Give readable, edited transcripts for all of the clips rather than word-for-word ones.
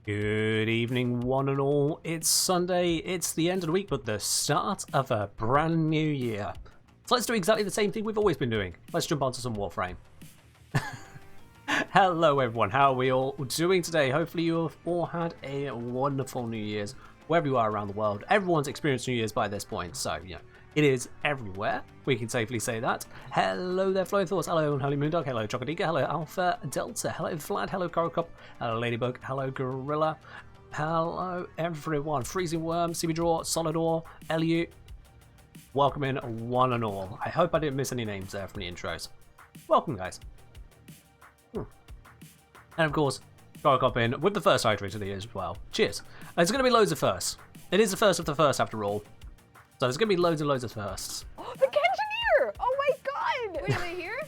Good evening, one and all. It's Sunday, it's the end of the week, but the start of a brand new year. So let's do exactly the same thing we've always been doing. Let's jump onto some Warframe. Hello everyone, how are we all doing today? Hopefully you have all had a wonderful New Year's, wherever you are around the world. Everyone's experienced New Year's by this point, so you know, it is everywhere. We can safely say that. Hello there, Flowing Thoughts. Hello, Holy Moondog. Hello, Chocodika. Hello, Alpha Delta. Hello, Vlad. Hello, Corocop. Hello, Ladybug. Hello, Gorilla. Hello, everyone. Freezing Worm, CB Draw, Solid Ore, Elliot. Welcome in, one and all. I hope I didn't miss any names there from the intros. Welcome, guys. And of course, Corocop in with the first hydrate of the year as well. Cheers. There's going to be loads of firsts. It is the first of the first after all. So there's going to be loads and loads of firsts. Oh, the Kengineer! Oh my god! Wait, are they here?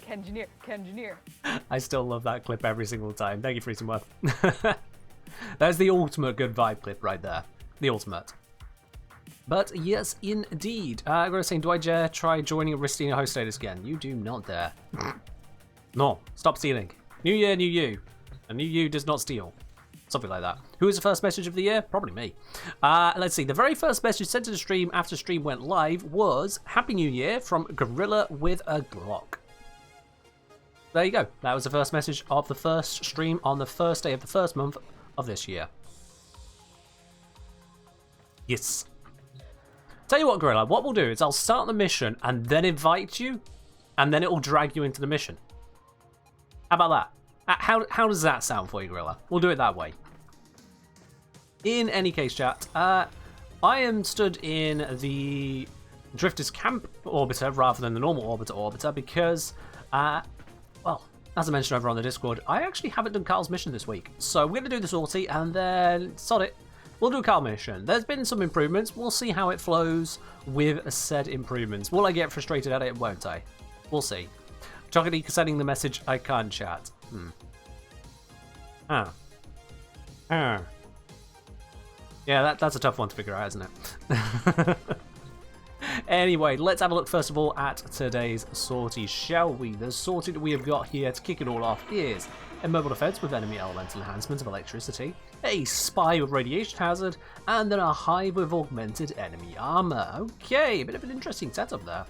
Kengineer. I still love that clip every single time. Thank you, Freezing Worth. There's the ultimate good vibe clip right there. The ultimate. But yes, indeed. I gotta say, do I dare try joining Ristina host status again? You do not dare. No, stop stealing. New year, new you. A new you does not steal. Something like that. Who was the first message of the year? Probably me. Let's see. The very first message sent to the stream after stream went live was Happy New Year from Gorilla with a Glock. There you go. That was the first message of the first stream on the first day of the first month of this year. Yes. Tell you what, Gorilla, what we'll do is I'll start the mission and then invite you, and then it will drag you into the mission. How about that? How does that sound for you, Gorilla? We'll do it that way. In any case, chat, I am stood in the Drifter's Camp Orbiter rather than the normal Orbiter because, well, as I mentioned over on the Discord, I actually haven't done Carl's mission this week. So we're going to do the sortie and then, sod it, we'll do Carl's mission. There's been some improvements. We'll see how it flows with said improvements. Will I get frustrated at it? Won't I? We'll see. Chocolate sending the message, I can't chat. Yeah, that's a tough one to figure out, isn't it? Anyway, let's have a look first of all at today's sortie, shall we? The sortie that we have got here to kick it all off is a mobile defense with enemy elemental enhancement of electricity, a spy with radiation hazard, and then a hive with augmented enemy armor. Okay, a bit of an interesting setup there.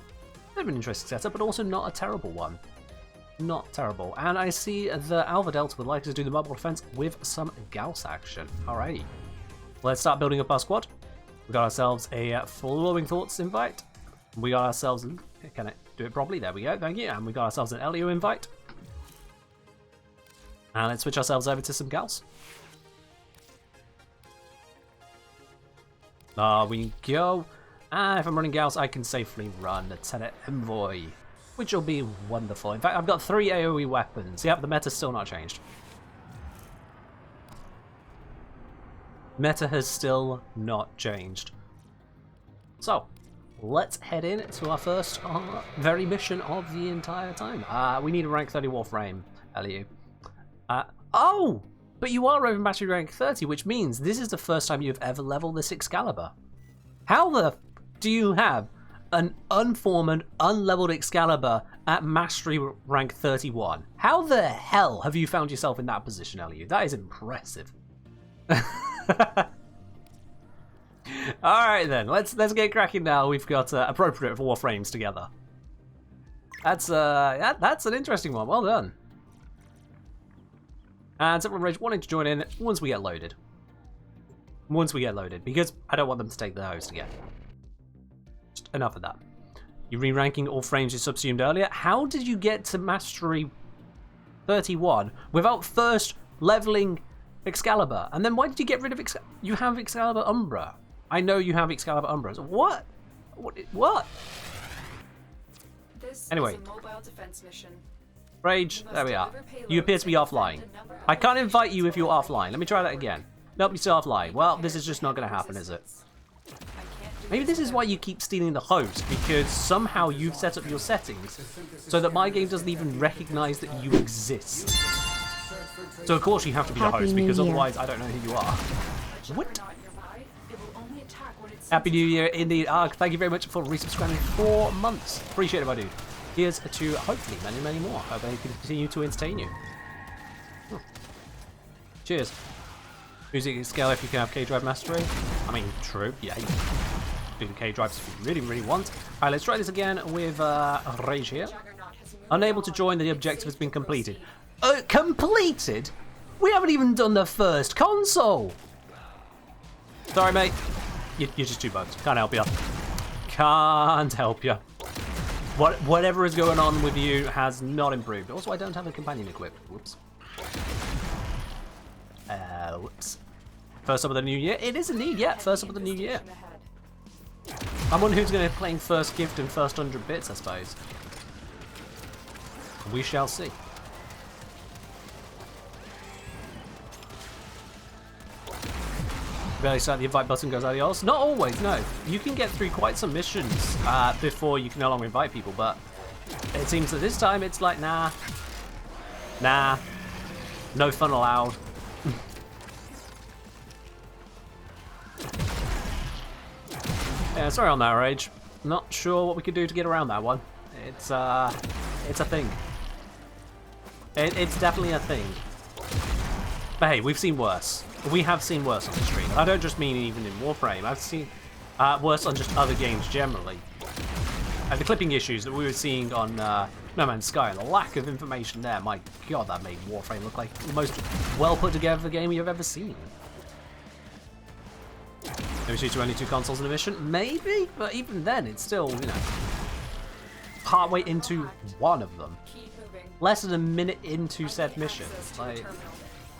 Bit of an interesting setup, but also not a terrible one. Not terrible. And I see the Alpha Delta would like to do the mobile defense with some Gauss action. Alrighty. Let's start building up our squad. We got ourselves a Flowing Thoughts invite. We got ourselves... Can I do it properly? There we go. Thank you. And we got ourselves an Elio invite. And let's switch ourselves over to some Gauss. There we go. And if I'm running Gauss, I can safely run the Tenet Envoy, which will be wonderful. In fact, I've got 3 AoE weapons. Yep, the meta's still not changed. Meta has still not changed. So, let's head in to our first very mission of the entire time. We need a rank 30 Warframe, Elliot. Oh! But you are over battery rank 30, which means this is the first time you've ever leveled this Excalibur. How the do you have an unformed, unleveled Excalibur at mastery rank 31? How the hell have you found yourself in that position, Elliot? That is impressive. Alright then, let's get cracking now. We've got appropriate Warframes together. That's an interesting one. Well done. And Several Rage wanting to join in once we get loaded. Because I don't want them to take the host again. Just enough of that. You're re-ranking all frames you subsumed earlier. How did you get to mastery 31 without first leveling Excalibur? And then why did you get rid of Excalibur? You have Excalibur Umbra. I know you have Excalibur Umbra. What? What? Anyway. Is a mobile defense mission. Rage, there we are. You appear to be offline. I can't invite you if you're offline. Let me try that again. Nope, you're still offline. Well, this is just not going to happen, is it? Maybe this is why you keep stealing the host, because somehow you've set up your settings so that my game doesn't even recognize that you exist. So of course you have to be the host, because otherwise I don't know who you are. What? Happy New Year indeed, Ark. Thank you very much for resubscribing 4 months. Appreciate it, my dude. Here's to hopefully many, many more. Hope I can continue to entertain you. Cheers. Music scale if you can have K-Drive mastery. I mean, true, yeah. Do the K-Drives if you really, really want. Alright, let's try this again with Rage here. Unable to join, the objective has been completed. Completed? We haven't even done the first console! Sorry, mate. You're just too bugged. Can't help you. Can't help you. Whatever is going on with you has not improved. Also, I don't have a companion equipped. Whoops. Whoops. First up of the new year. It is indeed, yeah. First up of the new year. I wonder who's going to be playing first gift and first 100 bits, I suppose. We shall see. Very sad the invite button goes adios. Not always, no. You can get through quite some missions before you can no longer invite people, but it seems that this time it's like, nah. Nah. No fun allowed. Yeah, sorry on that, Rage. Not sure what we could do to get around that one. It's a thing. It's definitely a thing. But hey, we've seen worse. We have seen worse on the stream. I don't just mean even in Warframe. I've seen worse on just other games generally. The clipping issues that we were seeing on No Man's Sky and the lack of information there, my god, that made Warframe look like the most well put together game you've ever seen. Maybe shoot only 2 consoles in a mission? Maybe, but even then, it's still, you know, partway into one of them. Less than a minute into said mission. Like,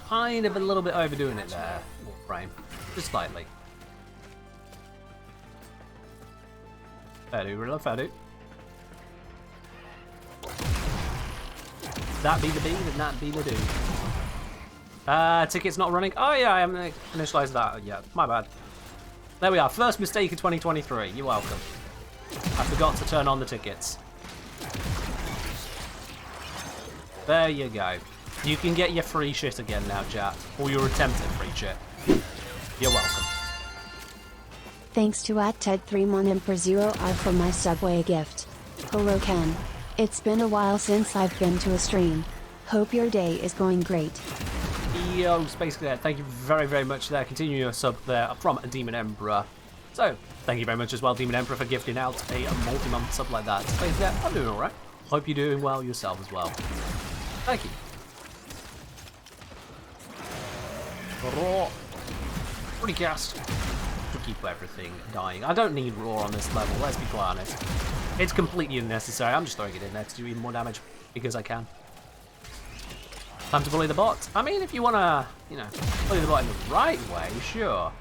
kind of a little bit overdoing it there, Warframe. Just slightly. Fair do, real fair do. That be the B, then that be the do. Ticket's not running. Oh yeah, I haven't initialized that yet. My bad. There we are. First mistake of 2023. You're welcome. I forgot to turn on the tickets. There you go. You can get your free shit again now, chat. Or your attempt at free shit. You're welcome. Thanks to @Ted3MonEmperor0R for my Subway gift. Hello Ken. It's been a while since I've been to a stream. Hope your day is going great. Yo, Space Cadet, thank you very, very much there. Continue your sub there from Demon Emperor. So, thank you very much as well, Demon Emperor, for gifting out a multi-month sub like that. Space Cadet, I'm doing alright. Hope you're doing well yourself as well. Thank you. Raw. Recast. To keep everything dying. I don't need Raw on this level, let's be quite honest. It's completely unnecessary. I'm just throwing it in there to do even more damage because I can. Time to bully the bot. I mean, if you want to, you know, bully the bot in the right way, sure.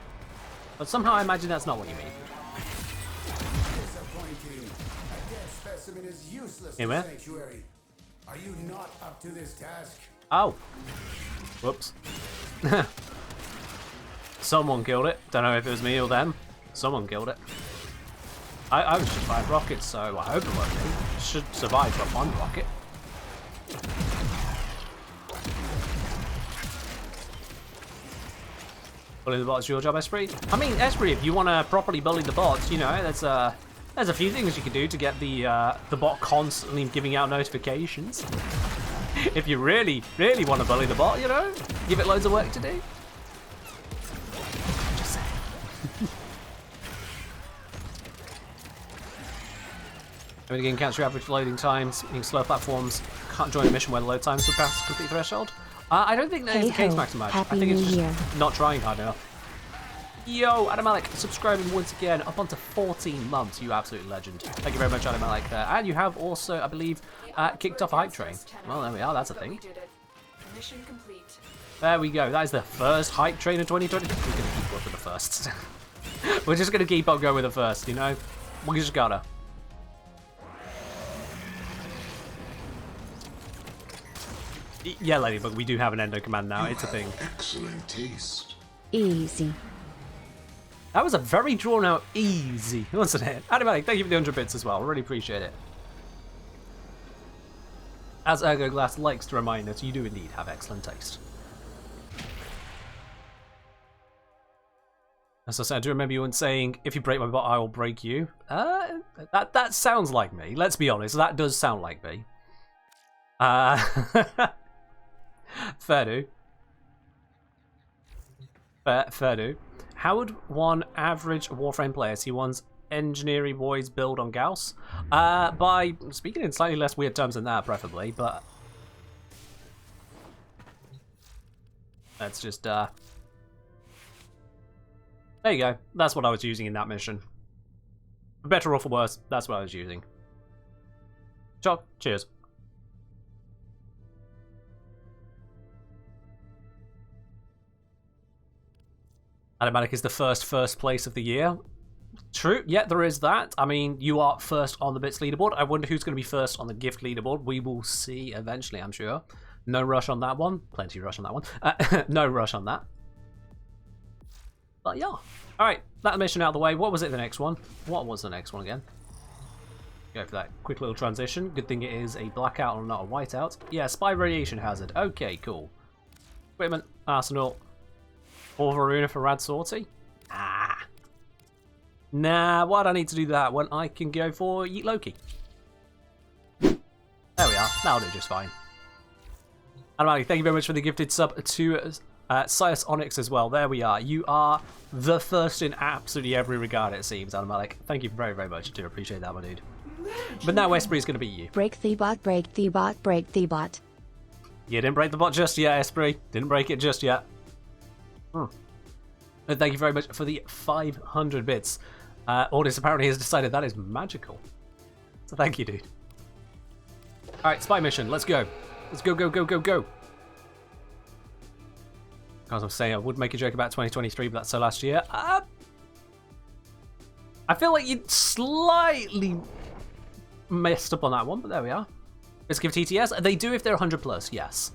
But somehow I imagine that's not what you mean. Anyway. Are you not up to this task? Oh. Whoops. Someone killed it. Don't know if it was me or them. Someone killed it. I was just 5 rockets, so I hope it won't be. Should survive from 1 rocket. Bully the bot is your job, Esprit. I mean, Esprit, if you want to properly bully the bots, you know, there's a few things you can do to get the bot constantly giving out notifications. If you really, really want to bully the bot, you know, give it loads of work to do. Just saying. Again, cancel your average loading times, meaning slow platforms can't join a mission where the load times surpass complete threshold. I don't think that is the case, Max much. I think it's just not trying hard enough. Yo, Adam Alec, subscribing once again, up onto 14 months, you absolute legend. Thank you very much, Adam Alec, there. And you have also, I believe, kicked off a hype train. Well, there we are, that's a thing. There we go, that is the first hype train of 2020. We're going to keep up with the first. We're just going to keep on going with the first, you know? We just gotta. Yeah, Ladybug, we do have an endo command now. It's a thing. Excellent taste. Easy. That was a very drawn out easy, wasn't it? Animatic, thank you for the 100 bits as well. Really appreciate it. As Ergo Glass likes to remind us, you do indeed have excellent taste. As I said, I do remember you once saying, if you break my bot, I will break you. That sounds like me. Let's be honest, that does sound like me. Fair do. Fair do. How would one average Warframe player see one's engineering boys build on Gauss? By speaking in slightly less weird terms than that, preferably, but let's just there you go. That's what I was using in that mission. For better or for worse, that's what I was using. Chuck, cheers. Automatic is the first place of the year. True, yeah, there is that. I mean, you are first on the bits leaderboard. I wonder who's going to be first on the gift leaderboard. We will see eventually, I'm sure. No rush on that one. Plenty of rush on that one. No rush on that. But yeah. Alright, that mission out of the way. What was it, the next one? What was the next one again? Go for that quick little transition. Good thing it is a blackout and not a whiteout. Yeah, spy radiation hazard. Okay, cool. Equipment, arsenal. Orvaruna for rad sortie? Ah. Nah, why do I need to do that when I can go for Yeet Loki? There we are. That'll do just fine. And thank you very much for the gifted sub to Sias Onyx as well. There we are. You are the first in absolutely every regard, it seems, Animalic. Thank you very, very much. I do appreciate that, my dude. But now Esprit is going to beat you. Break the bot, break the bot, break the bot. You didn't break the bot just yet, Esprit. Didn't break it just yet. And thank you very much for the 500 bits. Audis apparently has decided that is magical. So thank you, dude. Alright, spy mission. Let's go. Let's go, go, go, go, go. As I was saying, I would make a joke about 2023, but that's so last year. I feel like you slightly messed up on that one, but there we are. Let's give TTS. They do if they're 100 plus, yes.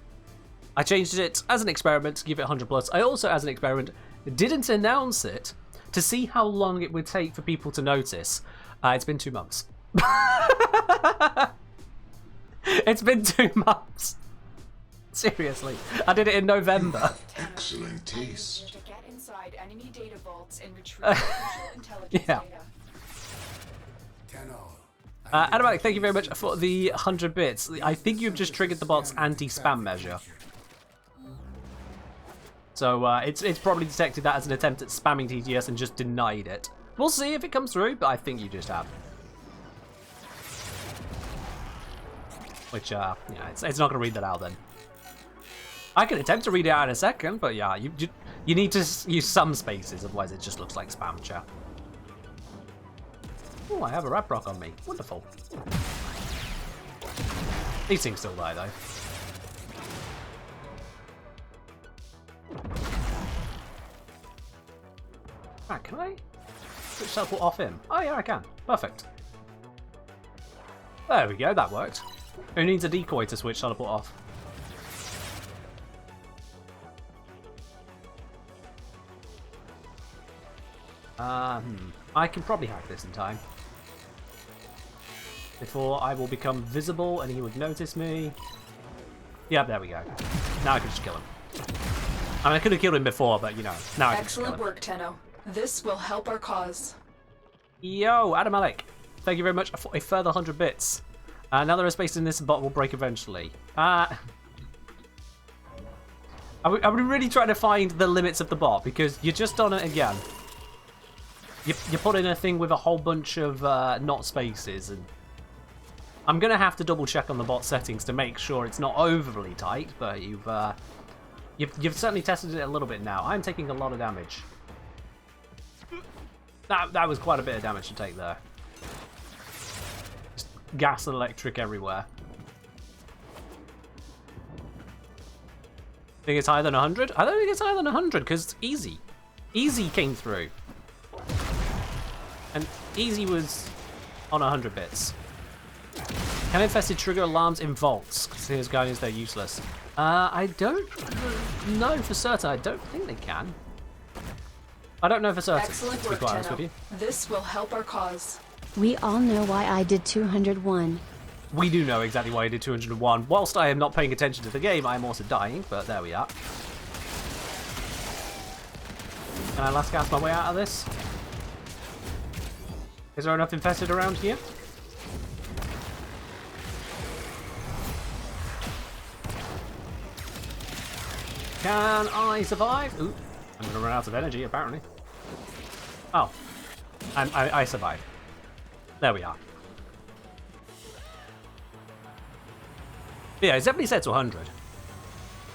I changed it as an experiment to give it 100 plus. I also, as an experiment, didn't announce it to see how long it would take for people to notice. It's been 2 months. It's been 2 months. Seriously. I did it in November. Excellent taste. To get inside enemy data vaults and retrieve crucial intelligence Yeah. data. Animatic, thank you very much for the 100 bits. I think you've just triggered the bot's anti-spam measure. So it's probably detected that as an attempt at spamming TTS and just denied it. We'll see if it comes through, but I think you just have. Which, yeah, it's not going to read that out then. I can attempt to read it out in a second, but yeah, you need to use some spaces, otherwise it just looks like spam chat. Oh, I have a rap rock on me. Wonderful. These things still die, though. Right, can I switch teleport off him? Oh yeah, I can. Perfect. There we go, that worked. Who needs a decoy to switch teleport off? I can probably hack this in time. Before I will become visible and he would notice me. Yeah, there we go. Now I can just kill him. I mean, I could have killed him before, but you know, now I can just kill him. Excellent work, Tenno. This will help our cause. Yo, Adamalik, thank you very much for a further 100 bits. Now there is space in this, bot will break eventually. I'm really trying to find the limits of the bot, because you're just on it again. You put in a thing with a whole bunch of not spaces, and I'm going to have to double check on the bot settings to make sure it's not overly tight, but you've certainly tested it a little bit now. I'm taking a lot of damage. That was quite a bit of damage to take there. Just gas and electric everywhere. Think it's higher than 100? I don't think it's higher than 100 because it's easy. Easy came through. And easy was on 100 bits. Can infested trigger alarms in vaults? Because guardians, they're useless. I don't know for certain. I don't think they can. I don't know for certain, Excellent to be work, quite honest Tenno. with you. This will help our cause. We all know why I did 201. We do know exactly why I did 201. Whilst I am not paying attention to the game, I am also dying, but there we are. Can I last gas my way out of this? Is there enough infested around here? Can I survive? Ooh. I'm gonna run out of energy, apparently. Oh. I survived. There we are. But yeah, it's definitely set to 100.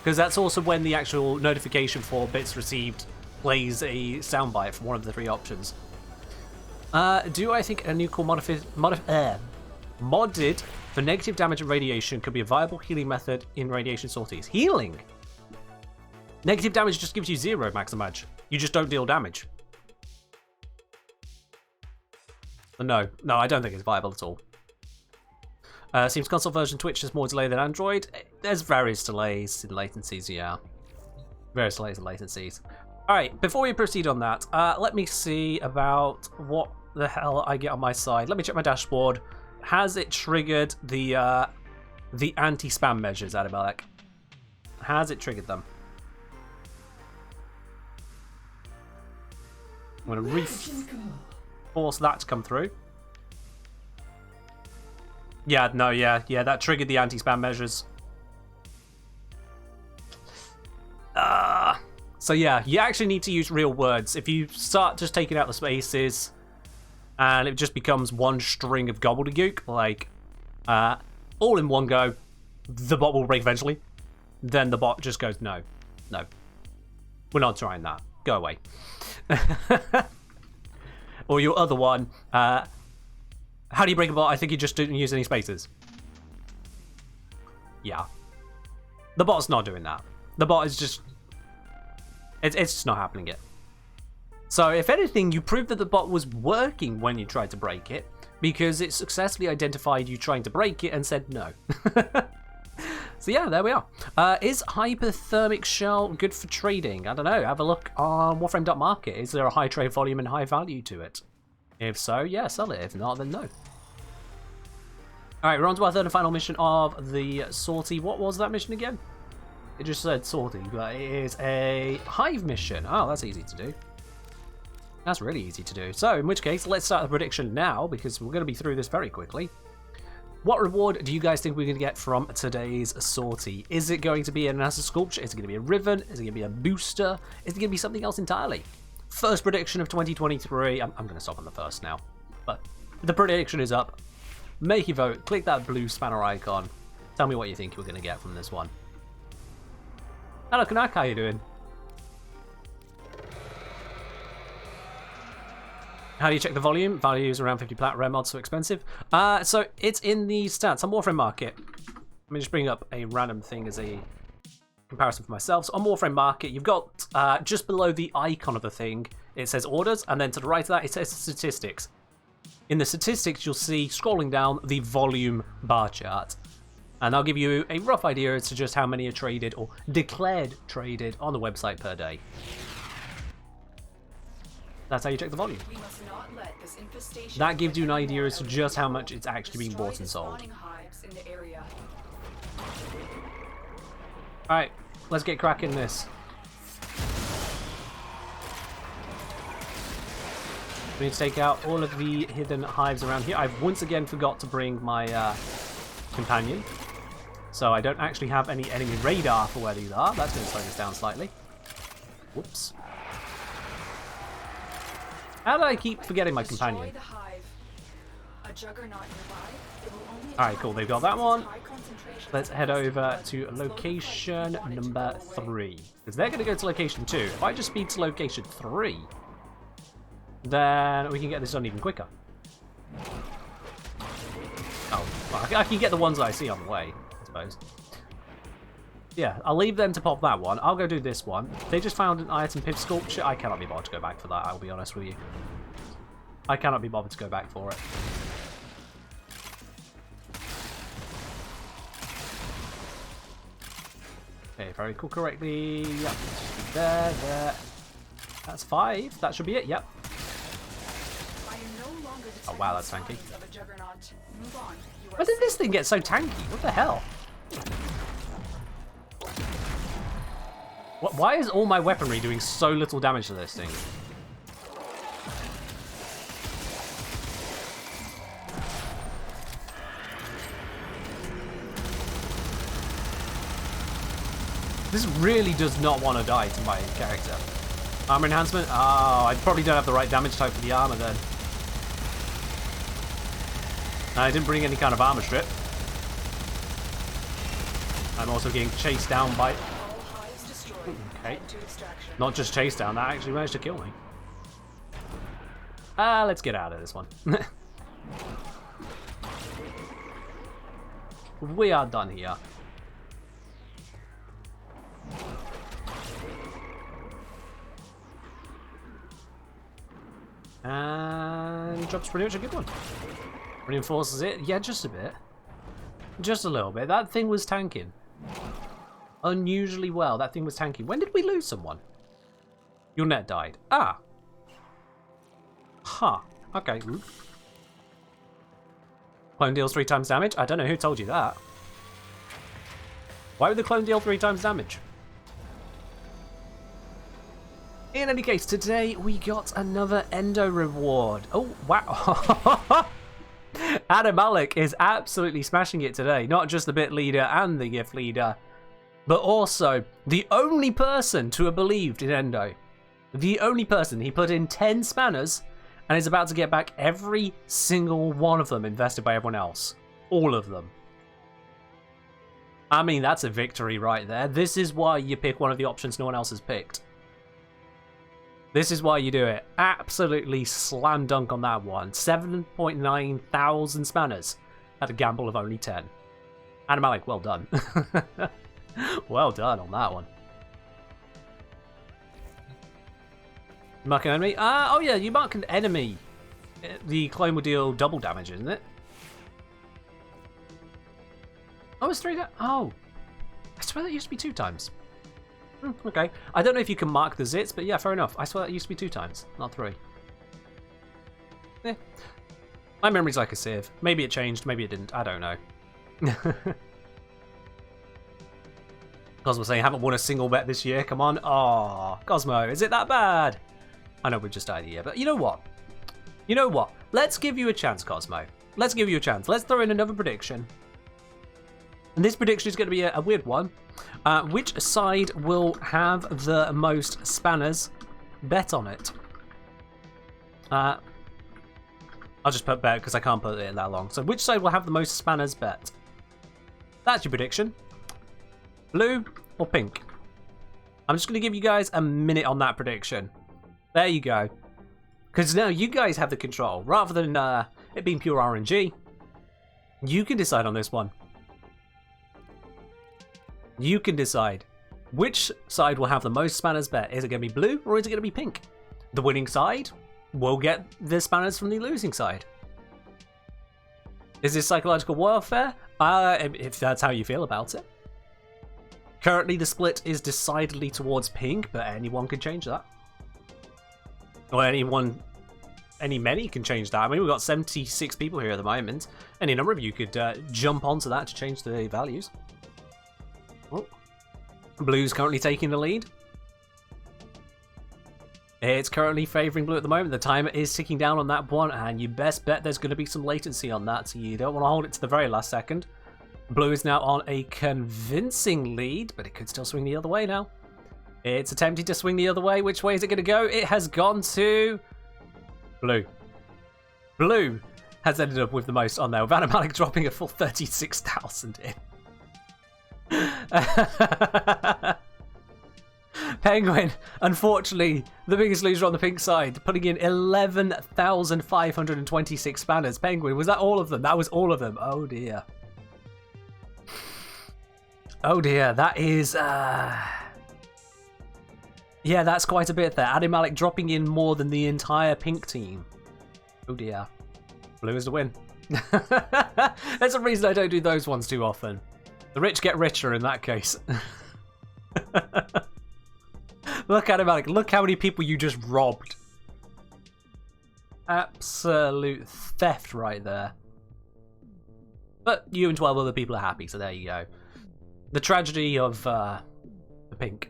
Because that's also when the actual notification for bits received plays a soundbite from one of the 3 options. Do I think a nuclear modded for negative damage and radiation could be a viable healing method in radiation sorties? Healing? Negative damage just gives you 0 max damage. You just don't deal damage. No, I don't think it's viable at all. Seems console version Twitch has more delay than Android. There's various delays and latencies, yeah. Various delays and latencies. Alright, before we proceed on that, let me see about what the hell I get on my side. Let me check my dashboard. Has it triggered the anti-spam measures, Adibelek? Has it triggered them? I'm going to force that to come through. Yeah, no, yeah, that triggered the anti-spam measures. So yeah, you actually need to use real words. If you start just taking out the spaces, and it just becomes one string of gobbledygook, like, all in one go, the bot will break eventually. Then the bot just goes, no, we're not trying that. Go away. Or your other one, how do you break a bot? I think you just didn't use any spaces. Yeah. The bot's not doing that. The bot is just... It's just not happening yet. So if anything, you proved that the bot was working when you tried to break it, because it successfully identified you trying to break it and said no. So yeah, there we are. Is hyperthermic shell good for trading? I don't know. Have a look on Warframe.market. Is there a high trade volume and high value to it? If so, yeah, sell it. If not, then no. Alright, we're on to our third and final mission of the sortie. What was that mission again? It just said sortie, but it is a hive mission. Oh, that's easy to do. That's really easy to do. So, in which case, let's start the prediction now, because we're going to be through this very quickly. What reward do you guys think we're going to get from today's sortie? Is it going to be an NASA sculpture? Is it going to be a ribbon? Is it going to be a booster? Is it going to be something else entirely? First prediction of 2023. I'm going to stop on the first now. But the prediction is up. Make your vote. Click that blue spanner icon. Tell me what you think we're going to get from this one. Hello, Kanak. How you doing? How do you check the volume? Value is around 50 plat. Rare mods so expensive. So it's in the stats on Warframe Market. Let me just bring up a random thing as a comparison for myself. So on Warframe Market, you've got just below the icon of the thing, it says orders, and then to the right of that, it says statistics. In the statistics, you'll see scrolling down the volume bar chart. And I'll give you a rough idea as to just how many are traded or declared traded on the website per day. That's how you check the volume. That gives you an idea as to just how much it's actually being bought and sold. Alright, let's get cracking this. We need to take out all of the hidden hives around here. I've once again forgot to bring my companion. So I don't actually have any enemy radar for where these are. That's going to slow this down slightly. Whoops. How do I keep forgetting my companion? Alright, cool. They've got that one. Let's head over to location number 3. Because they're going to go to location 2. If I just speed to location 3, then we can get this done even quicker. Oh, well, I can get the ones that I see on the way, I suppose. Yeah, I'll leave them to pop that one. I'll go do this one. They just found an item pip sculpture. I cannot be bothered to go back for that, I'll be honest with you. I cannot be bothered to go back for it. Okay, if I recall correctly, yep, there. That's 5. That should be it, yep. Oh wow, that's tanky. Where did this thing get so tanky? What the hell? Why is all my weaponry doing so little damage to this thing? This really does not want to die to my character. Armor enhancement? Oh, I probably don't have the right damage type for the armor then. I didn't bring any kind of armor strip. I'm also getting chased down by... Okay. Not just chased down, that actually managed to kill me. Let's get out of this one. We are done here. And drops pretty much a good one. Reinforces it. Yeah, just a bit. Just a little bit. That thing was tanking. Unusually well, that thing was tanking. When did we lose someone? Your net died. Ah. Huh. Okay. Clone deals 3 times damage? I don't know who told you that. Why would the clone deal 3 times damage? In any case, today we got another Endo reward. Oh, wow. Adam Malik is absolutely smashing it today. Not just the bit leader and the gift leader, but also the only person to have believed in Endo. The only person. He put in 10 spanners and is about to get back every single one of them invested by everyone else. All of them. I mean, that's a victory right there. This is why you pick one of the options no one else has picked. This is why you do it. Absolutely slam dunk on that one. 7.9 thousand spanners at a gamble of only 10. Adam Malik, well done. Well done on that one. Mark an enemy? Oh yeah, you mark an enemy. The clone will deal double damage, isn't it? Oh, it's 3 Oh. I swear that used to be 2 times. Okay. I don't know if you can mark the zits, but yeah, fair enough. I swear that used to be 2 times, not 3. Yeah. My memory's like a sieve. Maybe it changed, maybe it didn't. I don't know. Cosmo saying, haven't won a single bet this year. Come on. Oh, Cosmo, is it that bad? I know we've just died here, but you know what? You know what? Let's give you a chance, Cosmo. Let's give you a chance. Let's throw in another prediction. And this prediction is going to be a weird one. Which side will have the most spanners? Bet on it. I'll just put bet because I can't put it in that long. So which side will have the most spanners? Bet. That's your prediction. Blue or pink? I'm just going to give you guys a minute on that prediction. There you go. Because now you guys have the control. Rather than it being pure RNG, you can decide on this one. You can decide which side will have the most spanners bet. Is it going to be blue or is it going to be pink? The winning side will get the spanners from the losing side. Is this psychological warfare? If that's how you feel about it. Currently the split is decidedly towards pink, but anyone can change that. Or many can change that. I mean, we've got 76 people here at the moment. Any number of you could jump onto that to change the values. Oh. Blue's currently taking the lead. It's currently favouring blue at the moment. The timer is ticking down on that one, and you best bet there's going to be some latency on that, so you don't want to hold it to the very last second. Blue is now on a convincing lead, but it could still swing the other way now. It's attempting to swing the other way. Which way is it going to go? It has gone to blue. Blue has ended up with the most on there, with Adam Malik dropping a full 36,000 in. Penguin, unfortunately, the biggest loser on the pink side, putting in 11,526 spanners. Penguin, was that all of them? That was all of them. Oh dear. Oh dear, that is... Yeah, that's quite a bit there. Adam Malik dropping in more than the entire pink team. Oh dear. Blue is the win. There's a reason I don't do those ones too often. The rich get richer in that case. Look at him, Alec. Look how many people you just robbed. Absolute theft right there. But you and 12 other people are happy, so there you go. The tragedy of the pink.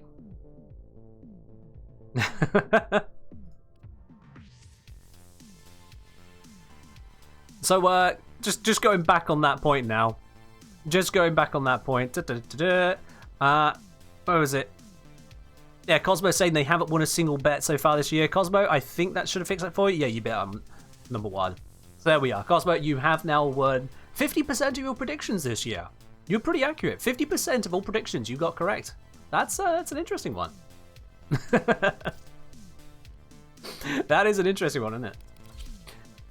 So, just going back on that point now. Just going back on that point. What was it? Yeah, Cosmo's saying they haven't won a single bet so far this year. Cosmo, I think that should have fixed that for you. Yeah, you bet I'm number 1. So there we are. Cosmo, you have now won 50% of your predictions this year. You're pretty accurate. 50% of all predictions you got correct. That's an interesting one. That is an interesting one, isn't it?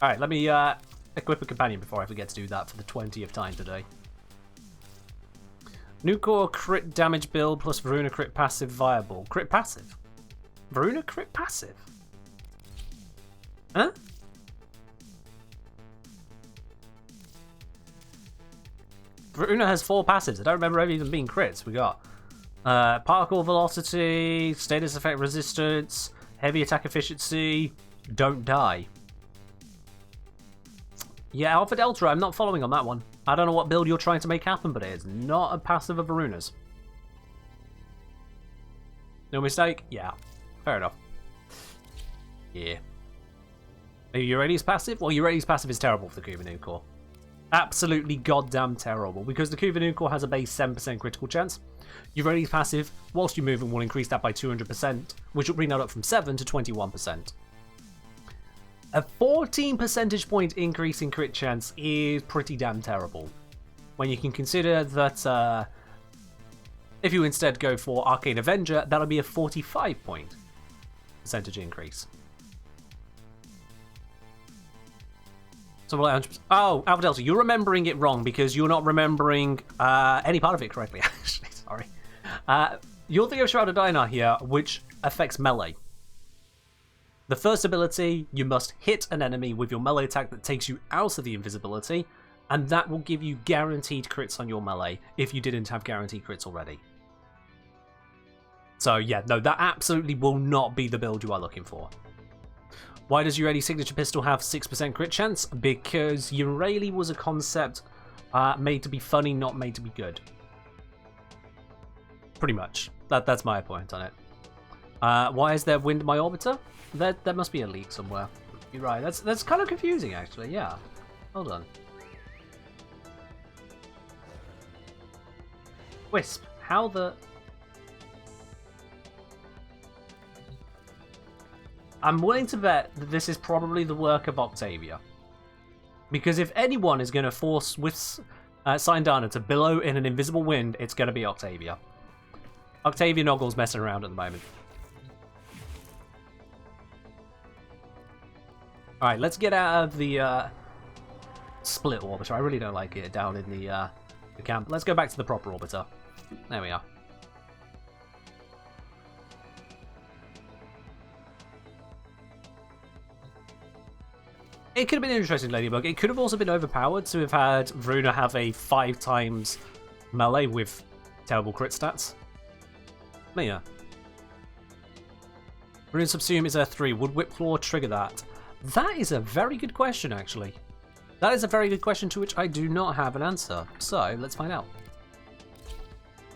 Alright, let me equip a companion before I forget to do that for the 20th time today. Nucor crit damage build plus Varuna crit passive viable. Crit passive? Varuna crit passive? Huh? Varuna has 4 passives. I don't remember any of them being crits. We got particle velocity, status effect resistance, heavy attack efficiency, don't die. Yeah, Alpha Delta, I'm not following on that one. I don't know what build you're trying to make happen, but it is not a passive of Varuna's. No mistake? Yeah. Fair enough. Yeah. Urania's passive? Well, Urania's passive is terrible for the Kuva Core. Absolutely goddamn terrible, because the Kuva Core has a base 7% critical chance. Urania's passive, whilst you're moving, will increase that by 200%, which will bring that up from 7 to 21%. A 14 percentage point increase in crit chance is pretty damn terrible. When you can consider that if you instead go for Arcane Avenger, that'll be a 45 point percentage increase. So like 100%. Oh, Alpha Delta, you're remembering it wrong because you're not remembering any part of it correctly, actually. Sorry. You're thinking of Shrouded Dynar here, which affects melee. The first ability, you must hit an enemy with your melee attack that takes you out of the invisibility, and that will give you guaranteed crits on your melee if you didn't have guaranteed crits already. So yeah, no, that absolutely will not be the build you are looking for. Why does Ureli Signature Pistol have 6% crit chance? Because Ureli was a concept made to be funny, not made to be good. Pretty much. That's my point on it. Why is there wind in my orbiter? There must be a leak somewhere. You're right. That's kind of confusing, actually. Yeah. Hold on. Wisp. How the... I'm willing to bet that this is probably the work of Octavia. Because if anyone is going to force Wisp Syndana to billow in an invisible wind, it's going to be Octavia. Octavia Noggle's messing around at the moment. Alright, let's get out of the split orbiter. I really don't like it down in the camp. Let's go back to the proper orbiter. There we are. It could have been interesting, Ladybug. It could have also been overpowered to have had Varuna have a 5 times melee with terrible crit stats. But yeah. Varuna Subsume is a 3. Would Whipclaw trigger that? That is a very good question, actually. That is a very good question to which I do not have an answer. So, let's find out.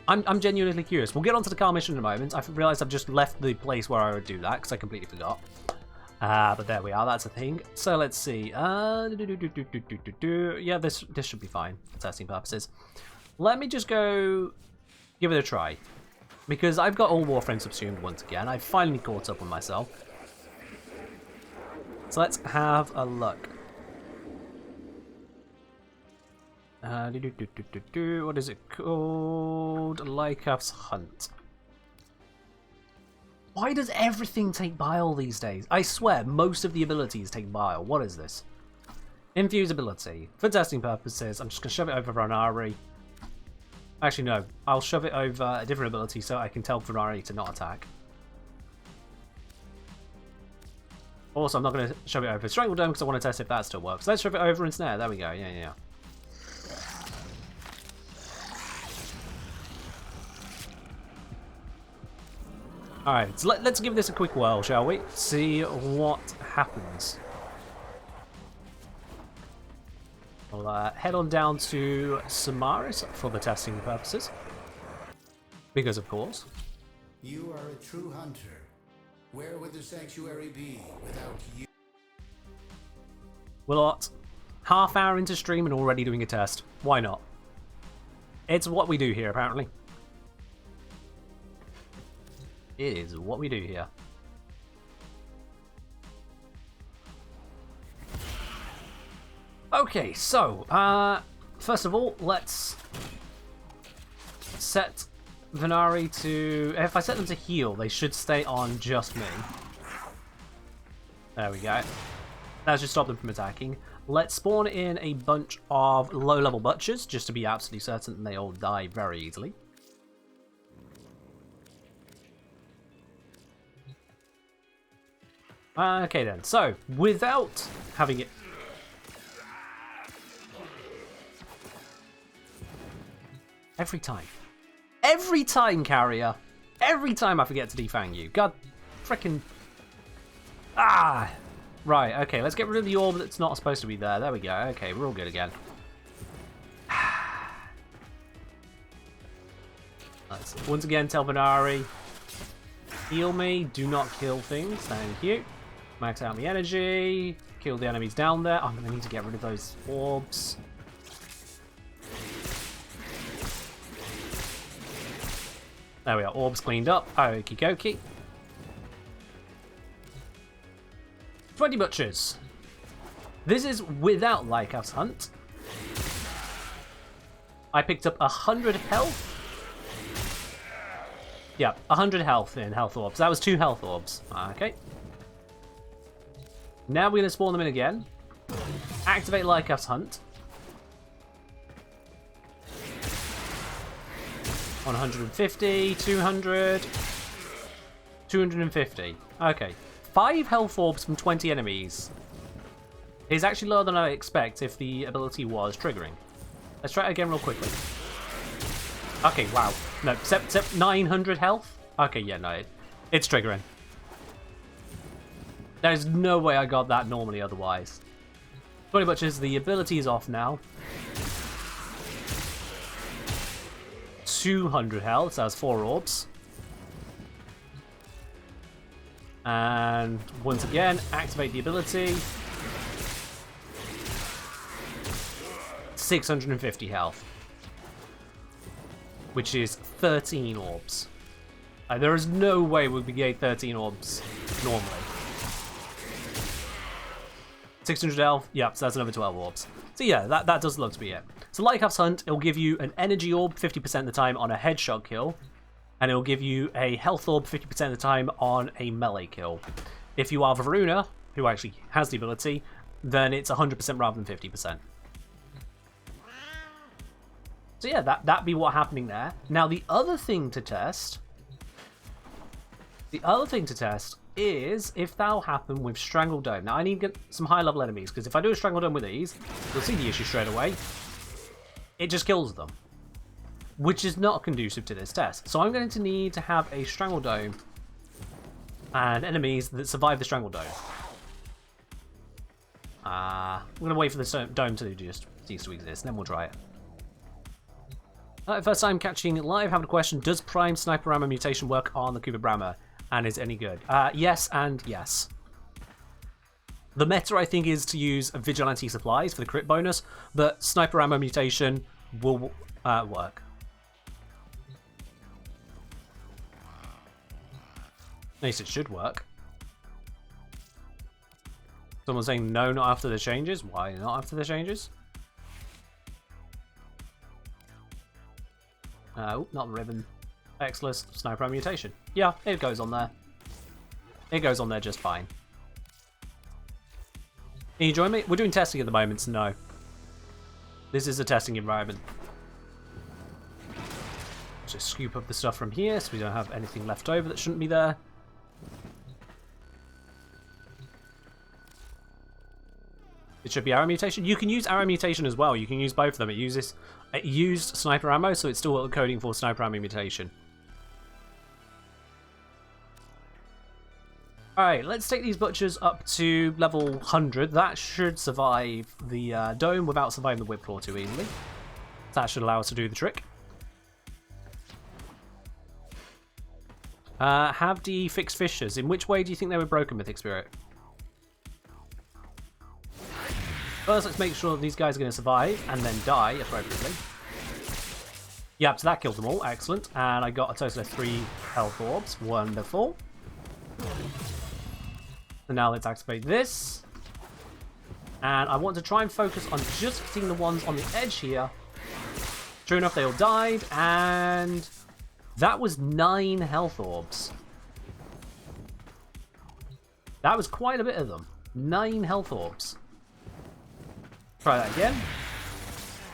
I'm genuinely curious. We'll get onto the car mission in a moment. I've realised I've just left the place where I would do that, because I completely forgot. But there we are, that's a thing. So, let's see. Yeah, this should be fine for testing purposes. Let me just go give it a try. Because I've got all Warframe subsumed once again. I've finally caught up with myself. So let's have a look. What is it called? Lycuf's Hunt. Why does everything take bile these days? I swear, most of the abilities take bile. What is this? Infuse ability. For testing purposes, I'm just going to shove it over Vronari. Actually, no. I'll shove it over a different ability so I can tell Vronari to not attack. Also, I'm not going to shove it over Strangle Dome because I want to test if that still works. Let's shove it over Ensnare. There we go. Yeah. Alright, so let's give this a quick whirl, shall we? See what happens. We'll head on down to Samaris for the testing purposes. Because, of course. You are a true hunter. Where would the sanctuary be without you? We're not half hour into stream and already doing a test. Why not? It's what we do here, apparently. It is what we do here. Okay, so, first of all, let's set Venari to... If I set them to heal, they should stay on just me. There we go. That should stop them from attacking. Let's spawn in a bunch of low-level butchers, just to be absolutely certain they all die very easily. Okay then, so, without having it... Every time, carrier! Every time I forget to defang you. God frickin'... Ah! Right, okay, let's get rid of the orb that's not supposed to be there. There we go. Okay, we're all good again. Let's once again tell Venari, heal me, do not kill things. Thank you. Max out my energy. Kill the enemies down there. I'm going to need to get rid of those orbs. There we are, orbs cleaned up. Okie dokie. 20 butchers. This is without Lycos Hunt. I picked up 100 health. Yeah, 100 health in health orbs. That was 2 health orbs. Okay. Now we're going to spawn them in again. Activate Lycos Hunt. 150, 200, 250. Okay. 5 health orbs from 20 enemies is actually lower than I expect if the ability was triggering. Let's try it again real quickly. Okay, wow. No, 900 health? Okay, yeah, no, it's triggering. There's no way I got that normally otherwise. 20 butchers, the ability is off now. 200 health, so that's 4 orbs. And once again, activate the ability. 650 health. Which is 13 orbs. There is no way we'd be getting 13 orbs normally. 600 health, yep, so that's another 12 orbs. So yeah, that does look to be it. So Lycos Hunt, it'll give you an energy orb 50% of the time on a headshot kill. And it'll give you a health orb 50% of the time on a melee kill. If you are Varuna, who actually has the ability, then it's 100% rather than 50%. So yeah, that'd be what's happening there. Now the other thing to test is if that'll happen with Strangle Dome. Now I need to get some high level enemies, because if I do a Strangle Dome with these, you'll see the issue straight away. It just kills them, which is not conducive to this test. So I'm going to need to have a Strangle Dome and enemies that survive the Strangle Dome. I'm going to wait for the dome to just cease to exist, and then we'll try it. First time catching live, having a question. Does Prime Sniper Ammo Mutation work on the Kuba Brahma, and is it any good? Yes and yes. The meta, I think, is to use Vigilante Supplies for the crit bonus, but Sniper Ammo Mutation will work. At least it should work. Someone's saying no, not after the changes. Why not after the changes? Oh, not ribbon. Exless Sniper Mutation. Yeah, it goes on there. It goes on there just fine. Can you join me? We're doing testing at the moment, so no. This is a testing environment. Just scoop up the stuff from here so we don't have anything left over that shouldn't be there. It should be Arrow Mutation. You can use Arrow Mutation as well. You can use both of them. It used Sniper Ammo, so it's still coding for Sniper Ammo Mutation. Alright, let's take these butchers up to level 100. That should survive the dome without surviving the whip claw too easily. That should allow us to do the trick. Have the fixed fissures. In which way do you think they were broken, Mythic Spirit? First, let's make sure that these guys are going to survive and then die appropriately. Yep, so that killed them all. Excellent. And I got a total of 3 health orbs. Wonderful. So now let's activate this. And I want to try and focus on just hitting the ones on the edge here. True enough, they all died. And that was 9 health orbs. That was quite a bit of them. 9 health orbs. Try that again.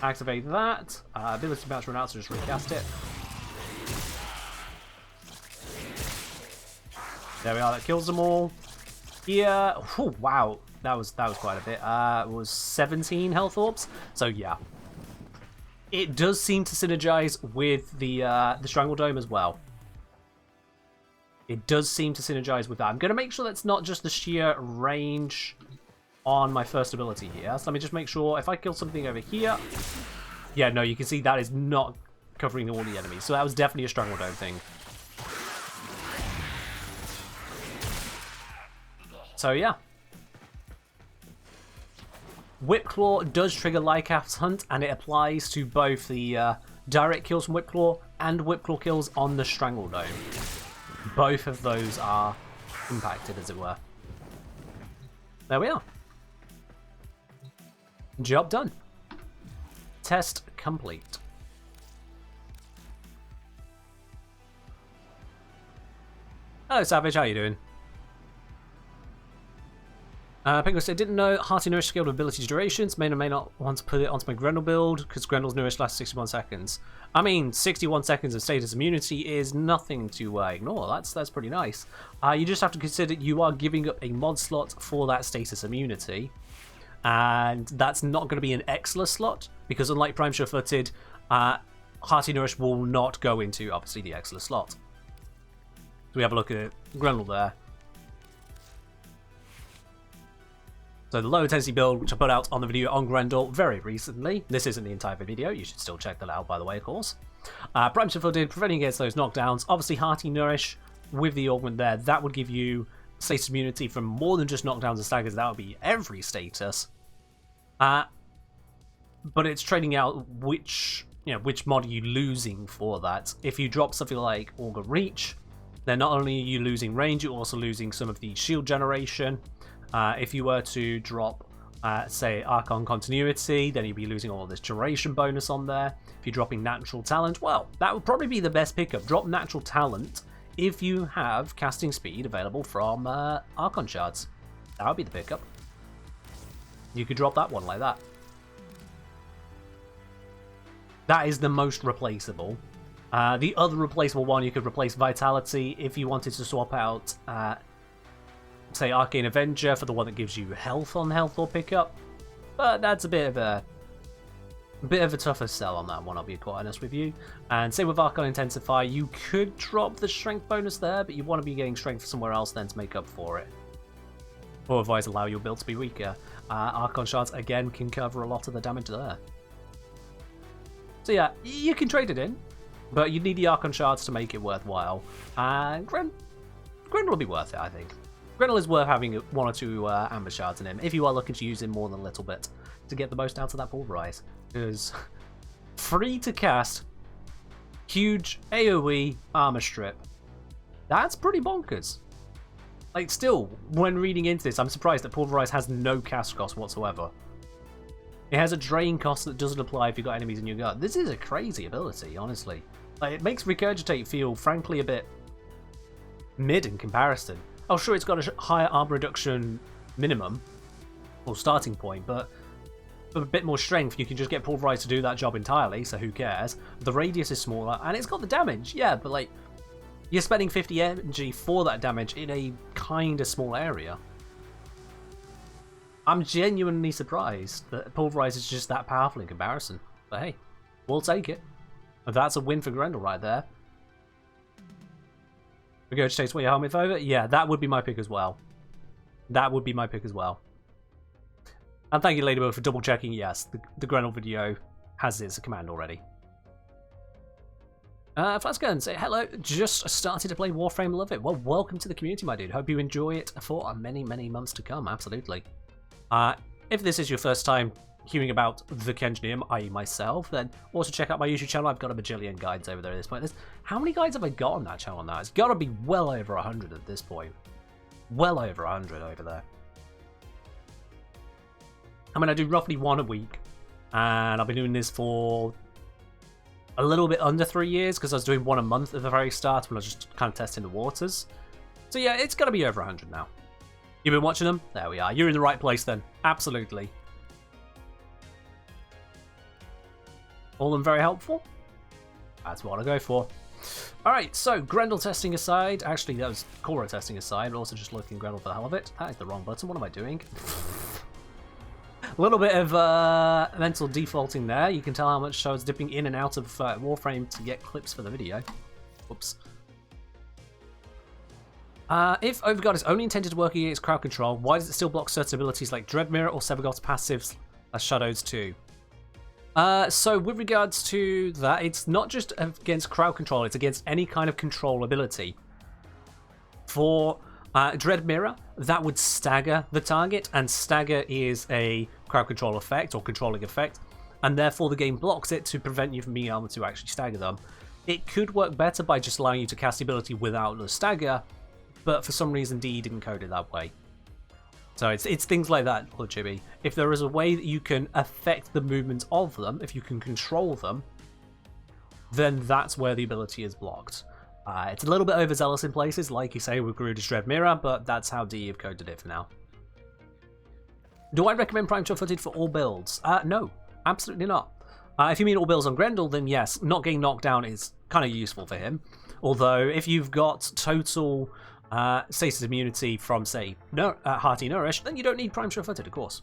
Activate that. Ability bounce run out, so just recast it. There we are, that kills them all. Here, oh, wow, that was quite a bit. It was 17 health orbs. So yeah, it does seem to synergize with the Strangle Dome as well. It does seem to synergize with that. I'm going to make sure that's not just the sheer range on my first ability here. So let me just make sure if I kill something over here. Yeah, no, you can see that is not covering all the enemies. So that was definitely a Strangle Dome thing. So yeah. Whipclaw does trigger Lycaf's Hunt, and it applies to both the direct kills from Whipclaw and Whipclaw kills on the Strangle Dome. Both of those are impacted, as it were. There we are. Job done. Test complete. Hello, Savage. How you doing? Penguin said, didn't know Hearty Nourish scaled abilities durations. May or may not want to put it onto my Grendel build because Grendel's Nourish lasts 61 seconds. I mean, 61 seconds of status immunity is nothing to ignore. That's pretty nice. You just have to consider you are giving up a mod slot for that status immunity. And that's not going to be an Exla slot because unlike Prime Sure-Footed, Hearty Nourish will not go into, obviously, the Exla slot. So we have a look at Grendel there. So the low intensity build, which I put out on the video on Grendel very recently. This isn't the entire video, you should still check that out, by the way, of course. Prime Sure-Footed, preventing against those knockdowns. Obviously, Hearty Nourish with the augment there, that would give you status immunity from more than just knockdowns and staggers. That would be every status. But it's trading out which mod are you losing for that. If you drop something like Augur Reach, then not only are you losing range, you're also losing some of the shield generation. If you were to drop, say, Archon Continuity, then you'd be losing all of this duration bonus on there. If you're dropping Natural Talent, well, that would probably be the best pickup. Drop Natural Talent if you have casting speed available from Archon Shards. That would be the pickup. You could drop that one like that. That is the most replaceable. The other replaceable one, you could replace Vitality if you wanted to swap out... say Arcane Avenger for the one that gives you health on health or pickup, but that's a bit of a tougher sell on that one, I'll be quite honest with you. And same with Archon Intensify, you could drop the strength bonus there, but you want to be getting strength somewhere else then to make up for it, or otherwise allow your build to be weaker. Archon Shards again can cover a lot of the damage there. So yeah, you can trade it in, but you need the Archon Shards to make it worthwhile, and Grendel will be worth it, I think. Grendel is worth having 1 or 2 Amber Shards in him, if you are looking to use him more than a little bit, to get the most out of that Pulverize. Because free to cast, huge AoE armor strip, that's pretty bonkers. Like, still, when reading into this, I'm surprised that Pulverize has no cast cost whatsoever. It has a drain cost that doesn't apply if you've got enemies in your guard. This is a crazy ability, honestly. Like, it makes Regurgitate feel, frankly, a bit mid in comparison. Oh, sure, it's got a higher armor reduction minimum, or starting point, but with a bit more strength, you can just get Pulverize to do that job entirely, so who cares? The radius is smaller, and it's got the damage, yeah, but like, you're spending 50 energy for that damage in a kinda small area. I'm genuinely surprised that Pulverize is just that powerful in comparison, but hey, we'll take it. That's a win for Grendel right there. Regurgitate's what your helmet over? Yeah, that would be my pick as well. That would be my pick as well. And thank you, Ladybird, for double checking. Yes, the Grendel video has this command already. Flatsgun, say hello. Just started to play Warframe, love it. Well, welcome to the community, my dude. Hope you enjoy it for many, many months to come. Absolutely. If this is your first time hearing about the Kengineer, i.e. myself, then also check out my YouTube channel. I've got a bajillion guides over there at this point. How many guides have I got on that channel now? It's got to be well over 100 at this point. Well over 100 over there. I mean, I do roughly one a week, and I've been doing this for a little bit under 3 years, because I was doing one a month at the very start when I was just kind of testing the waters. So yeah, it's got to be over 100 now. You've been watching them? There we are. You're in the right place then. Absolutely. All of them very helpful? That's what I go for. Alright, so Grendel testing aside, actually that was Korra testing aside, but also just looking Grendel for the hell of it. That is the wrong button, what am I doing? A little bit of mental defaulting there. You can tell how much I was dipping in and out of Warframe to get clips for the video. Whoops. If Overguard is only intended to work against crowd control, why does it still block certain abilities like Dread Mirror or Severgoth's passives as Shadows too? So with regards to that, it's not just against crowd control, it's against any kind of control ability. For Dread Mirror, that would stagger the target, and stagger is a crowd control effect or controlling effect, and therefore the game blocks it to prevent you from being able to actually stagger them. It could work better by just allowing you to cast the ability without the stagger, but for some reason DE didn't code it that way. So it's things like that, Chibi. If there is a way that you can affect the movement of them, if you can control them, then that's where the ability is blocked. It's a little bit overzealous in places, like you say with Garuda's Dread Mirror, but that's how DE have coded it for now. Do I recommend Prime Sure-Footed for all builds? No, absolutely not. If you mean all builds on Grendel, then yes, not getting knocked down is kind of useful for him. Although, if you've got total status immunity from, say, Hearty Nourish, then you don't need Prime Sure-Footed, of course.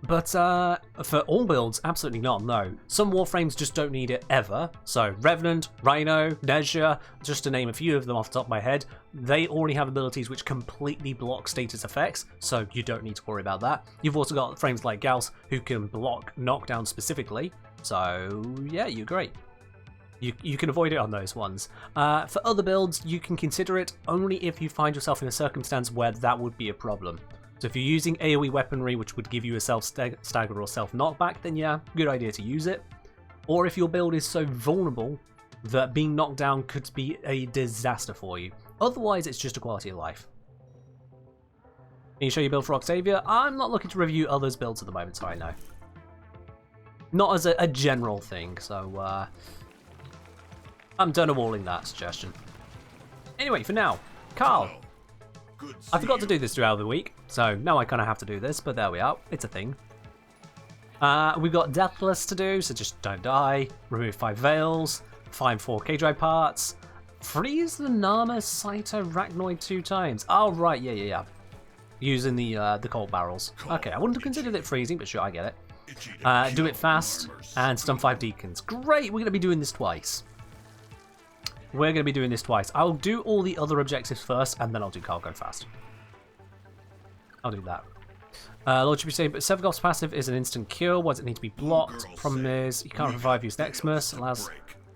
But for all builds, absolutely not, no. Some Warframes just don't need it ever. So Revenant, Rhino, Nezha, just to name a few of them off the top of my head, they already have abilities which completely block status effects, so you don't need to worry about that. You've also got frames like Gauss who can block knockdown specifically, so yeah, you're great. You can avoid it on those ones. For other builds, you can consider it only if you find yourself in a circumstance where that would be a problem. So if you're using AoE weaponry, which would give you a self-stagger or self-knockback, then yeah, good idea to use it. Or if your build is so vulnerable that being knocked down could be a disaster for you. Otherwise, it's just a quality of life. Can you show your build for Octavia? I'm not looking to review others' builds at the moment, sorry, no. Not as a general thing, so I'm donewalling that suggestion. Anyway, for now, Carl. I forgot to do this throughout the week, so now I kind of have to do this, but there we are. It's a thing. We've got Deathless to do, so just don't die. Remove 5 Veils. Find 4 K-Drive parts. Freeze the Nama Saito Arachnoid 2 times. Oh, right, yeah. Using the cold barrels. Okay, I wouldn't have considered it freezing, but sure, I get it. Do it fast, and stun 5 Deacons. Great, we're going to be doing this twice. I'll do all the other objectives first, and then I'll do Carl Go Fast. I'll do that. Lord should be saying, but Severgoth's passive is an instant kill. Why does it need to be blocked? Problem is, you can't revive use Nexmus. Allows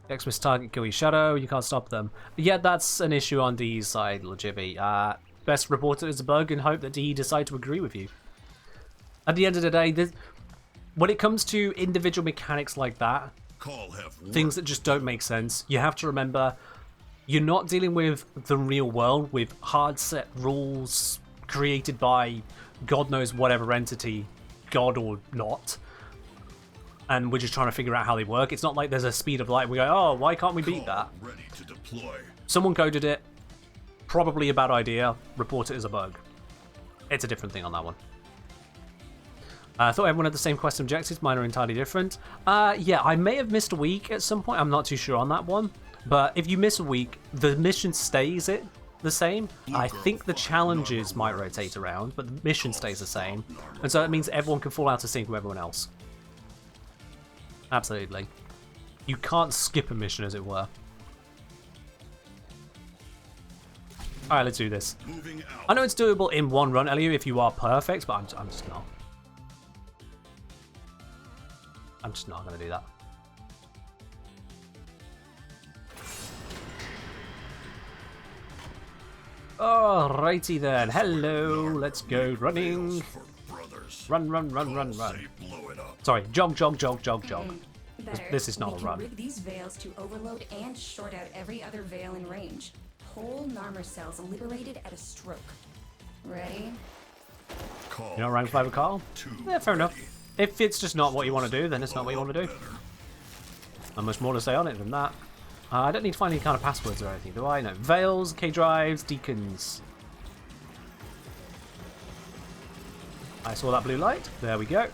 Nexmus target kill your shadow. You can't stop them. Yeah, that's an issue on Dee's side, Logibi. Best report it as a bug and hope that Dee decide to agree with you. At the end of the day, when it comes to individual mechanics like that, things that just don't make sense, you have to remember you're not dealing with the real world with hard set rules created by God knows whatever entity, God or not, and we're just trying to figure out how they work. It's not like there's a speed of light and we go, oh, why can't we beat that? Someone coded it, probably a bad idea, report it as a bug. It's a different thing on that one. I thought everyone had the same quest objectives, mine are entirely different. Yeah, I may have missed a week at some point, I'm not too sure on that one. But if you miss a week, the mission stays the same. I think the challenges might rotate around, but the mission stays the same. And so it means everyone can fall out of sync with everyone else. Absolutely. You can't skip a mission, as it were. Alright, let's do this. I know it's doable in one run, Elio, if you are perfect, but I'm just not. I'm just not going to do that. Alrighty then. Hello. Let's go running. Run, run, run, run, run. Sorry, jog, jog, jog, jog, jog. Better. This is not we a can run. rig these veils to overload and short out every other veil in range. Whole Narmer cells liberated at a stroke. Ready? You're not rank 5 with Carl? Yeah, fair enough. If it's just not what you want to do, then it's not what you want to do. Not much more to say on it than that. I don't need to find any kind of passwords or anything, do I? No. Veils, K-drives, deacons. I saw that blue light. There we go.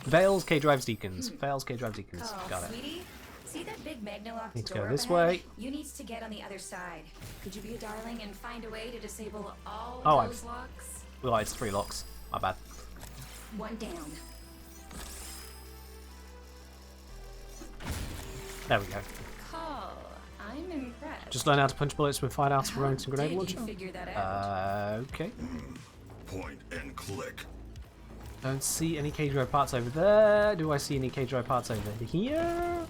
Veils, K-drives, deacons. Veils, K-drives, deacons. Oh, Got it. sweetie, see that big Magnalocked Need to door go this up ahead? way. You need to get on the other side. Could you be a darling and find a way to disable all Oh, those locks? Blue light's 3 locks. My bad. One down. There we go. Call. I'm impressed. Just learn how to punch bullets with fire out How rounds and grenade did launcher. you figure that out? Okay. Point and click. Don't see any K-drive parts over there. Do I see any K-drive parts over here?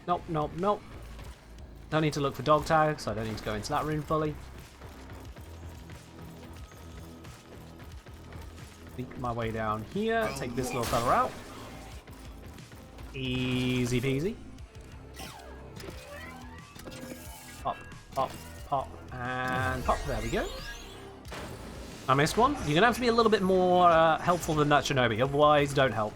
Nope, nope, nope. Don't need to look for dog tags, so I don't need to go into that room fully. Sneak my way down here, take this little fella out. Easy peasy. Pop, pop, pop, and pop. There we go. I missed one. You're gonna have to be a little bit more helpful than that, Shinobi. Otherwise, don't help.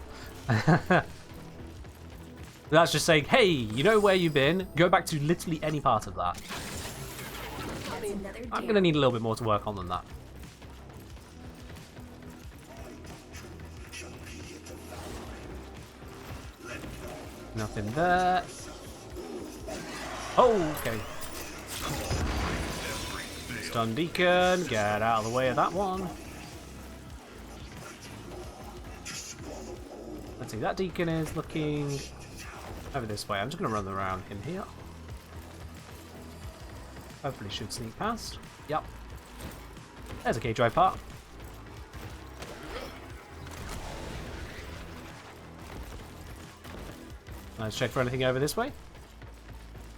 That's just saying, hey, you know where you've been? Go back to literally any part of that. That's another I'm down. gonna need a little bit more to work on than that. Nothing there. Oh, okay. Stun Deacon, get out of the way of that one. Let's see, that Deacon is looking over this way. I'm just going to run around him here. Hopefully should sneak past. Yep. There's a K-drive part. Let's check for anything over this way.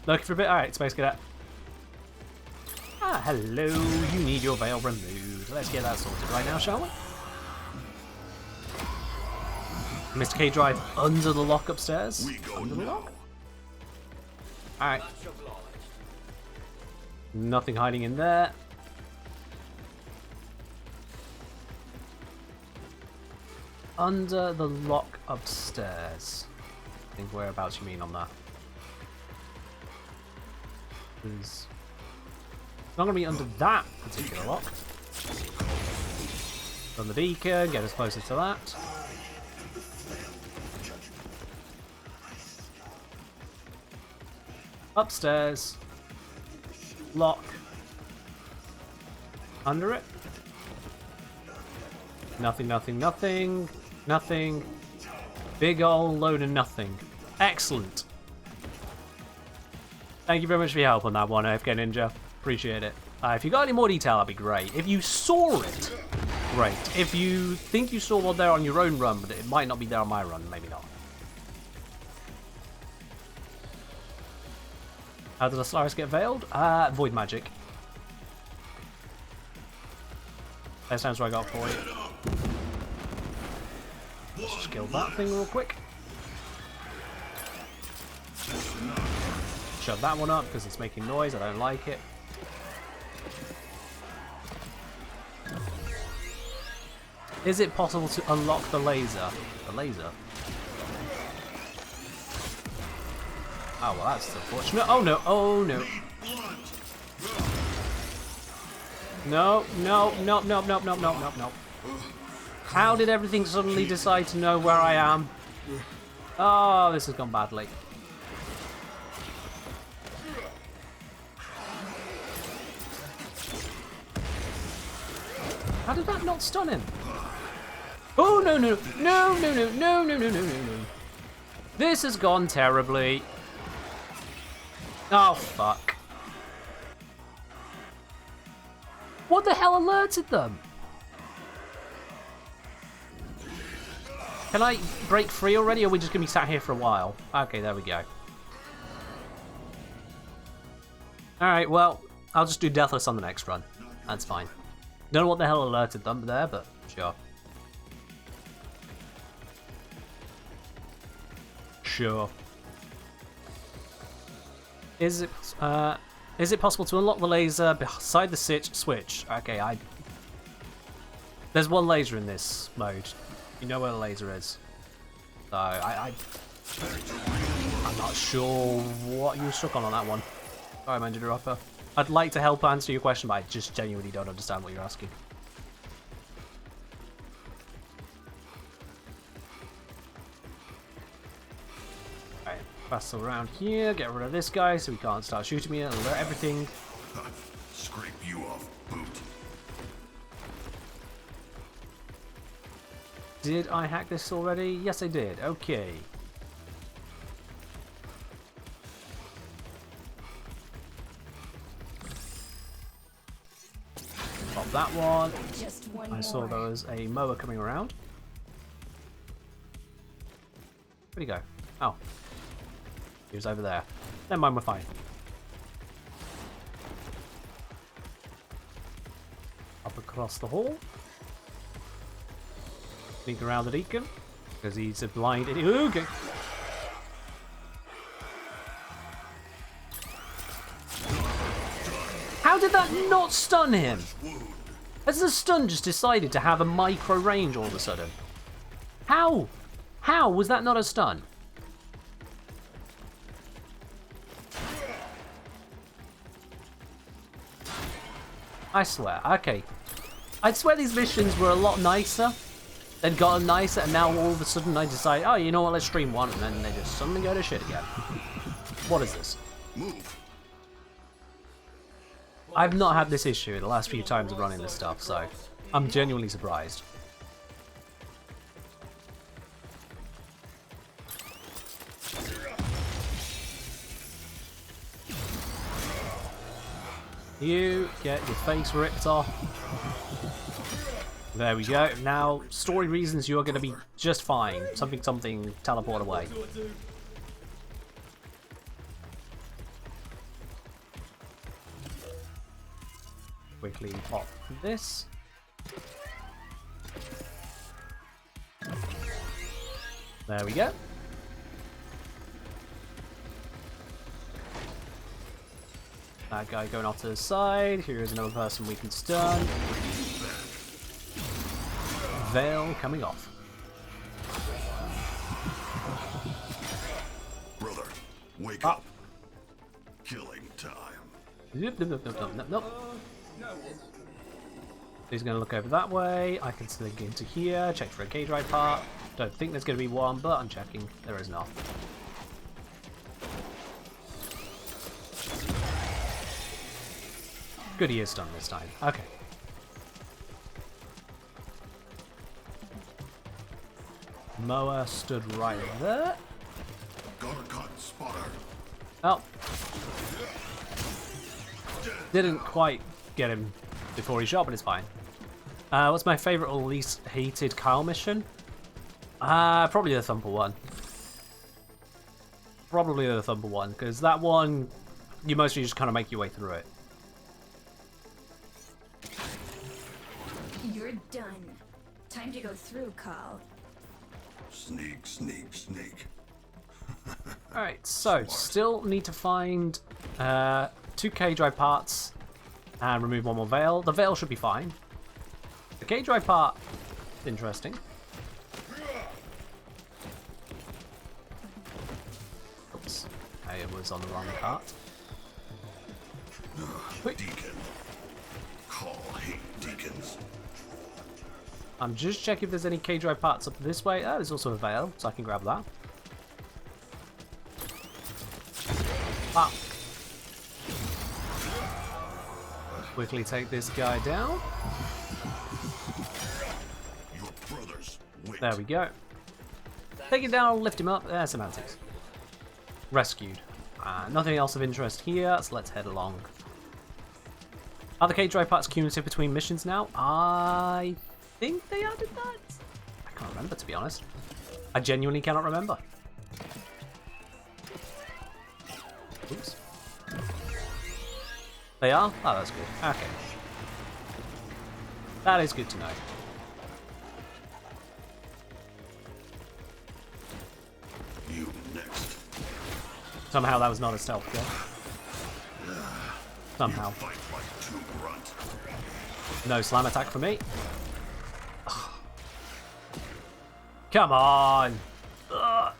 Looking for a bit. Alright, Space Cadet. Ah, hello. You need your veil removed. Let's get that sorted right now, shall we? Mr. K-drive under the lock upstairs. Under the lock? Alright. Nothing hiding in there. Under the lock upstairs. I think whereabouts you mean on that. It's not going to be under that particular lock. On the beacon, get us closer to that. Upstairs. Lock. Under it. Nothing, nothing, nothing. Nothing. Big ol' load of nothing. Excellent. Thank you very much for your help on that one, AFK Ninja. Appreciate it. If you got any more detail, that'd be great. If you saw it, great. If you think you saw one there on your own run, but it might not be there on my run, maybe not. How did the Solaris get veiled? Void magic. That sounds what I got for you. Let's just kill that thing real quick. Shove that one up because it's making noise. I don't like it. Is it possible to unlock the laser? The laser? Oh, well, that's unfortunate. Oh, no. Oh, no. No, no, no, no, no, no, no, no, no. How did everything suddenly decide to know where I am? Oh, this has gone badly. How did that not stun him? Oh, no, no, no, no, no, no, no, no, no, no, no. This has gone terribly. Oh, fuck. What the hell alerted them? Can I break free already, or are we just going to be sat here for a while? Okay, there we go. Alright, well, I'll just do Deathless on the next run. That's fine. Don't know what the hell alerted them there, but sure. Sure. Is it possible to unlock the laser beside the switch? Okay, there's one laser in this mode. You know where the laser is. So I'm not sure what you were stuck on that one. Sorry, man, interrupter. I'd like to help answer your question, but I just genuinely don't understand what you're asking. Alright, pass around here, get rid of this guy so he can't start shooting me and alert everything. Scrape you off, boot. Did I hack this already? Yes, I did. Okay. Pop that one. Just one I saw there was a mower coming around. Where'd he go? Oh. He was over there. Never mind, we're fine. Up across the hall. Sneak around the deacon. Because he's a blind idiot. Okay. How did that not stun him? Has the stun just decided to have a micro range all of a sudden? How? How was that not a stun? I swear. Okay. I'd swear these missions were a lot nicer. They'd gotten nicer, and now all of a sudden I decide, oh, you know what, let's stream one, and then they just suddenly go to shit again. What is this? Move. I've not had this issue the last few times of running this stuff, so I'm genuinely surprised. You get your face ripped off. There we go. Now, story reasons, you're going to be just fine. Something, teleport away. Quickly pop this. There we go. That guy going off to the side. Here is another person we can stun. Veil coming off. Brother, wake up. Killing time. Nope. He's going to look over that way. I can still get into here. Check for a K drive part. Don't think there's going to be one, but I'm checking. There is not. Good, he is done this time. Okay. Moa stood right there. Got a cut, spotter. Oh. Didn't quite get him before he shot, but it's fine. What's my favourite or least hated Kyle mission? Probably the Thumper one. Probably the Thumper one, because that one, you mostly just kind of make your way through it. You're done. Time to go through, Carl. Sneak, sneak, sneak. Alright, so still need to find 2 K-drive parts and remove one more veil. The veil should be fine. The K-drive part, interesting. Oops, I was on the wrong cart. Wait. Deacon. Call hate deacons. I'm just checking if there's any K-drive parts up this way. Oh, there's also a veil, so I can grab that. Ah. Quickly take this guy down. Your brothers wait. There we go. Take it down, lift him up. Semantics. Rescued. Nothing else of interest here, so let's head along. Are the K-drive parts cumulative between missions now? I think they added that. I can't remember, to be honest. I genuinely cannot remember. Oops. They are? Oh, that's good. Okay. That is good to know. You next. Somehow that was not a stealth kill. Somehow. Fight like two grunt. No slam attack for me. Come on! Ugh.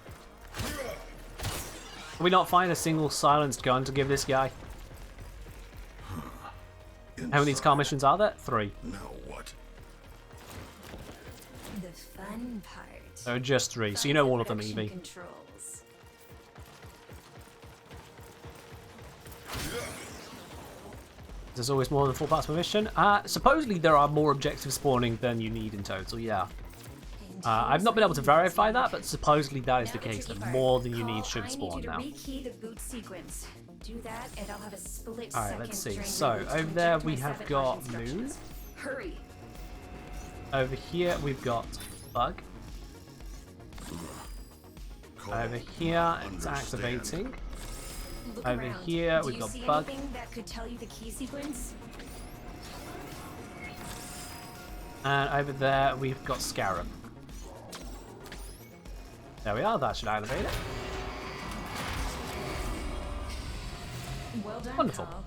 Can we not find a single silenced gun to give this guy? How many car missions are there? 3. Now what? The fun part. So just 3, so you know all of them, Production Evie. Controls. There's always more than 4 parts per mission. Supposedly there are more objectives spawning than you need in total, yeah. I've not been able to verify that, but supposedly that is the case, that more than you need should spawn now. I need you to rekey the boot sequence. Do that, and I'll have a split Alright, second let's see. during So, reboot to over there inject we my have sabotage got instructions. Moon. Hurry. Over here we've got Bug. Call. Over here it's Understand. activating. Look Over around. here, Do we've you got see Bug. anything that could tell you the key sequence? And over there we've got Scarab. There we are, that should activate it. Well done, Wonderful. Carl.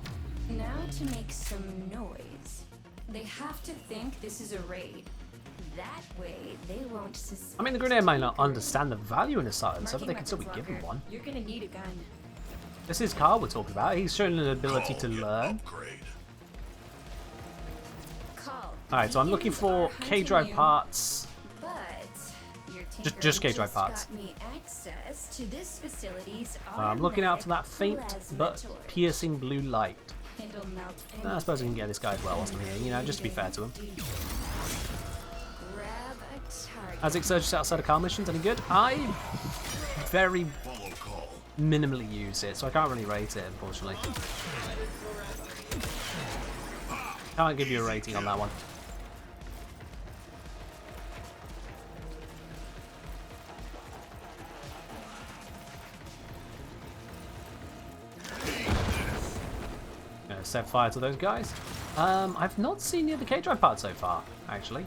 Now to make some noise. They have to think this is a raid. That way, they won't suspect. I mean, the Grenadier might not understand the value in a silencer, but Marking they can still be weapons given locker. one. You're gonna need a gun. This is Carl we're talking about. He's shown an ability Call to your learn. Upgrade. Call. Alright, so I'm looking Deacons for are hunting K-drive you, parts. But your Just tinkering K-drive parts. got me access to this facility's I'm looking out for that faint automatic but plasma torch. piercing blue light. It'll melt I suppose we can get this guy as well whilst I'm here, you know, just to be fair to him. Grab a target. As Exurgis outside of car missions, any good? I very Follow call. minimally use it, so I can't really rate it, unfortunately. Can't give you a rating on that one. Gonna set fire to those guys. I've not seen the other K-drive part so far, actually.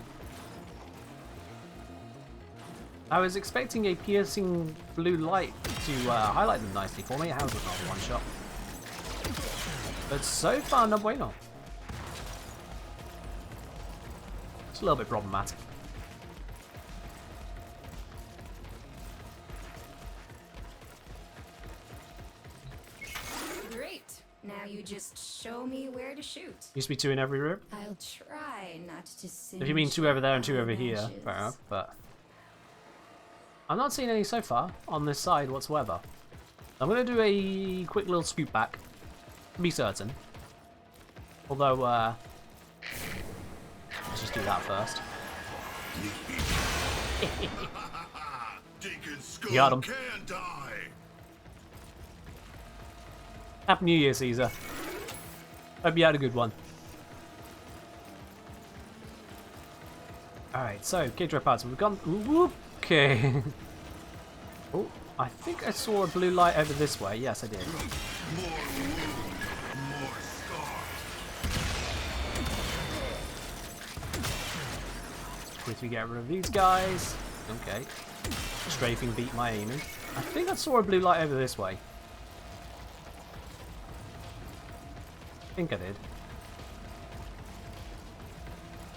I was expecting a piercing blue light to highlight them nicely for me. How was it not one shot? But so far, no bueno. It's a little bit problematic. Great. Now you just show me where to shoot. Used to be 2 in every room. I'll try not to singe If you mean 2 over there and 2 over here, eyelashes. fair enough, but I'm not seeing any so far on this side whatsoever. I'm going to do a quick little scoop back, to be certain. Although, let's just do that first. Deacon Skull Got him. can die. Happy New Year, Caesar. Hope you had a good one. Alright, so, K-drive parts, we've gone... Ooh, okay. Oh, I think I saw a blue light over this way. Yes, I did. More wound, more scars. Quickly get rid of these guys. Okay. Strafing beat my aiming. I think I saw a blue light over this way. I think I did.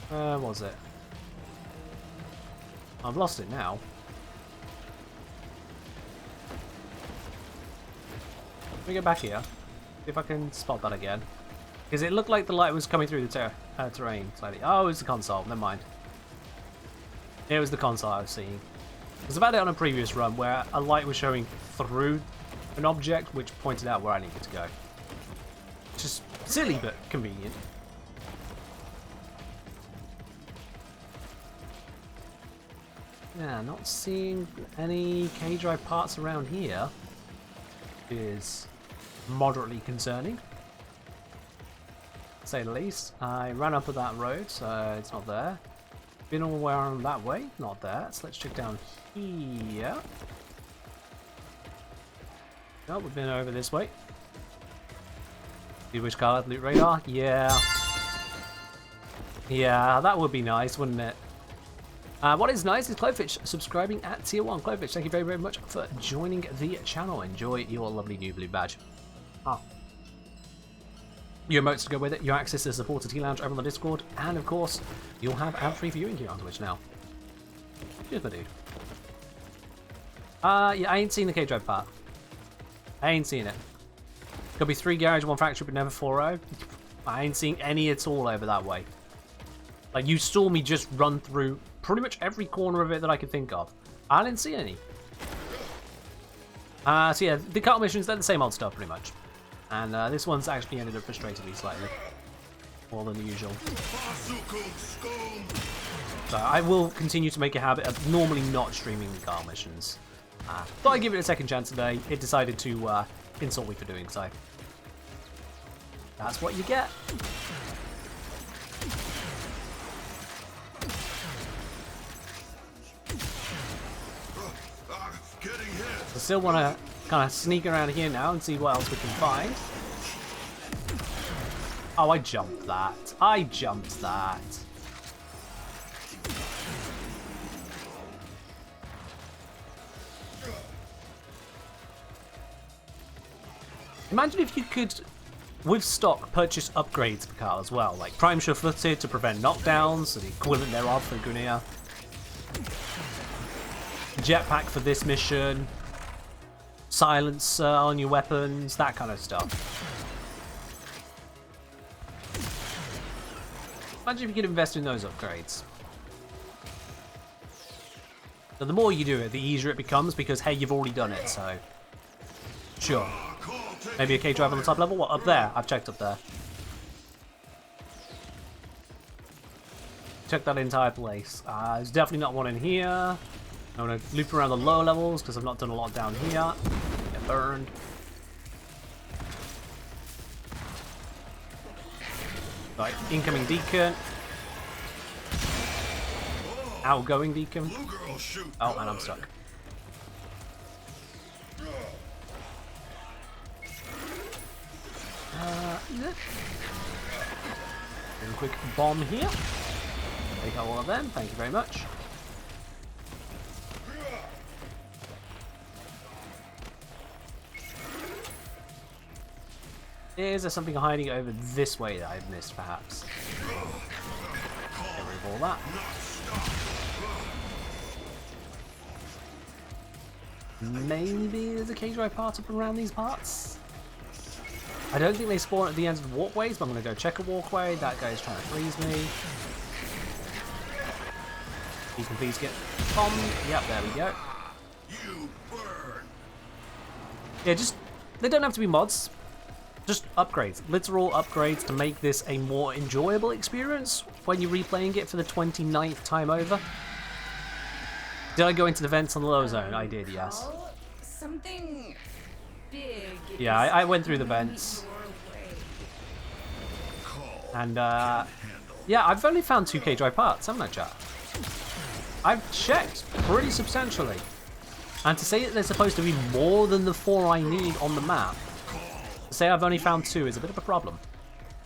Where was it? I've lost it now. Let me go back here. See if I can spot that again. Because it looked like the light was coming through the terrain slightly. Oh, it was the console. Never mind. It was the console I was seeing. I was about it on a previous run where a light was showing through an object which pointed out where I needed to go. Just silly but convenient. Yeah, not seeing any K-drive parts around here is moderately concerning, to say the least. I ran up at that road, so it's not there. Been all the way around that way, not there. So let's check down here. No, we've been over this way. See which car had loot radar? Yeah. Yeah, that would be nice, wouldn't it? What is nice is Clofish subscribing at tier 1. Clofish, thank you very, very much for joining the channel. Enjoy your lovely new blue badge. Your emotes to go with it, your access to support a T-Lounge over on the Discord, and of course, you'll have ad-free viewing here on Twitch now. Cheers, my dude. Yeah, I ain't seen the K-Drive part. I ain't seen it. Could be 3 garage, 1 factory, but never 4-0. I ain't seeing any at all over that way. Like, you saw me just run through pretty much every corner of it that I could think of. I didn't see any. So yeah, the car missions, they're the same old stuff, pretty much. And this one's actually ended up frustrating me slightly. More than the usual. So I will continue to make a habit of normally not streaming the car missions. Thought I'd give it a second chance today. It decided to insult me for doing so. That's what you get. I still want to kind of sneak around here now and see what else we can find. Oh, I jumped that. I jumped that. Imagine if you could, with stock, purchase upgrades per car as well, like Prime Sure-Footed to prevent knockdowns, the equivalent thereof for Guinea. Jetpack for this mission. Silencer on your weapons, that kind of stuff. Imagine if you could invest in those upgrades. So the more you do it, the easier it becomes because, hey, you've already done it, so... Sure. Maybe a K-Drive on the top level? What, up there? I've checked up there. Check that entire place. There's definitely not one in here. I'm going to loop around the lower levels because I've not done a lot down here. Get burned. Right, incoming Deacon. Outgoing Deacon. Oh, and I'm stuck. Yeah. A quick bomb here. Take out all of them, thank you very much. Is there something hiding over this way that I've missed, perhaps? Get rid of all that. Maybe there's a K-Drive part up around these parts? I don't think they spawn at the ends of the walkways, but I'm going to go check a walkway. That guy's trying to freeze me. You can please get bombed. Yep, there we go. Yeah, just... They don't have to be mods. Just upgrades. Literal upgrades to make this a more enjoyable experience when you're replaying it for the 29th time over. Did I go into the vents on the lower zone? I did, yes. Something big. Yeah, I went through the vents. And, yeah, I've only found 2 K-Drive parts, haven't I, chat? I've checked pretty substantially. And to say that there's supposed to be more than the 4 I need on the map, to say I've only found 2 is a bit of a problem.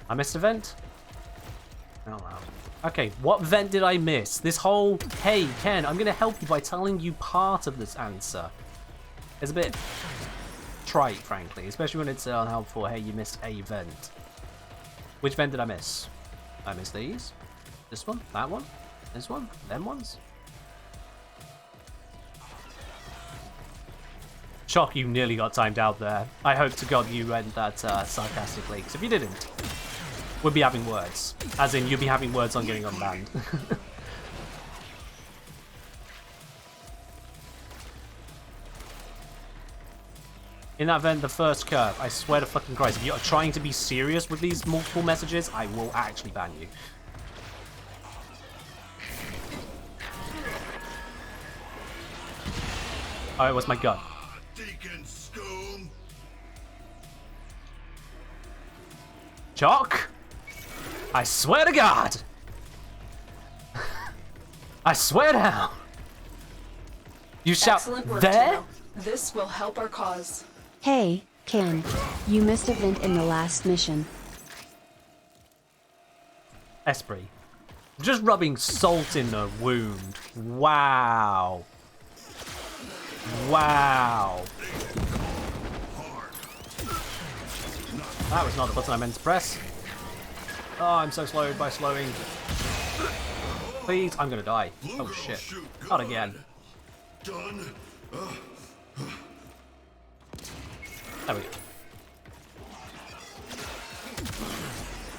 I missed a vent? Oh, wow. Okay, what vent did I miss? This whole, hey, Ken, I'm going to help you by telling you part of this answer. It's a bit trite, frankly, especially when it's unhelpful. Hey, you missed a vent. Which vent did I miss? I missed these. This one, that one, this one, them ones. Shock, you nearly got timed out there. I hope to God you went that sarcastically, because if you didn't, we'd be having words. As in, you'd be having words on getting unbanned. In that vent, the first curve, I swear to fucking Christ, if you're trying to be serious with these multiple messages, I will actually ban you. Oh, it was my gun. Chalk? I swear to God! I swear down! You shout Excellent work, there? Tino. This will help our cause. Hey, Ken. You missed a vent in the last mission. Esprit. Just rubbing salt in the wound. Wow. Wow. That was not the button I meant to press. Oh, I'm so slowed by slowing. Please, I'm gonna die. Oh shit. Not again. Done. There we go.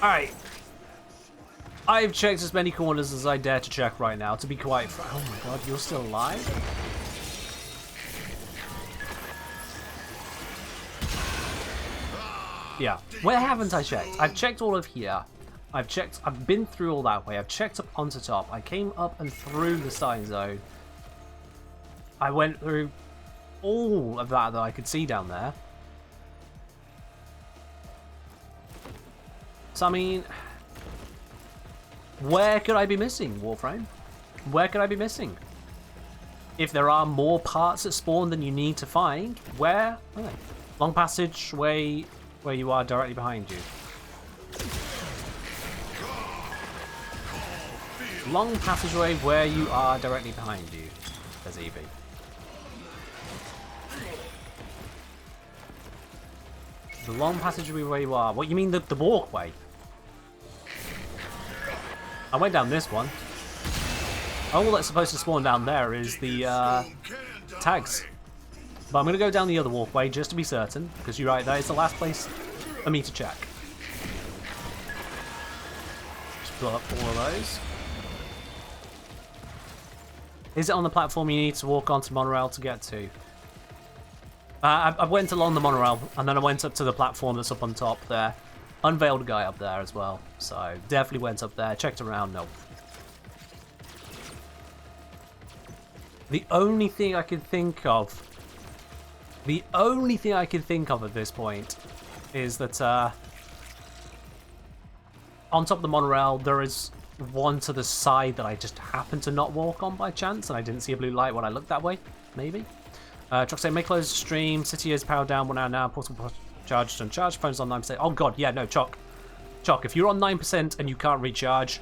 Alright. I've checked as many corners as I dare to check right now, to be quite oh my god, you're still alive? Yeah. Where haven't I checked? I've checked all of here. I've been through all that way. I've checked up onto top. I came up and through the starting zone. I went through all of that I could see down there. So, I mean, where could I be missing, Warframe? Where could I be missing? If there are more parts that spawn than you need to find, where are they? Long passageway where you are directly behind you. Long passageway where you are directly behind you, says Evie. The long passageway where you are. What, you mean the walkway? I went down this one. All that's supposed to spawn down there is the tags. But I'm going to go down the other walkway just to be certain, because you're right, that is the last place for me to check. Just blow up all of those. Is it on the platform you need to walk onto monorail to get to? I went along the monorail, and then I went up to the platform that's up on top there. Unveiled guy up there as well, so definitely went up there, checked around, nope. The only thing I can think of at this point is that on top of the monorail there is one to the side that I just happened to not walk on by chance, and I didn't see a blue light when I looked that way, maybe. Truck say, may close the stream, city is powered down 1 hour now, portable charged and charged, phone's on 9%. Oh god, yeah, no, Choc, if you're on 9% and you can't recharge,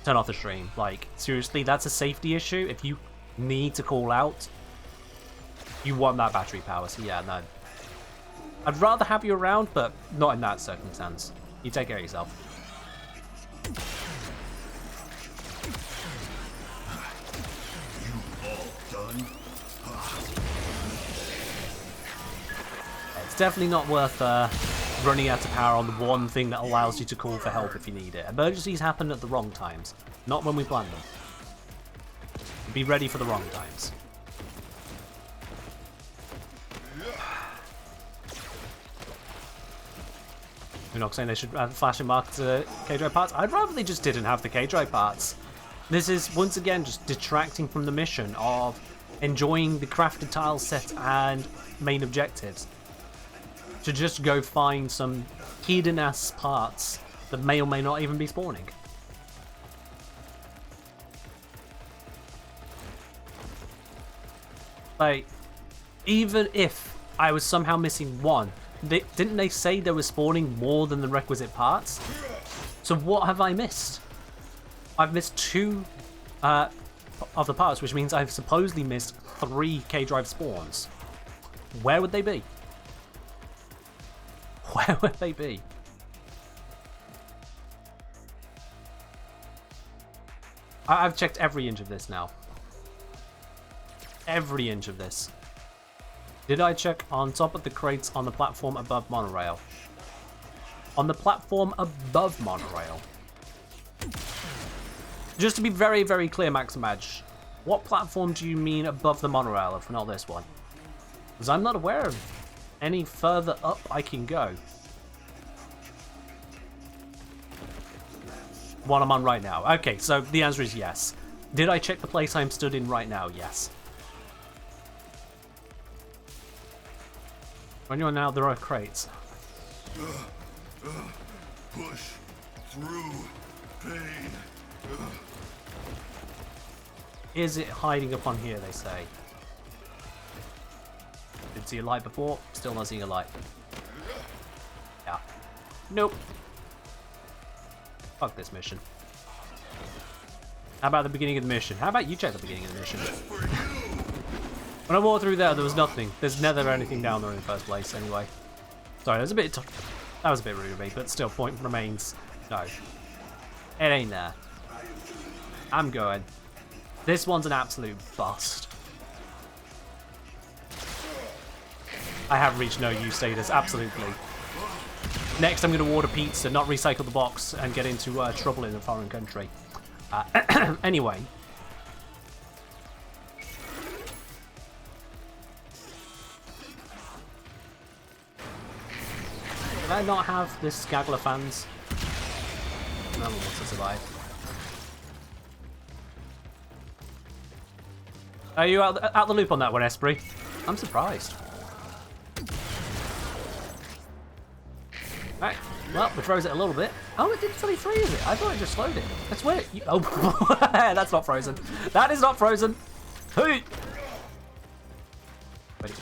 turn off the stream. Like, seriously, that's a safety issue. If you need to call out, you want that battery power, so yeah, no. I'd rather have you around, but not in that circumstance. You take care of yourself. It's definitely not worth running out of power on the one thing that allows you to call for help if you need it. Emergencies happen at the wrong times, not when we plan them. Be ready for the wrong times. You're not saying they should have flashing marked K-Drive parts? I'd rather they just didn't have the K-Drive parts. This is, once again, just detracting from the mission of enjoying the crafted tile set and main objectives. To just go find some hidden-ass parts that may or may not even be spawning. Like, even if I was somehow missing one, didn't they say they were spawning more than the requisite parts? So what have I missed? I've missed 2 of the parts, which means I've supposedly missed 3 K-Drive spawns. Where would they be? Where would they be? I've checked every inch of this now. Every inch of this. Did I check on top of the crates on the platform above monorail? On the platform above monorail. Just to be very, very clear, Maximage, what platform do you mean above the monorail, if not this one? Because I'm not aware of any further up I can go. What I'm on right now. Okay, so the answer is yes. Did I check the place I'm stood in right now? Yes. When you're now, there are crates. Push through pain. Is it hiding up on here, they say? Didn't see a light before, still not seeing a light. Yeah. Nope. Fuck this mission. How about the beginning of the mission? How about you check the beginning of the mission? When I walked through there was nothing. There's never anything down there in the first place anyway. Sorry, that was a bit rude of me, but still, point remains. No. It ain't there. I'm going. This one's an absolute bust. I have reached no use status, absolutely. Next, I'm going to order pizza, not recycle the box, and get into trouble in a foreign country. Anyway. Did I not have this Skaggler fans? No one wants to survive. Are you out the loop on that one, Esprit? I'm surprised. Right, well, we froze it a little bit. Oh, it did fully freeze it. I thought it just slowed it. That's weird. Oh, that's not frozen. That is not frozen. Hey! Wait.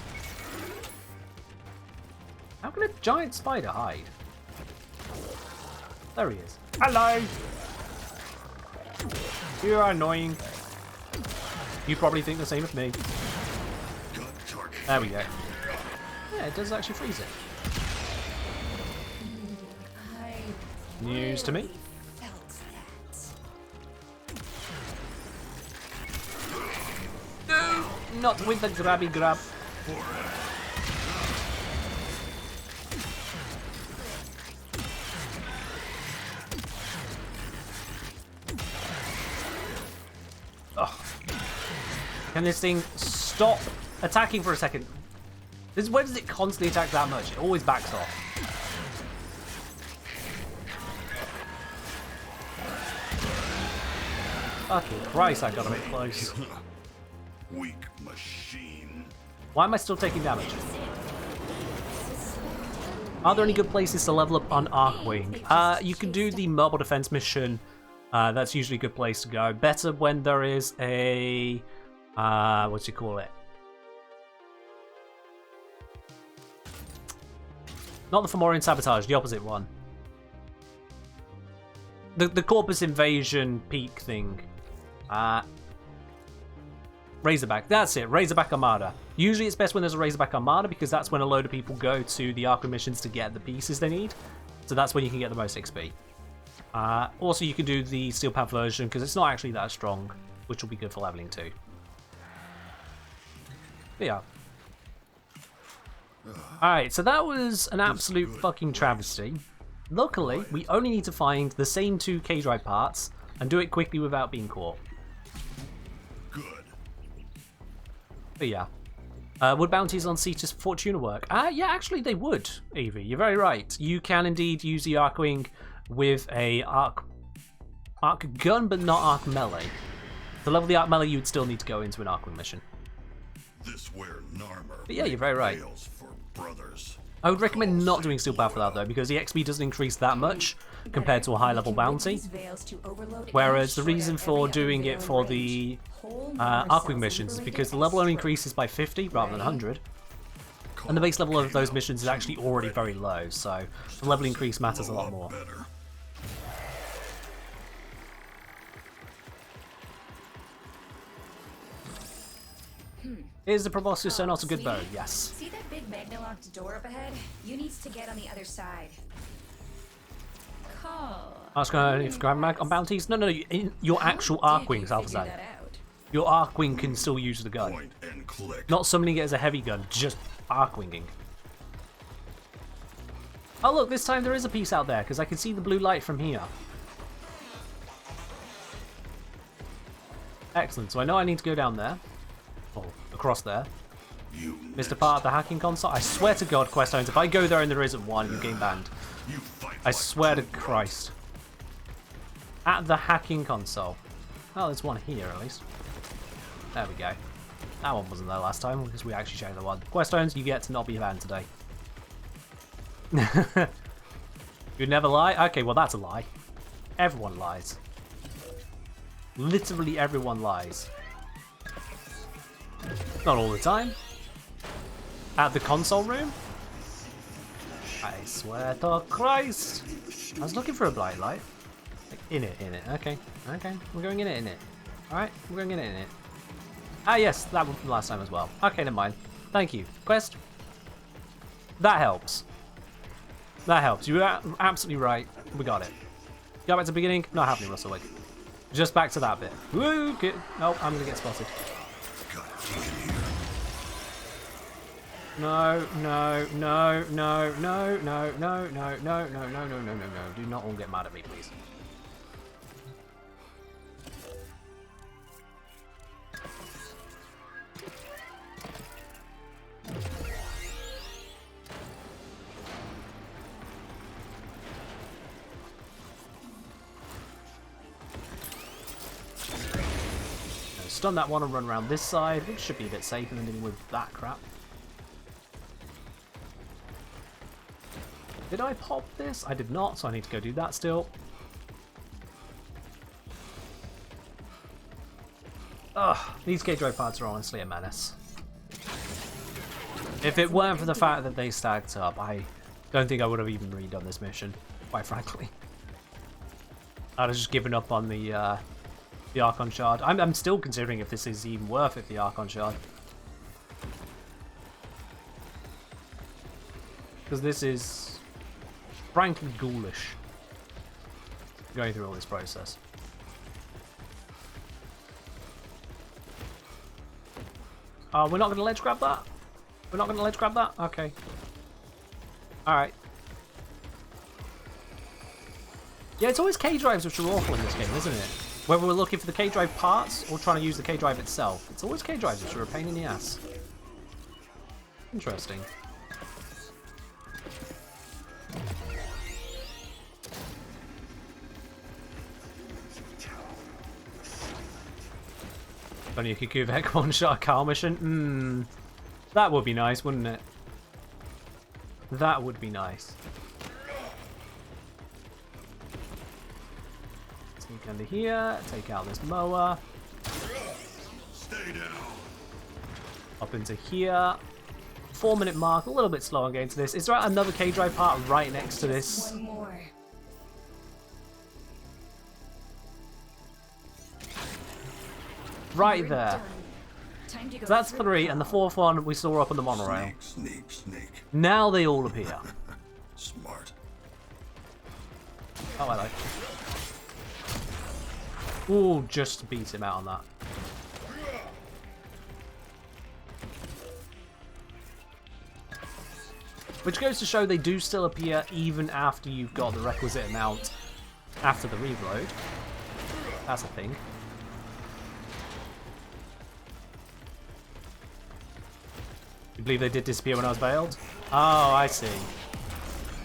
How can a giant spider hide? There he is. Hello! You are annoying. You probably think the same of me. There we go. Yeah, it does actually freeze it. News to me. No, not with the grabby grab. Oh. Can this thing stop attacking for a second? Where does it constantly attack that much? It always backs off. Fucking Christ, I got a bit close. Weak machine. Why am I still taking damage? Are there any good places to level up on Archwing? You can do the mobile defense mission. That's usually a good place to go. Better when there is a... what do you call it? Not the Fomorian Sabotage, the opposite one. The Corpus Invasion peak thing. Razorback, that's it, Razorback Armada. Usually it's best when there's a Razorback Armada because that's when a load of people go to the Arkham missions to get the pieces they need. So that's when you can get the most XP. Also you can do the Steel Pad version because it's not actually that strong, which will be good for leveling too. But yeah. Alright, so that was an absolute fucking travesty. Luckily, we only need to find the same 2 K-Drive parts and do it quickly without being caught. Good. But yeah. Would bounties on Cetus Fortuna work? Yeah, actually they would, Evie. You're very right. You can indeed use the Archwing with a arc gun, but not arc melee. To level the arc melee, you would still need to go into an Archwing mission. This where Narmer. But yeah, you're very right. For brothers. I would recommend not doing Steel Pad for that though, because the XP doesn't increase that much compared to a high level bounty. Whereas the reason for doing it for the Archwing missions is because the level only increases by 50 rather than 100. And the base level of those missions is actually already very low, so the level increase matters a lot more. Is the proboscis so not a good bow? Yes. See that big magna-locked door up ahead? You need to get on the other side. Call. Ask if grab mag on bounties? No, your actual Archwings, Alphazad. Your Archwing can still use the gun. Not summoning it as a heavy gun, just Archwinging. Oh look, this time there is a piece out there, because I can see the blue light from here. Excellent, so I know I need to go down there. Oh, across there. Mr. Part of the hacking console. I swear to God, quest owns, if I go there and there isn't one, you game banned. I swear to Christ. At the hacking console. Oh, there's one here at least. There we go. That one wasn't there last time because we actually checked the one. Quest owns, you get to not be banned today. You never lie? Okay, well that's a lie. Everyone lies. Literally everyone lies. Not all the time. At the console room? I swear to Christ. I was looking for a blind light. Like, in it. Okay, we're going in it. Alright, we're going to get in it. Ah, yes, that one from last time as well. Okay, never mind. Thank you. Quest. That helps. That helps. You were absolutely right. We got it. Go back to the beginning. Not happening, Russellwick. Just back to that bit. Woo! Nope, I'm going to get spotted. No, no, no, no, no, no, no, no, no, no, no, no, no, no, no. Do not all get mad at me, please. Stun that one and run around this side, which should be a bit safer than dealing with that crap. Did I pop this? I did not, so I need to go do that still. Ugh, these gauge drive parts are honestly a menace. If it weren't for the fact that they stacked up, I don't think I would have even redone this mission, quite frankly. I'd have just given up on the Archon Shard. I'm still considering if this is even worth it, the Archon Shard. Because this is frankly ghoulish, going through all this process. Oh, we're not going to ledge grab that? We're not going to ledge grab that? Okay. Alright. Yeah, it's always K-drives which are awful in this game, isn't it? Whether we're looking for the K-drive parts or trying to use the K-drive itself. It's always K-drives which are a pain in the ass. Interesting. Only a Kikuvek one-shot Carl mission? That would be nice, wouldn't it? That would be nice. Sneak under here, take out this mower. Stay down. Up into here. 4-minute mark, a little bit slow on getting to this. Is there another K-drive part right next to this? One more. Right there. Time to go. So that's 3, and the 4th one we saw up on the monorail. Sneak. Now they all appear. Smart. Oh, hello. Ooh, just beat him out on that. Which goes to show they do still appear even after you've got the requisite amount after the reload. That's a thing. You believe they did disappear when I was bailed? Oh, I see.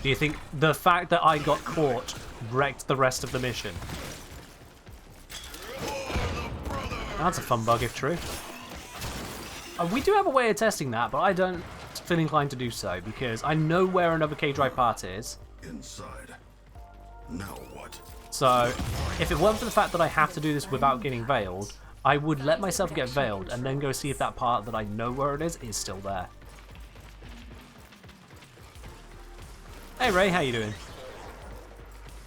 Do you think the fact that I got caught wrecked the rest of the mission? That's a fun bug if true. We do have a way of testing that, but I don't feel inclined to do so because I know where another K-drive part is. Inside. Now what? So, if it weren't for the fact that I have to do this without getting veiled, I would let myself get veiled and then go see if that part that I know where it is still there. Hey Ray, how you doing?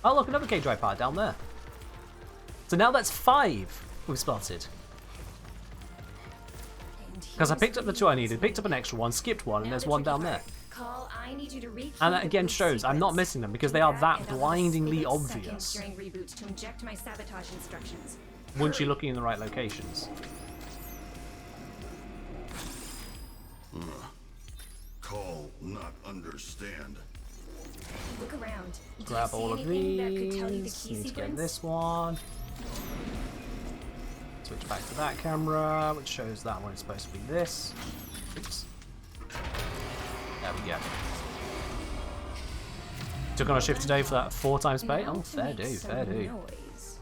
Oh look, another K-drive part down there. So now that's 5 we've spotted. Because I picked up the 2 I needed, picked up an extra one, skipped one, and there's one down there. And that again shows I'm not missing them because they are that blindingly obvious once you're looking in the right locations. Call, not understand. Look around. Grab all of these. Need to get this one. Switch back to that camera, which shows that one is supposed to be this. Oops. There we go. Took on a shift today for that 4 times pay. Oh, fair do, fair do.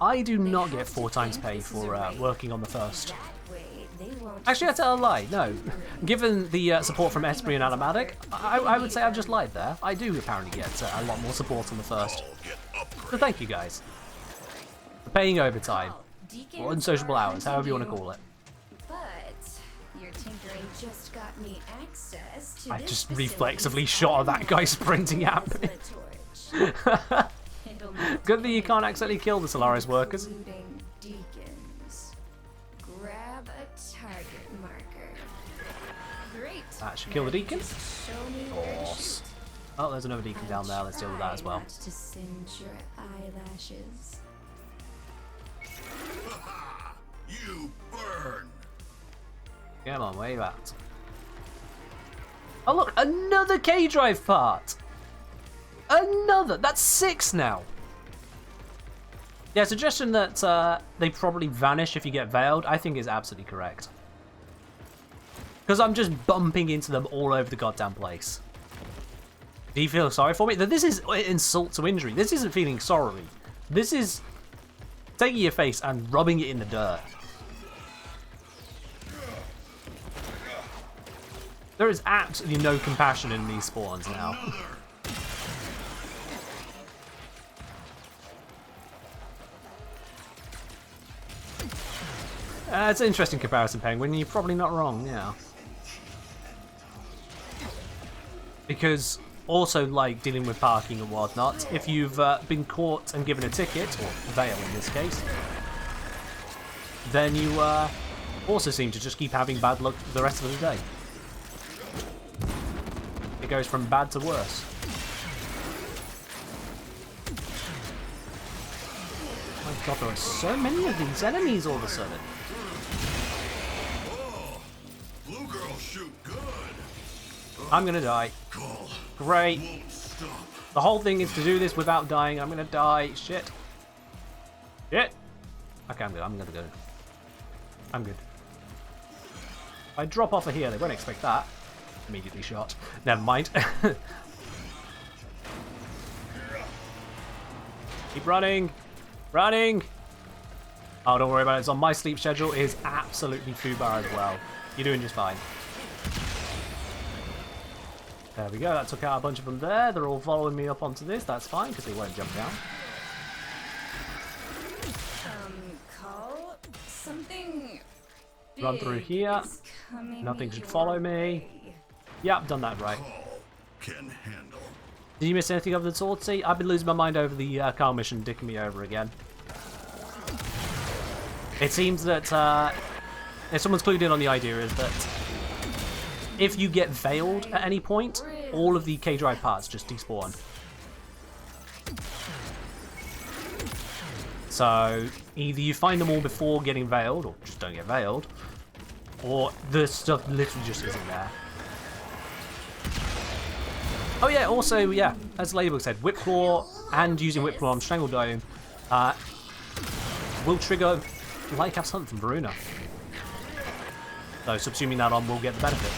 I do not get 4 times pay for working on the first. Actually, I tell a lie. No, given the support from Esprit and Animatic, I would say I've just lied there. I do apparently get a lot more support on the first. So thank you guys for paying overtime or unsociable hours, however you want to call it. But your tinkering just got me access to I just reflexively shot at that guy sprinting at me. Good that you can't accidentally kill the Solaris workers. That should kill the deacon. Just show me where to shoot. Oh, there's another deacon down there. Let's deal with that as well. Try not to singe your eyelashes. You burn! Come on, where you at? Oh look, another K-Drive part! Another! That's 6 now! Yeah, suggestion that they probably vanish if you get veiled, I think is absolutely correct. Because I'm just bumping into them all over the goddamn place. Do you feel sorry for me? This is insult to injury. This isn't feeling sorry. This is taking your face and rubbing it in the dirt. There is absolutely no compassion in these spawns now. It's an interesting comparison, Penguin. You're probably not wrong, yeah. Because also, like, dealing with parking and whatnot, if you've been caught and given a ticket, or veil in this case, then you also seem to just keep having bad luck the rest of the day. It goes from bad to worse. My god, there are so many of these enemies all of a sudden. Oh, blue girl shoot good. I'm gonna die. Call Great. won't stop. The whole thing is to do this without dying. I'm gonna die. Shit. Shit. Okay, I'm good. I'm gonna go. I'm good. If I drop off of here, they won't expect that. Immediately shot. Never mind. Keep running. Running. Oh, don't worry about it. It's on my sleep schedule. It is absolutely foobar as well. You're doing just fine. There we go. That took out a bunch of them there. They're all following me up onto this. That's fine because they won't jump down. Call something. Run through here. Nothing should follow me. Yep, done that right. Call can handle. Did you miss anything of the sort? See, I've been losing my mind over the car mission dicking me over again. It seems that if someone's clued in on the idea is that if you get veiled at any point, all of the K-Drive parts just despawn. So either you find them all before getting veiled, or just don't get veiled, or the stuff literally just isn't there. Oh yeah, also, yeah, as Ladybug said, Whip Claw and using Whip Claw on Strangle Dome will trigger Lighthouse Hunt from Varuna. So subsuming that on will get the benefit.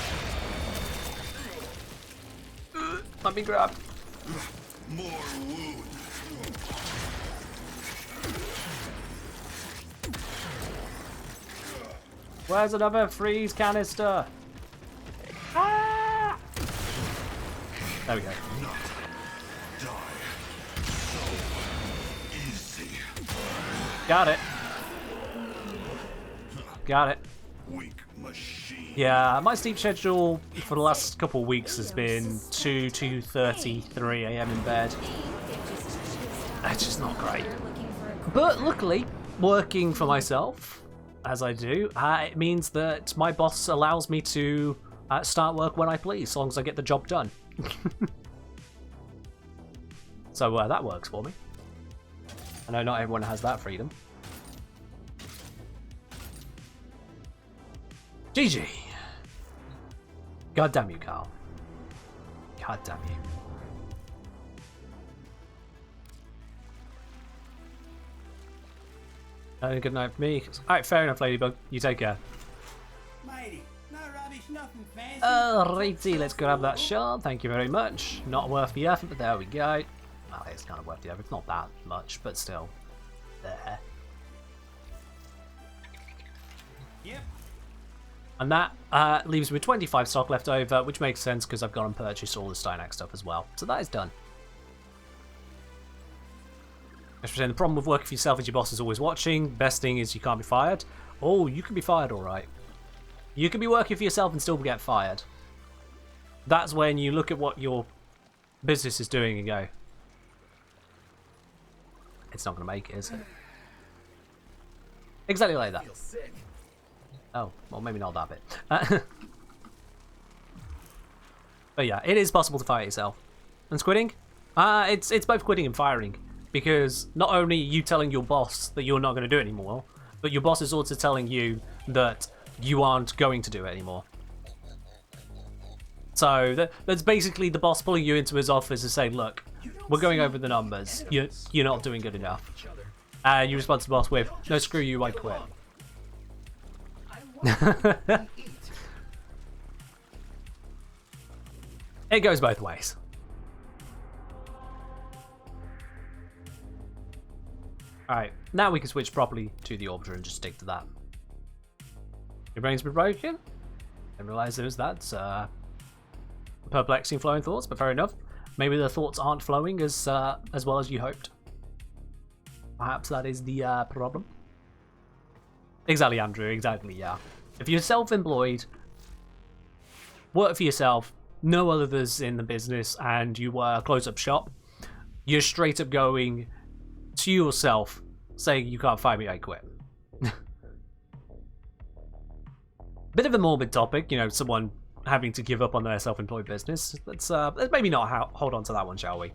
Let me grab. More wounds. Where's another freeze canister? Ah! There we go. Not die. So easy. Got it. Got it. Weak machine. Yeah, my sleep schedule for the last couple of weeks has been 2:30, 3 a.m. in bed. That's just not great. But luckily, working for myself, as I do, it means that my boss allows me to start work when I please, as long as I get the job done. So that works for me. I know not everyone has that freedom. GG. God damn you, Carl. God damn you. Good night for me. Alright, fair enough, Ladybug. You take care. Mighty, not rubbish, nothing fancy. Alrighty, let's grab that shard. Thank you very much. Not worth the effort, but there we go. Well, it's kind of worth the effort. It's not that much, but still. There. Yep. And that leaves me with 25 stock left over, which makes sense because I've gone and purchased all the Steinac stuff as well. So that is done. As we're saying, the problem with working for yourself is your boss is always watching. Best thing is you can't be fired. Oh, you can be fired, alright. You can be working for yourself and still get fired. That's when you look at what your business is doing and go, it's not going to make it, is it? Exactly like that. Oh, well, maybe not that bit. But yeah, it is possible to fire yourself. And quitting? It's both quitting and firing. Because not only are you telling your boss that you're not going to do it anymore, but your boss is also telling you that you aren't going to do it anymore. So that's basically the boss pulling you into his office and saying, look, we're going over the numbers. You're not doing good enough. And you respond to the boss with, no, screw you, I quit. It goes both ways. Alright, now we can switch properly to the Orbiter and just stick to that. Your brain's been broken? Didn't realise there was that. Perplexing flowing thoughts, but fair enough. Maybe the thoughts aren't flowing as well as you hoped. Perhaps that is the problem. Exactly, Andrew, exactly, yeah. If you're self-employed, work for yourself, no others in the business, and you close up shop, you're straight up going to yourself saying, you can't fire me, I quit. Bit of a morbid topic, you know, someone having to give up on their self-employed business. Let's maybe not hold on to that one, shall we?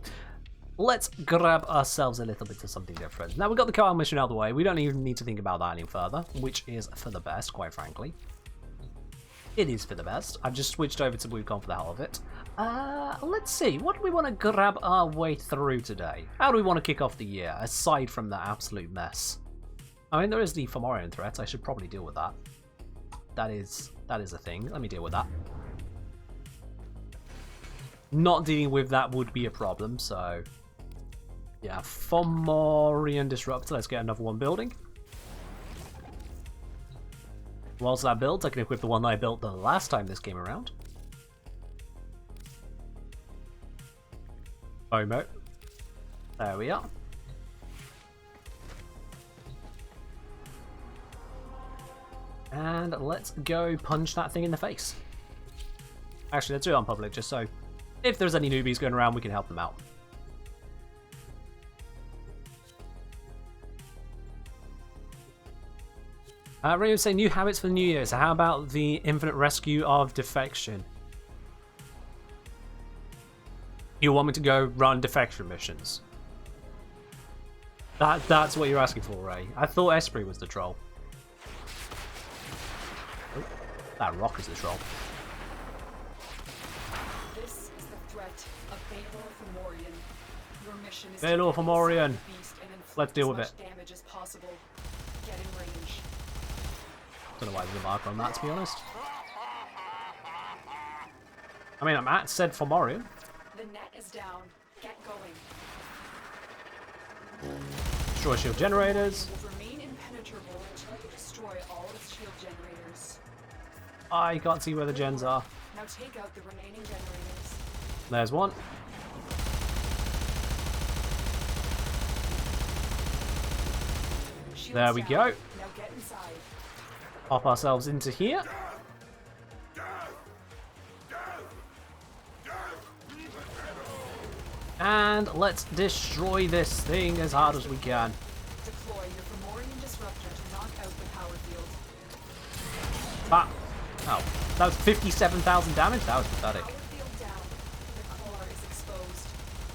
Let's grab ourselves a little bit of something different. Now we've got the car mission out of the way, we don't even need to think about that any further, which is for the best, quite frankly. It is for the best. I've just switched over to WooCon for the hell of it. Let's see, what do we want to grab our way through today? How do we want to kick off the year, aside from that absolute mess? I mean, there is the Fomorian threat, I should probably deal with that. That is a thing, let me deal with that. Not dealing with that would be a problem, so... yeah, Fomorian Disruptor, let's get another one building. Whilst that builds, I can equip the one that I built the last time this came around. FOMO. There we are. And let's go punch that thing in the face. Actually, let's do it on public, just so if there's any newbies going around, we can help them out. Ray was saying new habits for the new year. So how about the infinite rescue of defection? You want me to go run defection missions? That's what you're asking for, Ray. I thought Esprit was the troll. Oh, that rock is the troll. This is the threat of Balor Fomorian. Your mission is Balor to Fomorian. the beast and inflict Let's deal as with much it. damage as possible. Get in range. Don't know why there's a marker on that, to be honest. I mean, Matt said Fomorian. The net is down. Get going. Destroy shield generators. Will remain impenetrable until you destroy all its shield generators. I can't see where the gens are. Now take out the remaining generators. There's one. Shields There we down. go. Now get inside. Pop ourselves into here. And let's destroy this thing as hard as we can. Deploy your Fomorian disruptor to knock out the power field. Ah. Oh, that was 57,000 damage? That was pathetic. Power field down. The core is exposed.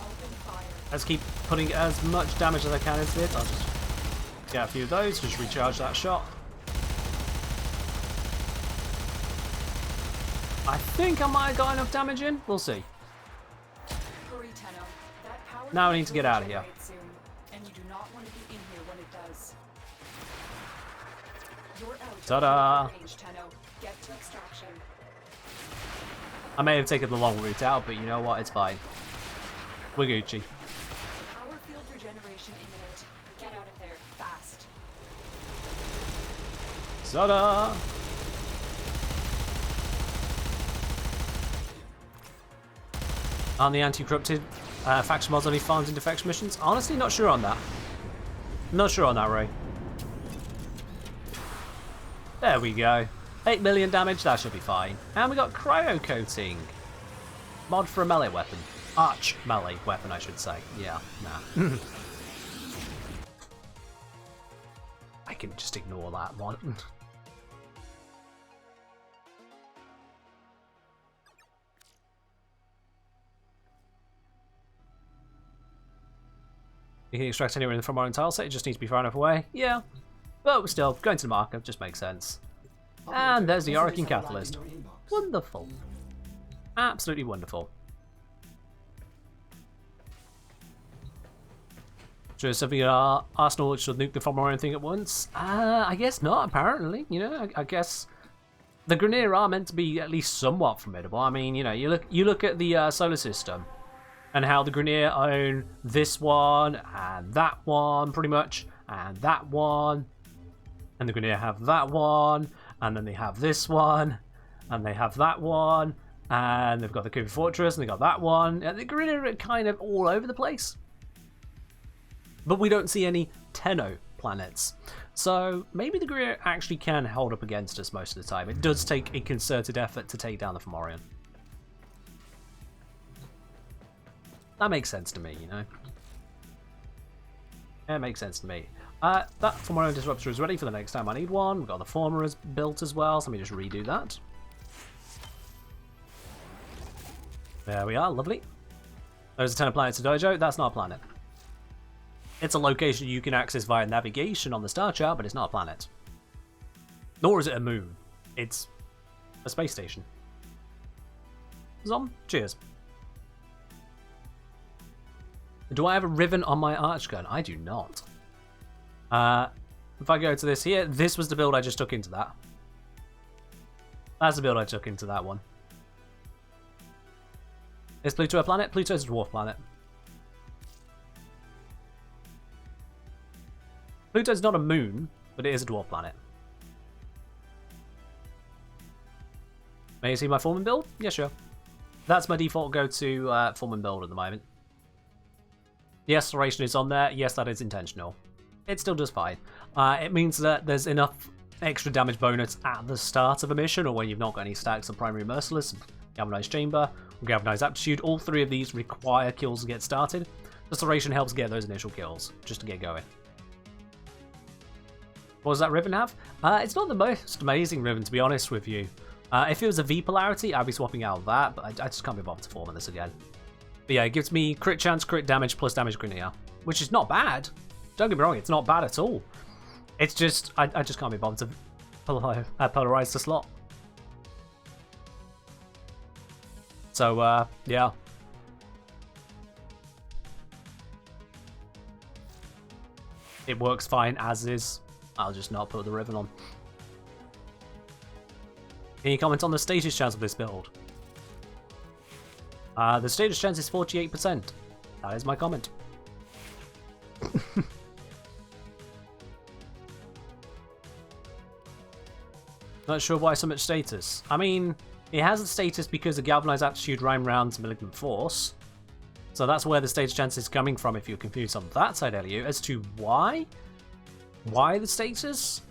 Open fire. Let's keep putting as much damage as I can into it. I'll just get a few of those, just recharge that shot. I think I might have got enough damage in. We'll see. Hurry, Tenno. That power Now I field need to will get out of here. regenerate soon, and you do not want to be in here when it does. You're out of Ta-da! range, Tenno. Get to extraction. I may have taken the long route out, but you know what? It's fine. We're Gucci. Power field regeneration imminent. Get out of there fast. Ta-da! Aren't the anti-corrupted faction mods only farms in defection missions? Honestly, not sure on that. Not sure on that, Ray. There we go. 8 million damage, that should be fine. And we got cryo coating. Mod for a melee weapon. Arch melee weapon, I should say. Yeah, nah. I can just ignore that one. You can extract anywhere from our tile set, it just needs to be far enough away. Yeah, but still, going to the marker just makes sense. And there's the Hurricane Catalyst. Wonderful. Absolutely wonderful. So is something in our arsenal which should nuke the Fomorian thing at once? I guess not, apparently. You know, I guess the Grineer are meant to be at least somewhat formidable. I mean, you know, you look at the solar system and how the Grineer own this one and that one, pretty much, and that one, and the Grineer have that one, and then they have this one, and they have that one, and they've got the Cooper Fortress, and they got that one, and the Grineer are kind of all over the place. But we don't see any Tenno planets. So maybe the Grineer actually can hold up against us most of the time. It does take a concerted effort to take down the Fomorian. That makes sense to me, you know. It makes sense to me. That Fomorian Disruptor is ready for the next time I need one. We've got the former built as well, so let me just redo that. There we are, lovely. There's a Tenno planet to Dojo. That's not a planet. It's a location you can access via navigation on the star chart, but it's not a planet. Nor is it a moon. It's a space station. Zom, cheers. Do I have a ribbon on my arch gun? I do not. If I go to this here, this was the build I just took into that. That's the build I took into that one. Is Pluto a planet? Pluto's a dwarf planet. Pluto's not a moon, but it is a dwarf planet. May you see my Foreman build? Yeah, sure. That's my default go-to Foreman build at the moment. The acceleration is on there. Yes, that is intentional. It still does fine. It means that there's enough extra damage bonus at the start of a mission, or when you've not got any stacks of Primary Merciless, Galvanized Chamber, or Galvanized Aptitude. All three of these require kills to get started. Acceleration helps get those initial kills, just to get going. What does that ribbon have? It's not the most amazing ribbon, to be honest with you. If it was a V polarity, I'd be swapping out that, but I just can't be bothered to form on this again. But yeah, it gives me crit chance, crit damage, plus damage Grineer, which is not bad. Don't get me wrong, it's not bad at all. It's just, I just can't be bothered to polarize the slot. So, yeah. It works fine as is. I'll just not put the ribbon on. Can you comment on the status chance of this build? The status chance is 48%. That is my comment. Not sure why so much status. I mean, it has a status because of Galvanized Aptitude, Rhyme Rounds, Malignant Force. So that's where the status chance is coming from if you're confused on that side, Elio. As to why? Why the status?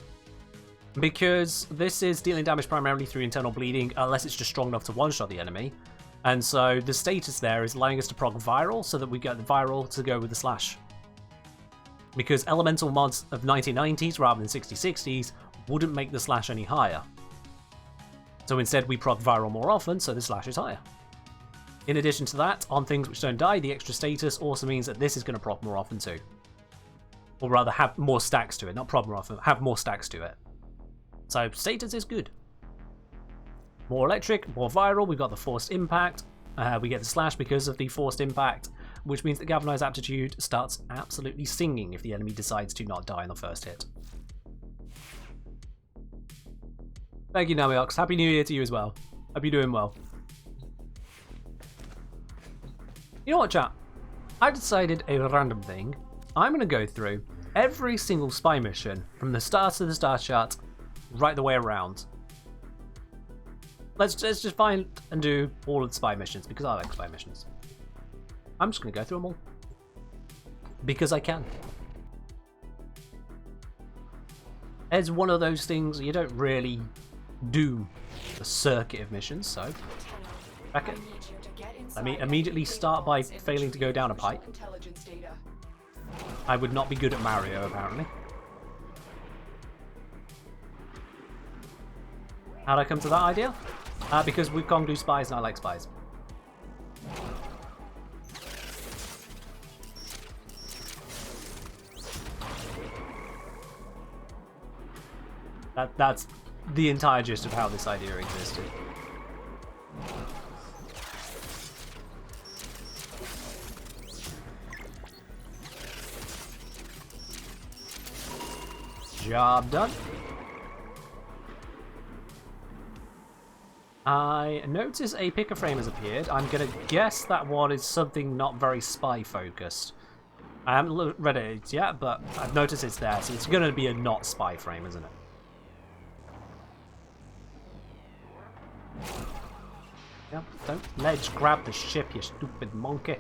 Because this is dealing damage primarily through internal bleeding, unless it's just strong enough to one-shot the enemy. And so the status there is allowing us to proc viral so that we get the viral to go with the slash. Because elemental mods of 1990s rather than 6060s wouldn't make the slash any higher. So instead we proc viral more often, so the slash is higher. In addition to that, on things which don't die, the extra status also means that this is going to proc more often too. Or rather have more stacks to it, not proc more often, have more stacks to it. So status is good. More electric, more viral, we've got the forced impact, we get the slash because of the forced impact, which means that Galvanized Aptitude starts absolutely singing if the enemy decides to not die on the first hit. Thank you, Namiox. Happy New Year to you as well. Hope you're doing well. You know what, chat? I decided a random thing. I'm going to go through every single spy mission from the start of the star chart right the way around. Let's just find and do all of the spy missions because I like spy missions. I'm just going to go through them all. Because I can. It's one of those things you don't really do the circuit of missions, so back it. Let me immediately start by failing to go down a pipe. I would not be good at Mario, apparently. How'd I come to that idea? Because Wukong do spies and I like spies. That's the entire gist of how this idea existed. Job done. I notice a picker frame has appeared. I'm gonna guess that one is something not very spy focused. I haven't read it yet, but I've noticed it's there, so it's gonna be a not spy frame, isn't it? Yep, don't ledge grab the ship, you stupid monkey.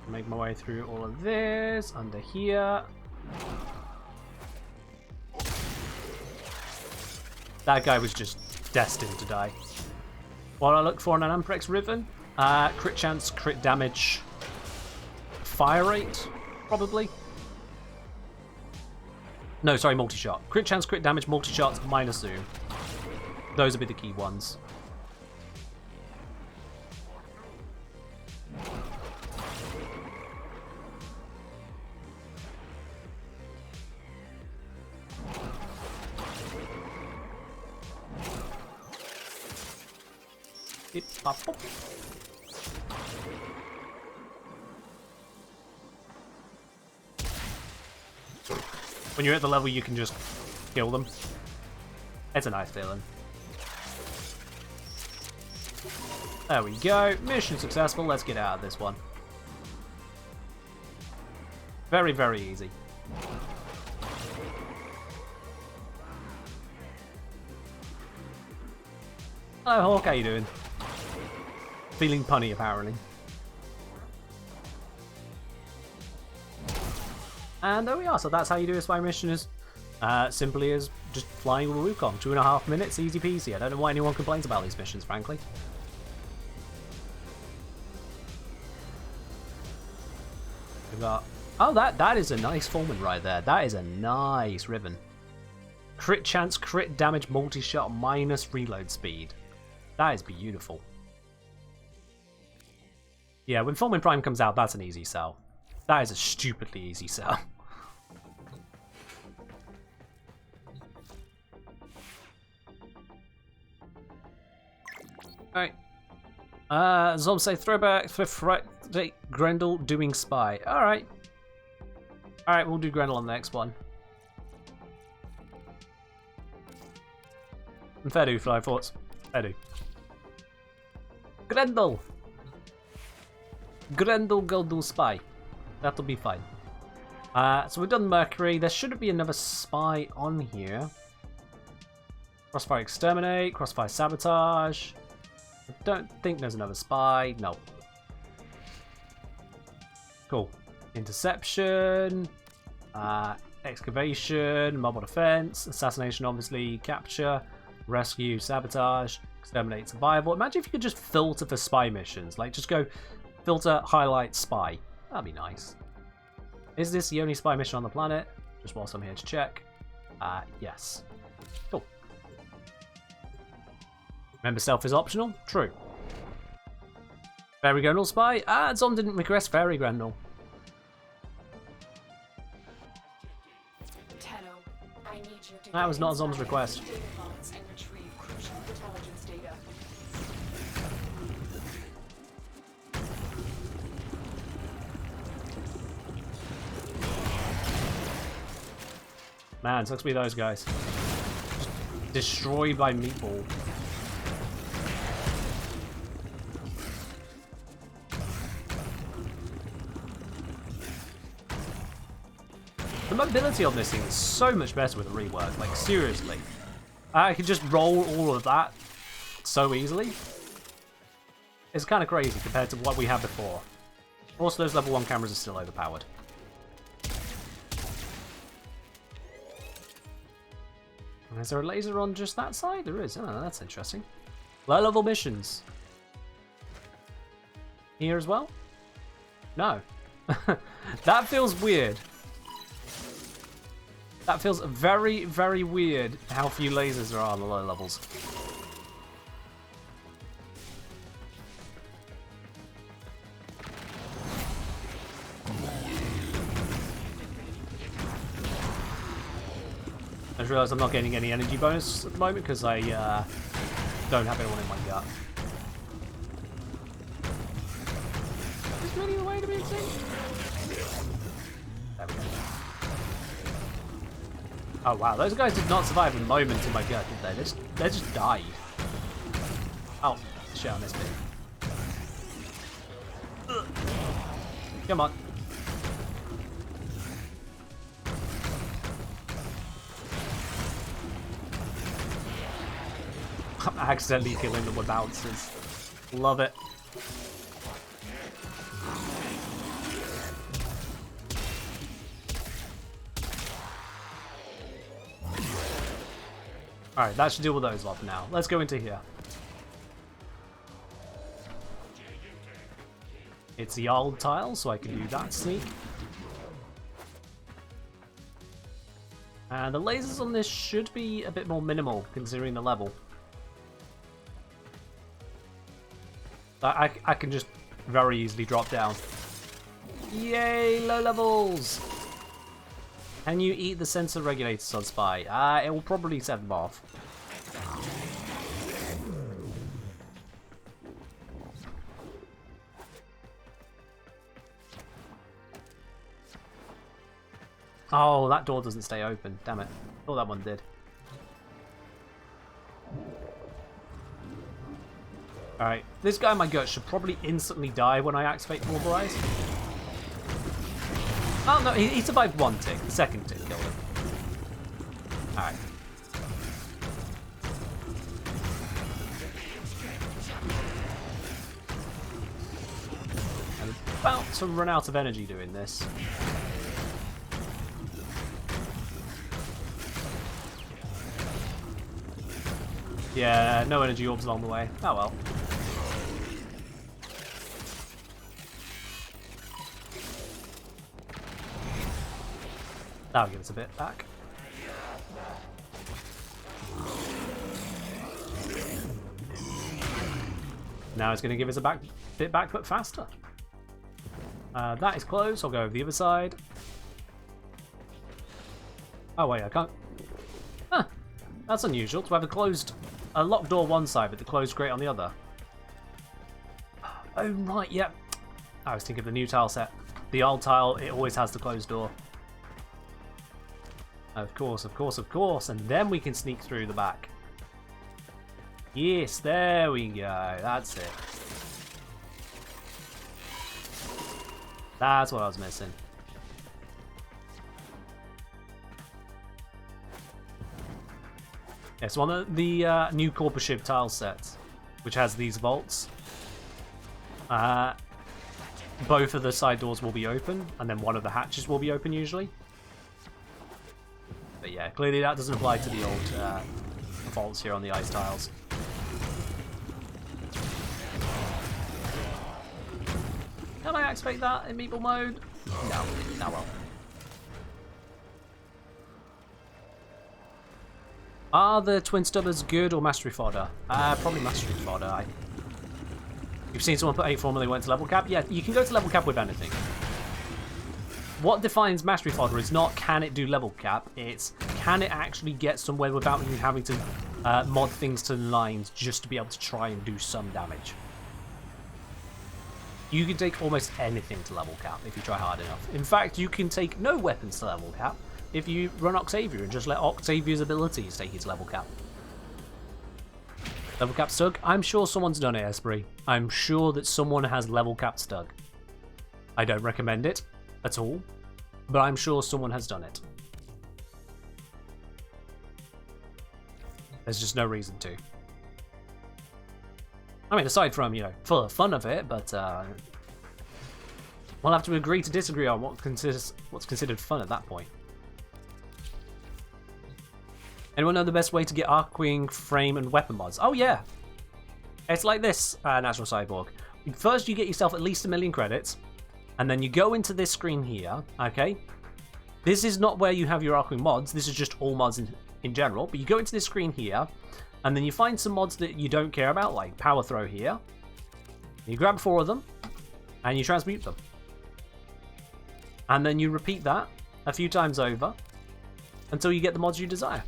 Make my way through all of this, under here. That guy was just destined to die. What I look for in an Amprex Riven? Crit chance, crit damage, fire rate, probably. No, sorry, multi-shot. Crit chance, crit damage, multi-shots, minus zoom. Those would be the key ones. When you're at the level you can just kill them. It's a nice feeling. There we go. Mission successful. Let's get out of this one. Very, very easy. Hello, Hawk. How you doing? Feeling punny, apparently. And there we are. So that's how you do a spy mission, is simply as just flying with a Wukong. 2.5 minutes, easy peasy. I don't know why anyone complains about these missions, frankly. We've got... Oh, that is a nice Foreman right there. That is a nice Riven. Crit chance, crit damage, multi-shot, minus reload speed. That is beautiful. Yeah, when Foreman Prime comes out, that's an easy sell. That is a stupidly easy sell. Alright. Zob say throwback for Friday, Grendel doing spy. Alright. Alright, we'll do Grendel on the next one. And fair do, Fly Thoughts. Fair do. Grendel! Grendel go do spy. That'll be fine. So we've done Mercury. There shouldn't be another spy on here. Crossfire Exterminate, Crossfire Sabotage. I don't think there's another spy. No. Cool. Interception. Excavation. Mobile Defense. Assassination, obviously. Capture. Rescue. Sabotage. Exterminate. Survival. Imagine if you could just filter for spy missions. Like, just go filter, highlight, spy. That'd be nice. Is this the only spy mission on the planet? Just whilst I'm here to check. Yes. Cool. Remember, stealth is optional? True. Fairy Grendel spy? Zom didn't request Fairy Grendel. That was not Zom's request. Man, sucks to be those guys. Destroyed by Meatball. The mobility on this thing is so much better with a rework, like seriously. I could just roll all of that so easily. It's kind of crazy compared to what we had before. Also, those level 1 cameras are still overpowered. Is there a laser on just that side? There is. Oh, that's interesting. Low level missions. Here as well? No. That feels weird. That feels very, very weird how few lasers there are on the low levels. just realised I'm not getting any energy bonus at the moment because I don't have anyone in my gut. Is really the way to be insane? There we go. Oh wow, those guys did not survive a moment in my gut, did they? They just died. Oh, shit, I missed it. Ugh. Come on. I'm accidentally killing them with bounces. Love it. Alright, that should deal with those off now. Let's go into here. It's the old tile, so I can do that sneak. And the lasers on this should be a bit more minimal, considering the level. I can just very easily drop down. Yay, low levels! Can you eat the sensor regulators on Spy? It will probably set them off. Oh, that door doesn't stay open. Damn it. Oh, that one did. Alright, this guy in my gut should probably instantly die when I activate Pulverize. Oh no, he survived one tick. The second tick killed him. Alright. I'm about to run out of energy doing this. Yeah, no energy orbs along the way. Oh well. That'll give us a bit back. Now it's going to give us a bit back, but faster. That is closed. I'll go over the other side. Oh wait, I can't. Huh. That's unusual to have a locked door one side, but the closed grate on the other. Oh right, yep. I was thinking of the new tile set. The old tile, it always has the closed door. Of course, of course, of course. And then we can sneak through the back. Yes, there we go. That's it. That's what I was missing. Yes, one of the new Corpus Ship tile sets, which has these vaults. Both of the side doors will be open, and then one of the hatches will be open usually. But yeah, clearly that doesn't apply to the old vaults here on the ice tiles. Can I activate that in meeple mode? No, no well. Are the twin stubbers good or mastery fodder? Probably mastery fodder. You've seen someone put 8 formula they went to level cap? Yeah, you can go to level cap with anything. What defines mastery fodder is not can it do level cap, it's can it actually get somewhere without you having to mod things to lines just to be able to try and do some damage. You can take almost anything to level cap if you try hard enough. In fact, you can take no weapons to level cap if you run Octavia and just let Octavia's abilities take you to level cap. Level cap Stug? I'm sure someone's done it, Esprit. I'm sure that someone has level cap Stug. I don't recommend it at all, but I'm sure someone has done it. There's just no reason to. I mean, aside from, you know, for the fun of it, but we'll have to agree to disagree on what's considered fun at that point. Anyone know the best way to get Arcwing, frame, and weapon mods? Oh yeah! It's like this, Natural Cyborg. First you get yourself at least 1 million credits, and then you go into this screen here, okay? This is not where you have your Arcwing mods, this is just all mods in general, but you go into this screen here, and then you find some mods that you don't care about, like Power Throw here. You grab 4 of them, and you transmute them. And then you repeat that a few times over, until you get the mods you desire.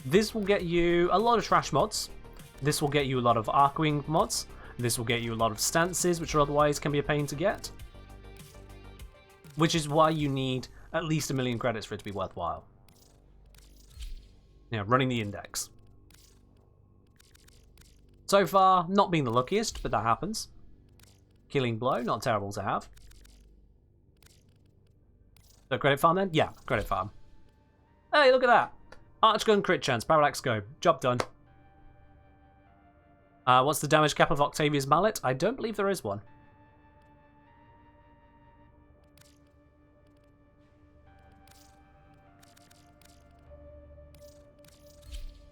This will get you a lot of trash mods. This will get you a lot of Arcwing mods. This will get you a lot of stances, which otherwise can be a pain to get. Which is why you need at least 1 million credits for it to be worthwhile. Yeah, running the index. So far, not being the luckiest, but that happens. Killing Blow, not terrible to have. So credit farm then? Yeah, credit farm. Hey, look at that! Archgun crit chance, parallax go. Job done. What's the damage cap of Octavia's mallet? I don't believe there is one.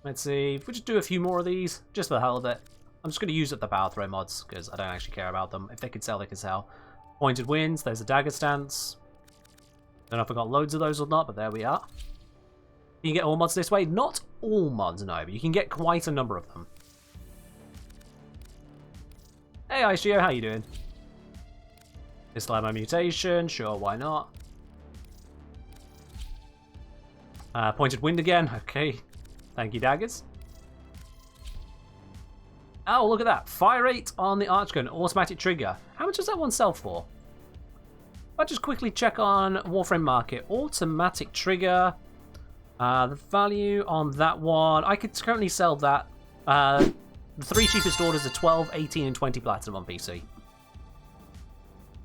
Let's see, if we just do a few more of these, just for the hell of it. I'm just going to use up the power throw mods, because I don't actually care about them. If they can sell, they can sell. Pointed winds, there's a dagger stance. Don't know if I got loads of those or not, but there we are. You can get all mods this way. Not all mods, no, but you can get quite a number of them. Hey, Ishio, how you doing? Islamo mutation, sure, why not? Pointed wind again, okay. Thank you, daggers. Oh, look at that. Fire rate on the Archgun, automatic trigger. How much does that one sell for? I'll just quickly check on Warframe Market. Automatic trigger. The value on that one, I could currently sell that. The 3 cheapest orders are 12, 18, and 20 platinum on PC.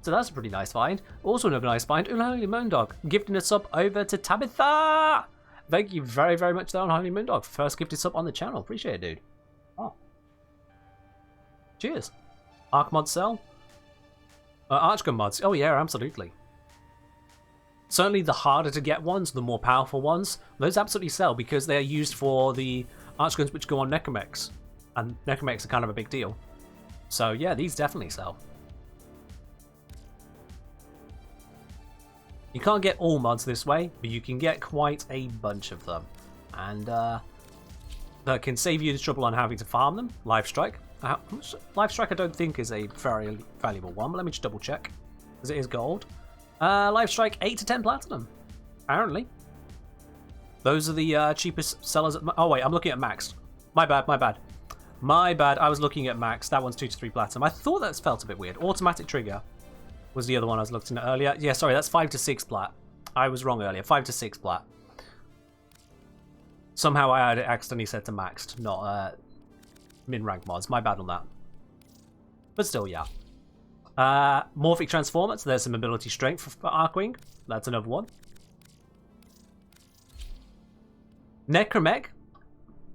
So that's a pretty nice find. Also another nice find, Unholy Moondog, gifting a sub over to Tabitha! Thank you very, very much there on Unholy Moondog for first gifted sub on the channel. Appreciate it, dude. Oh. Cheers. Arc mod sell? Archgun mods. Oh yeah, absolutely. Certainly the harder to get ones, the more powerful ones, those absolutely sell because they are used for the Archguns which go on Necromechs. And Necromechs are kind of a big deal. So yeah, these definitely sell. You can't get all mods this way, but you can get quite a bunch of them. And that can save you the trouble on having to farm them. Life Strike. Life Strike I don't think is a very valuable one, but let me just double check. Because it is gold. Life Strike 8 to 10 platinum. Apparently. Those are the cheapest sellers at... Oh wait, I'm looking at max. My bad, my bad. My bad, I was looking at max. That one's 2 to 3 platinum. I thought that felt a bit weird. Automatic trigger was the other one I was looking at earlier. Yeah, sorry, that's 5 to 6 plat. I was wrong earlier. 5 to 6 plat. Somehow I had it accidentally set to maxed, not min-rank mods. My bad on that. But still, yeah. Morphic Transformer, so there's some ability strength for Arcwing. That's another one. Necromech.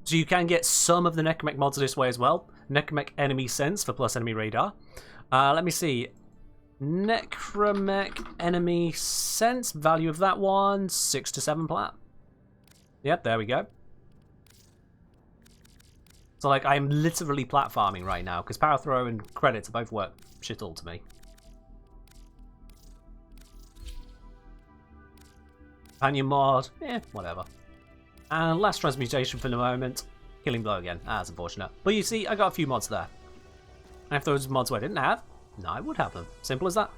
So you can get some of the Necromech mods this way as well. Necromech Enemy Sense for plus enemy radar. Let me see. Necromech Enemy Sense, value of that one, 6 to 7 plat. Yep, there we go. So like, I'm literally plat farming right now, because Power Throw and credits both work shit all to me. Companion mod, whatever. And last transmutation for the moment, Killing Blow again. That's unfortunate. But you see, I got a few mods there. And if those mods I didn't have, no, I would have them. Simple as that.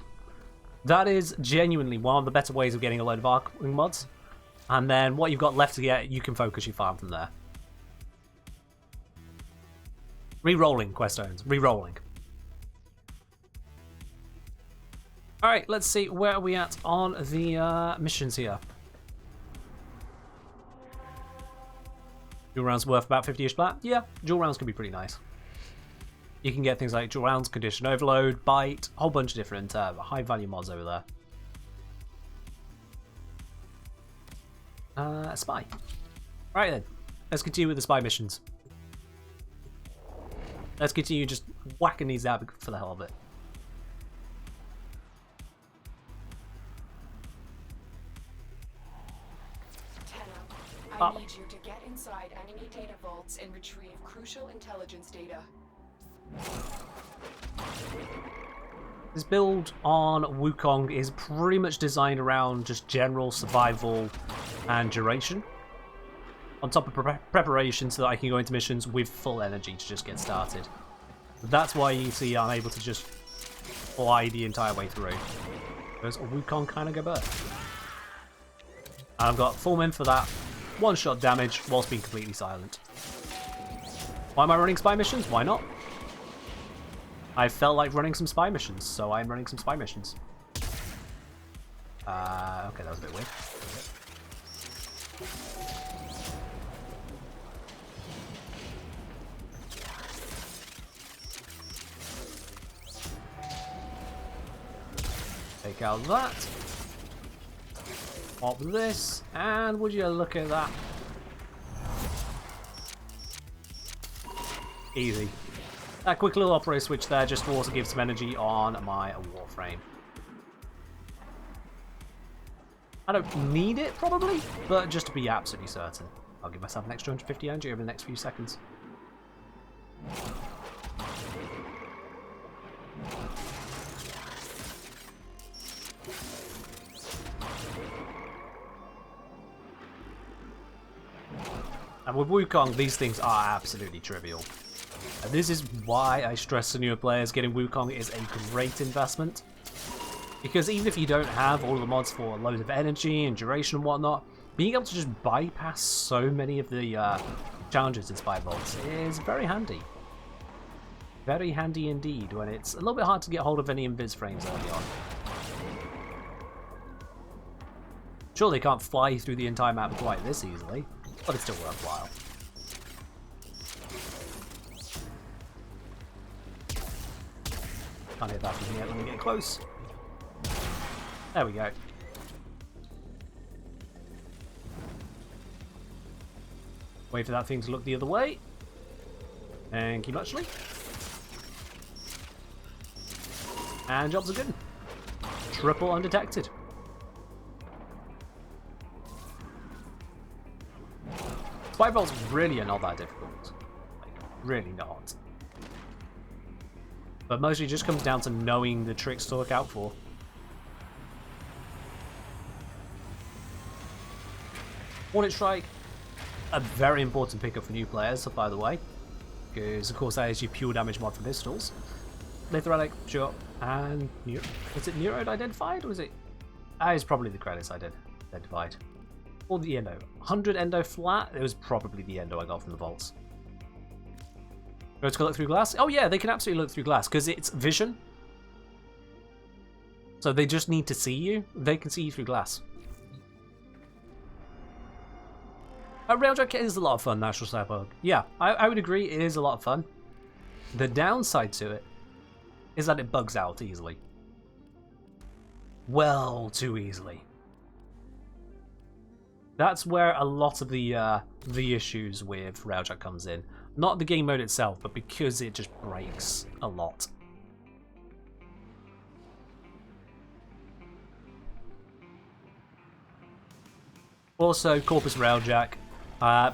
That is genuinely one of the better ways of getting a load of Arcwing mods. And then what you've got left to get, you can focus your farm from there. Re-rolling quest zones. Re-rolling. Alright, let's see where are we at on the missions here. Dual rounds worth about 50-ish plat. Yeah, dual rounds can be pretty nice. You can get things like dual rounds, condition overload, bite, a whole bunch of different high value mods over there. Spy. Right then, let's continue with the spy missions. Let's continue just whacking these out for the hell of it. I need you to get inside enemy data vaults and retrieve crucial intelligence data. This build on Wukong is pretty much designed around just general survival and duration. On top of preparation so that I can go into missions with full energy to just get started. That's why you see I'm able to just fly the entire way through. Because Wukong kind of go bird. I've got full min for that. one-shot damage whilst being completely silent. Why am I running spy missions? Why not? I felt like running some spy missions, so I'm running some spy missions. Okay, that was a bit weird. Take out that. Pop this, and would you look at that? Easy. That quick little operator switch there just to also give some energy on my Warframe. I don't need it, probably, but just to be absolutely certain. I'll give myself an extra 150 energy over the next few seconds. And with Wukong, these things are absolutely trivial. And this is why I stress to newer players getting Wukong is a great investment. Because even if you don't have all of the mods for loads of energy and duration and whatnot, being able to just bypass so many of the challenges in Spy Vaults is very handy. Very handy indeed when it's a little bit hard to get hold of any invis frames early on. Sure, they can't fly through the entire map quite this easily, but it's still worthwhile. Can't hit that from here, let me get close. There we go. Wait for that thing to look the other way. Thank you muchly. And jobs are good. Triple undetected. Spy Vaults really are not that difficult. Like, really not. But mostly just comes down to knowing the tricks to look out for. Hornet Strike, a very important pickup for new players, by the way. Because, of course, that is your pure damage mod for pistols. Lithoretic, sure. And, is it Neuroed identified, or is it? It's probably the credits I did identified. Or the Endo. 100 Endo flat, it was probably the Endo I got from the vaults. Go to look through glass? Oh yeah, they can absolutely look through glass, because it's vision. So they just need to see you. They can see you through glass. Railjack is a lot of fun, Natural Cyborg. Yeah, I would agree, it is a lot of fun. The downside to it is that it bugs out easily. Well, too easily. That's where a lot of the issues with Railjack comes in. Not the game mode itself, but because it just breaks a lot. Also, Corpus Railjack.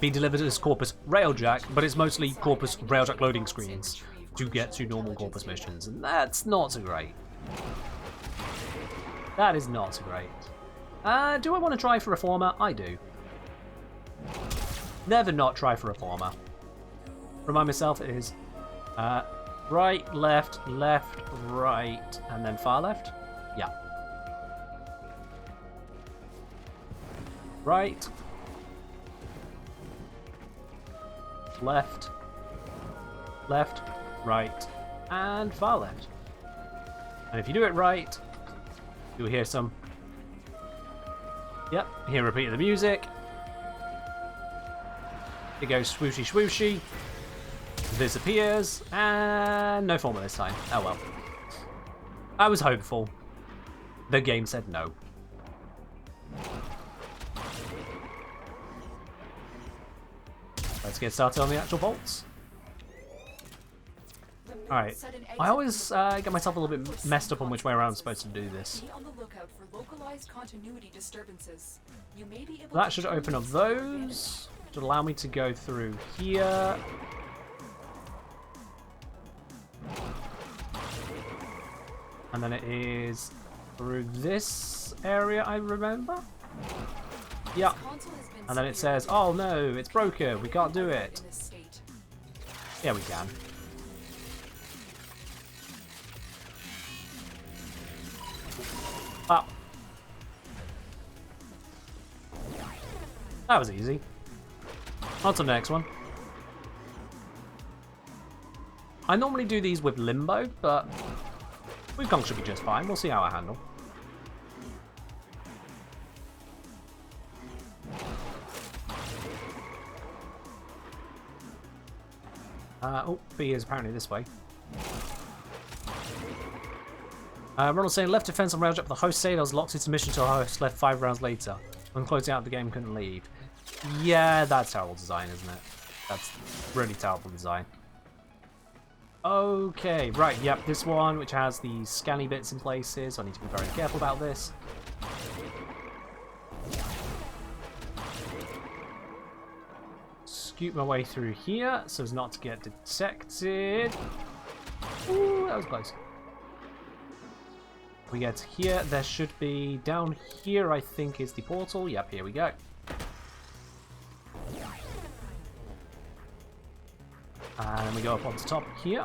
Being delivered as Corpus Railjack, but it's mostly Corpus Railjack loading screens to get to normal Corpus missions, and that's not so great. That is not so great. Do I want to try for Reformer? I do. Never not try for Reformer. Remind myself it is right, left, left, right, and then far left? Yeah. Right. Left, left, right, and far left. And if you do it right, you'll hear some. Yep, hear a repeat of the music. It goes swooshy swooshy, disappears, and no former this time. Oh well. I was hopeful. The game said no. Let's get started on the actual bolts. Alright, I always get myself a little bit messed up on which way around I'm supposed to do this. Be on the lookout for localized continuity disturbances. You may be able That should open up those to allow me to go through here. And then it is through this area, I remember. Yeah. And then it says, oh no, it's broken, we can't do it. Yeah, we can. Ah. That was easy. On to the next one. I normally do these with Limbo, but Wukong should be just fine. We'll see how I handle. Oh, B is apparently this way. Ronald saying, left defense on railjet, but the host said I was locked into mission until host left 5 rounds later. When closing out the game, couldn't leave. Yeah, that's terrible design, isn't it? That's really terrible design. Okay, right, yep, this one, which has these scanny bits in places, so I need to be very careful about this. Scoot my way through here, so as not to get detected. Ooh, that was close. We get here, there should be, down here I think is the portal. Yep, here we go. And we go up on the top here.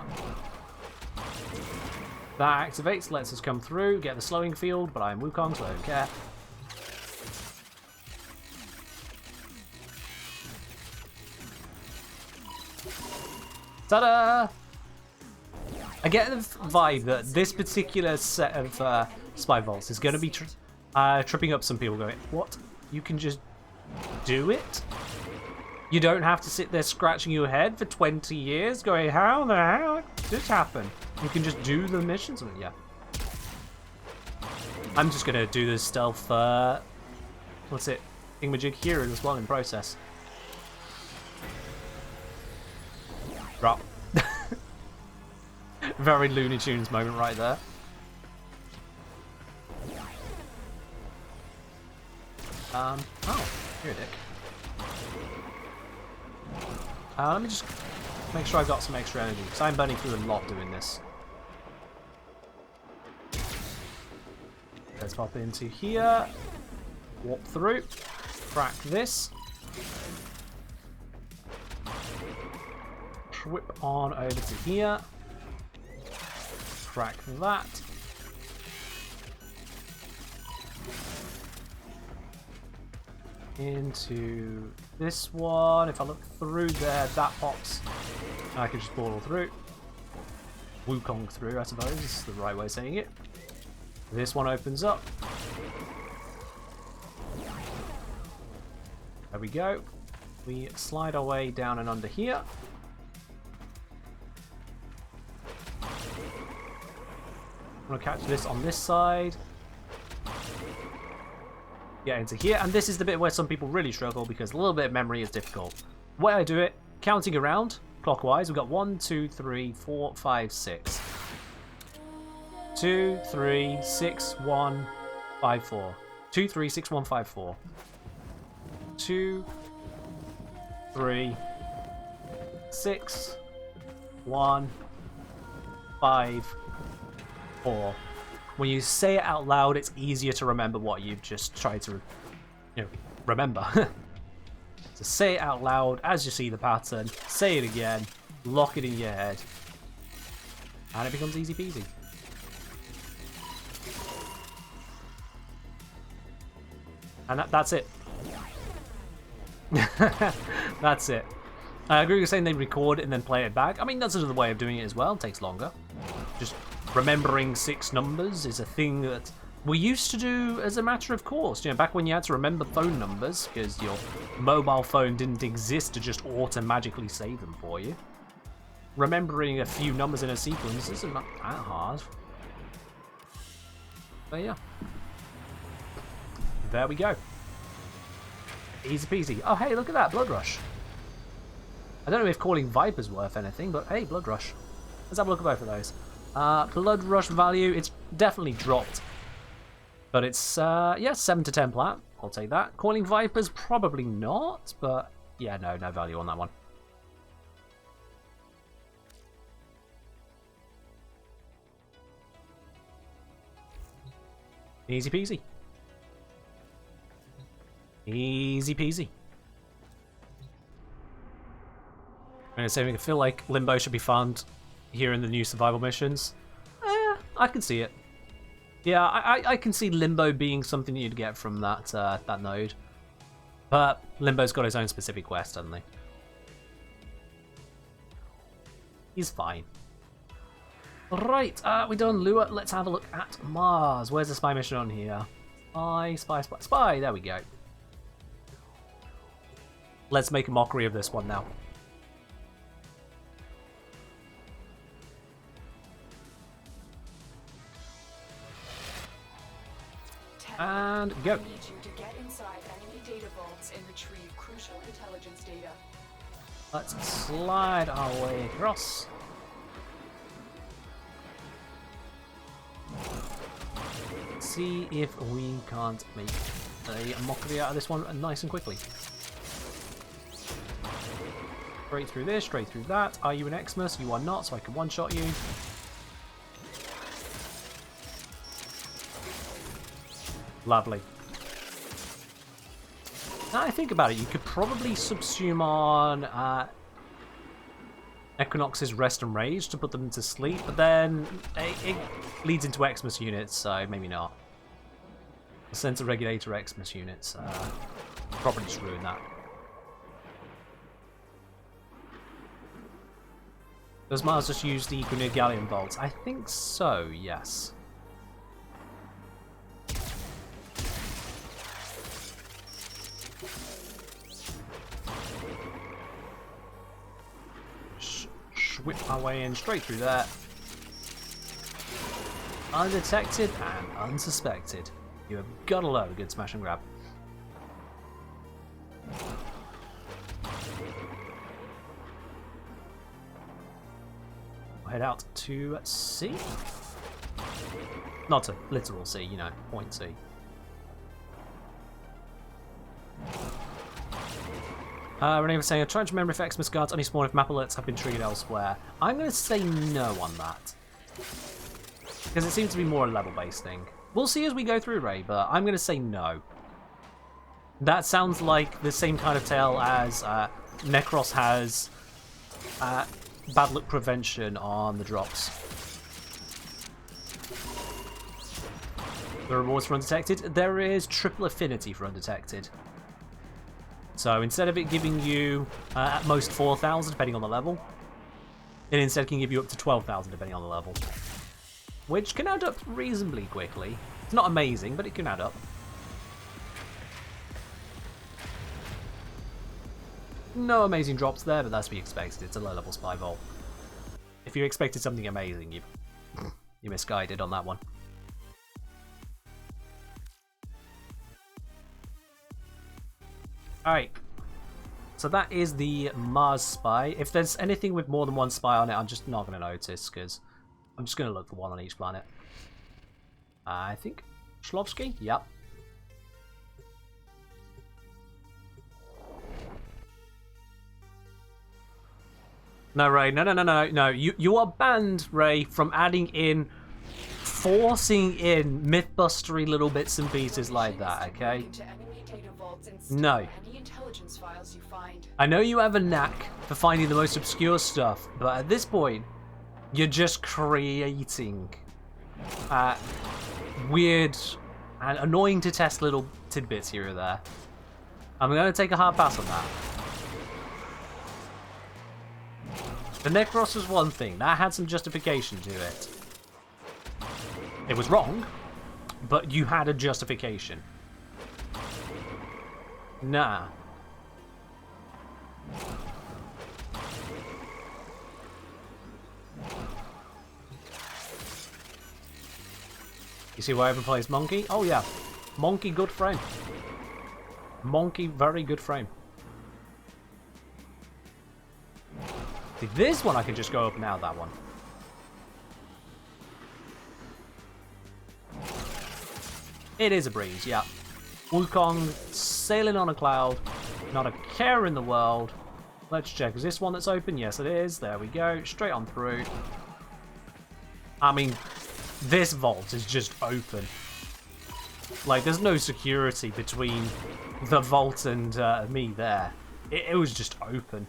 That activates, lets us come through, get the slowing field, but I'm Wukong, so I don't care. Ta-da! I get the vibe that this particular set of spy vaults is going to be tripping up some people going, what? You can just do it? You don't have to sit there scratching your head for 20 years going, how the hell did this happen? You can just do the missions. Yeah. I'm just going to do this stealth, what's it? Thingamajig here as well in process. Drop. Very Looney Tunes moment right there. Oh, you're a dick. Let me just make sure I've got some extra energy, because I'm burning through a lot doing this. Let's pop into here, warp through, crack this, whip on over to here, crack that. Into this one. If I look through there, that pops. I can just portal through. Wukong through, I suppose, is the right way of saying it. This one opens up. There we go. We slide our way down and under here. I'm going to catch this on this side. Get into here, and this is the bit where some people really struggle because a little bit of memory is difficult. The way I do it, counting around clockwise, we've got 1, 2, 3, 4, 5, 6. 2, 3, 6, 1, 5, 4. 2, 3, 6, 1, 5, 4. 2, 3, 6, 1, 5, 4. When you say it out loud, it's easier to remember what you've just tried to, remember. So say it out loud as you see the pattern, say it again, lock it in your head, and it becomes easy peasy. And that's it. That's it. I agree with saying they record it and then play it back. I mean, that's another way of doing it as well. It takes longer. Just remembering 6 numbers is a thing that we used to do as a matter of course. Back when you had to remember phone numbers because your mobile phone didn't exist to just automatically save them for you. Remembering a few numbers in a sequence isn't that hard. But yeah. There we go. Easy peasy. Oh, hey, look at that. Blood Rush. I don't know if calling Viper's worth anything, but hey, Blood Rush. Let's have a look at both of those. Blood Rush value, it's definitely dropped. But it's, yeah, 7 to 10 plat. I'll take that. Calling Vipers, probably not. But, yeah, no value on that one. Easy peasy. Easy peasy. I'm going to say I feel like Limbo should be found here in the new survival missions. I can see it. Yeah, I can see Limbo being something that you'd get from that that node. But Limbo's got his own specific quest, hasn't he? He's fine. Right, we done Lua. Let's have a look at Mars. Where's the spy mission on here? Spy. There we go. Let's make a mockery of this one now. And go. I need you to get inside enemy data vaults and retrieve crucial intelligence data. Let's slide our way across. See if we can't make a mockery out of this one nice and quickly. Straight through this, straight through that. Are you an Xmas? You are not, so I can one-shot you. Lovely. Now I think about it, you could probably subsume on Equinox's Rest and Rage to put them to sleep, but then it leads into Xmas units, so maybe not. The Sensor Regulator Xmas units probably just ruin that. Does Mars just use the Equinir Galleon bolts? I think so, yes. Whip our way in straight through there. Undetected and unsuspected. You have got a load of good smash and grab. We'll head out to C. Not a literal C, you know, point C. Renee was saying, I'm trying to remember if Xmas guards only spawn if map alerts have been triggered elsewhere. I'm going to say no on that. Because it seems to be more a level-based thing. We'll see as we go through, Ray, but I'm going to say no. That sounds like the same kind of tale as Necros has bad luck prevention on the drops. The rewards for undetected, there is triple affinity for undetected. So instead of it giving you at most 4,000 depending on the level, it instead can give you up to 12,000 depending on the level. Which can add up reasonably quickly. It's not amazing, but it can add up. No amazing drops there, but that's to be expected. It's a low-level spy vault. If you expected something amazing, you misguided on that one. Alright, so that is the Mars spy. If there's anything with more than one spy on it, I'm just not going to notice, because I'm just going to look for one on each planet. I think Shlovsky? Yep. No, Ray, no. You are banned, Ray, from adding in, forcing in mythbustery little bits and pieces like that, okay? No. I know you have a knack for finding the most obscure stuff, but at this point, you're just creating weird and annoying to test little tidbits here or there. I'm going to take a hard pass on that. The Necros was one thing. That had some justification to it. It was wrong, but you had a justification. Nah. You see why everyone plays Monkey? Oh yeah. Monkey good frame. Monkey very good frame. See, this one I can just go up now, that one. It is a breeze, yeah. Wukong sailing on a cloud, not a care in the world. Let's check. Is this one that's open? Yes, it is. There we go. Straight on through. I mean, this vault is just open. Like, there's no security between the vault and me there. It was just open.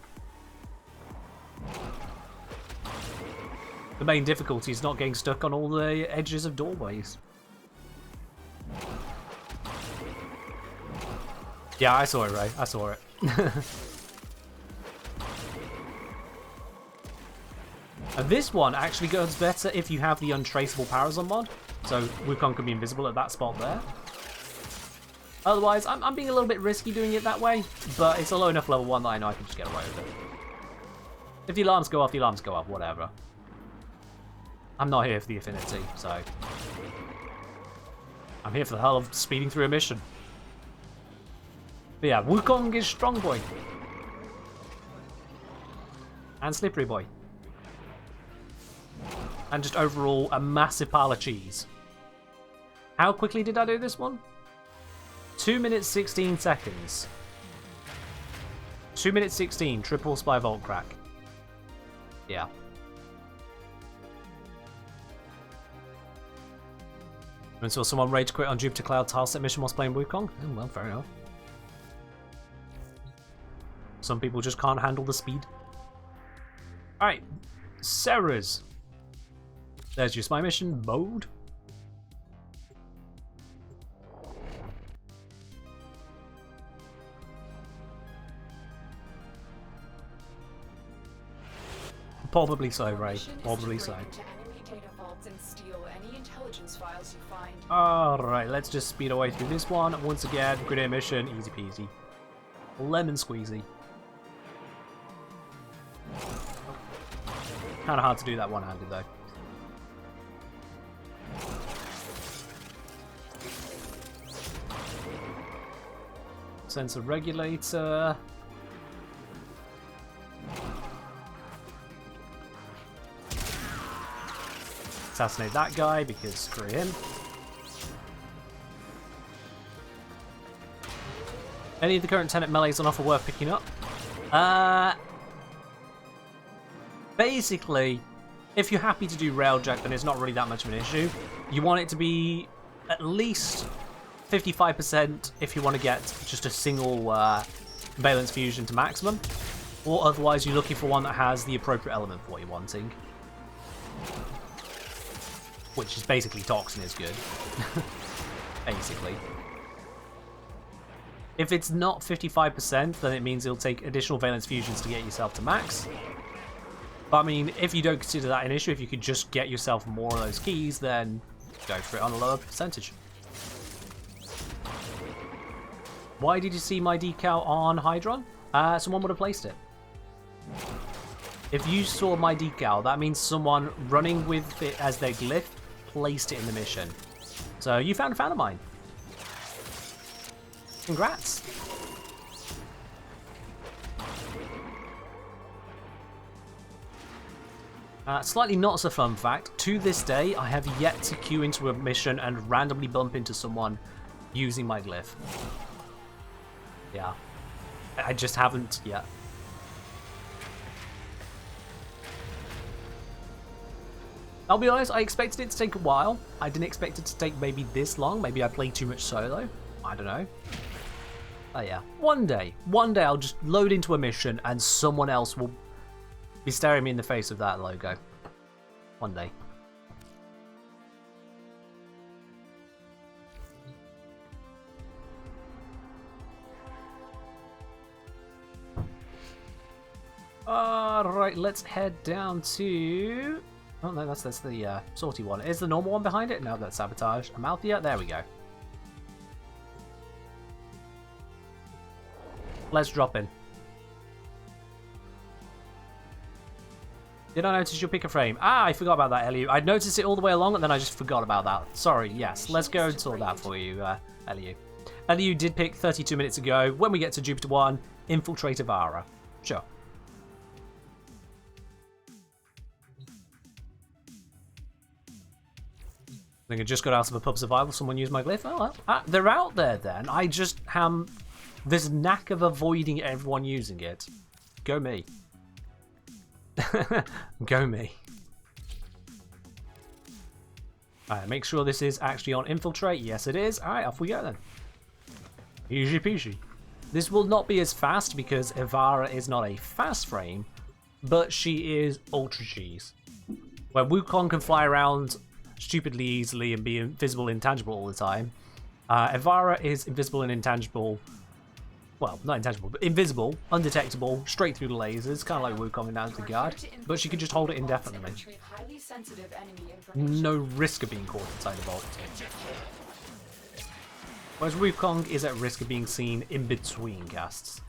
The main difficulty is not getting stuck on all the edges of doorways. Yeah, I saw it, Ray. I saw it. This one actually goes better if you have the untraceable powers on mod, so Wukong can be invisible at that spot there. Otherwise, I'm being a little bit risky doing it that way, but it's a low enough level 1 that I know I can just get away with it. If the alarms go off, the alarms go off, whatever. I'm not here for the affinity, so... I'm here for the hell of speeding through a mission. But yeah, Wukong is strong boy. And slippery boy. And just overall a massive pile of cheese. How quickly did I do this one? 2 minutes 16 seconds. 2 minutes 16, triple spy vault crack. Yeah. And saw someone rage quit on Jupiter Cloud tileset mission whilst playing Wukong? Oh, well, fair enough. Some people just can't handle the speed. Alright, Sarah's. There's your spy mission mode. Probably so, Ray. Probably so. Alright, let's just speed our way through this one. Once again, grenade mission, easy peasy. Lemon squeezy. Kind of hard to do that one-handed though. Sensor regulator. Assassinate that guy because screw him. Any of the current tenant melees on offer worth picking up? Basically, if you're happy to do railjack, then it's not really that much of an issue. You want it to be at least 55% if you want to get just a single valence fusion to maximum, or otherwise you're looking for one that has the appropriate element for what you're wanting. Which is basically Toxin is good. Basically. If it's not 55%, then it means it'll take additional valence fusions to get yourself to max. But I mean, if you don't consider that an issue, if you could just get yourself more of those keys, then go for it on a lower percentage. Why did you see my decal on Hydron? Someone would have placed it. If you saw my decal, that means someone running with it as their glyph placed it in the mission. So you found a fan of mine. Congrats. Slightly not so fun fact, to this day I have yet to queue into a mission and randomly bump into someone using my glyph. Yeah. I just haven't yet. I'll be honest, I expected it to take a while. I didn't expect it to take maybe this long. Maybe I played too much solo. I don't know. Oh yeah. One day I'll just load into a mission and someone else will be staring me in the face with that logo. One day. Alright, let's head down to... Oh no, that's the salty one. Is the normal one behind it? No, that's Sabotage. Amalthea? There we go. Let's drop in. Did I notice your pick a frame? Ah, I forgot about that, Eliu. I'd noticed it all the way along and then I just forgot about that. Sorry, yes. Let's go and sort that for you, Eliu. Eliu did pick 32 minutes ago. When we get to Jupiter 1, infiltrate Avara. Sure. I think I just got out of a pub survival. Someone used my glyph. Oh, well. They're out there then. I just have this knack of avoiding everyone using it. Go me. Go me. Alright, make sure this is actually on infiltrate. Yes, it is. Alright, off we go then. Easy peasy. This will not be as fast because Ivara is not a fast frame, but she is ultra cheese. Where Wukong can fly around stupidly easily and be invisible and intangible all the time, Ivara is invisible and intangible well, not intangible, but invisible, undetectable, straight through the lasers, kind of like Wukong down to the guard, but she could just hold it indefinitely. Highly sensitive enemy information. No risk of being caught inside the vault. Whereas Wukong is at risk of being seen in between casts.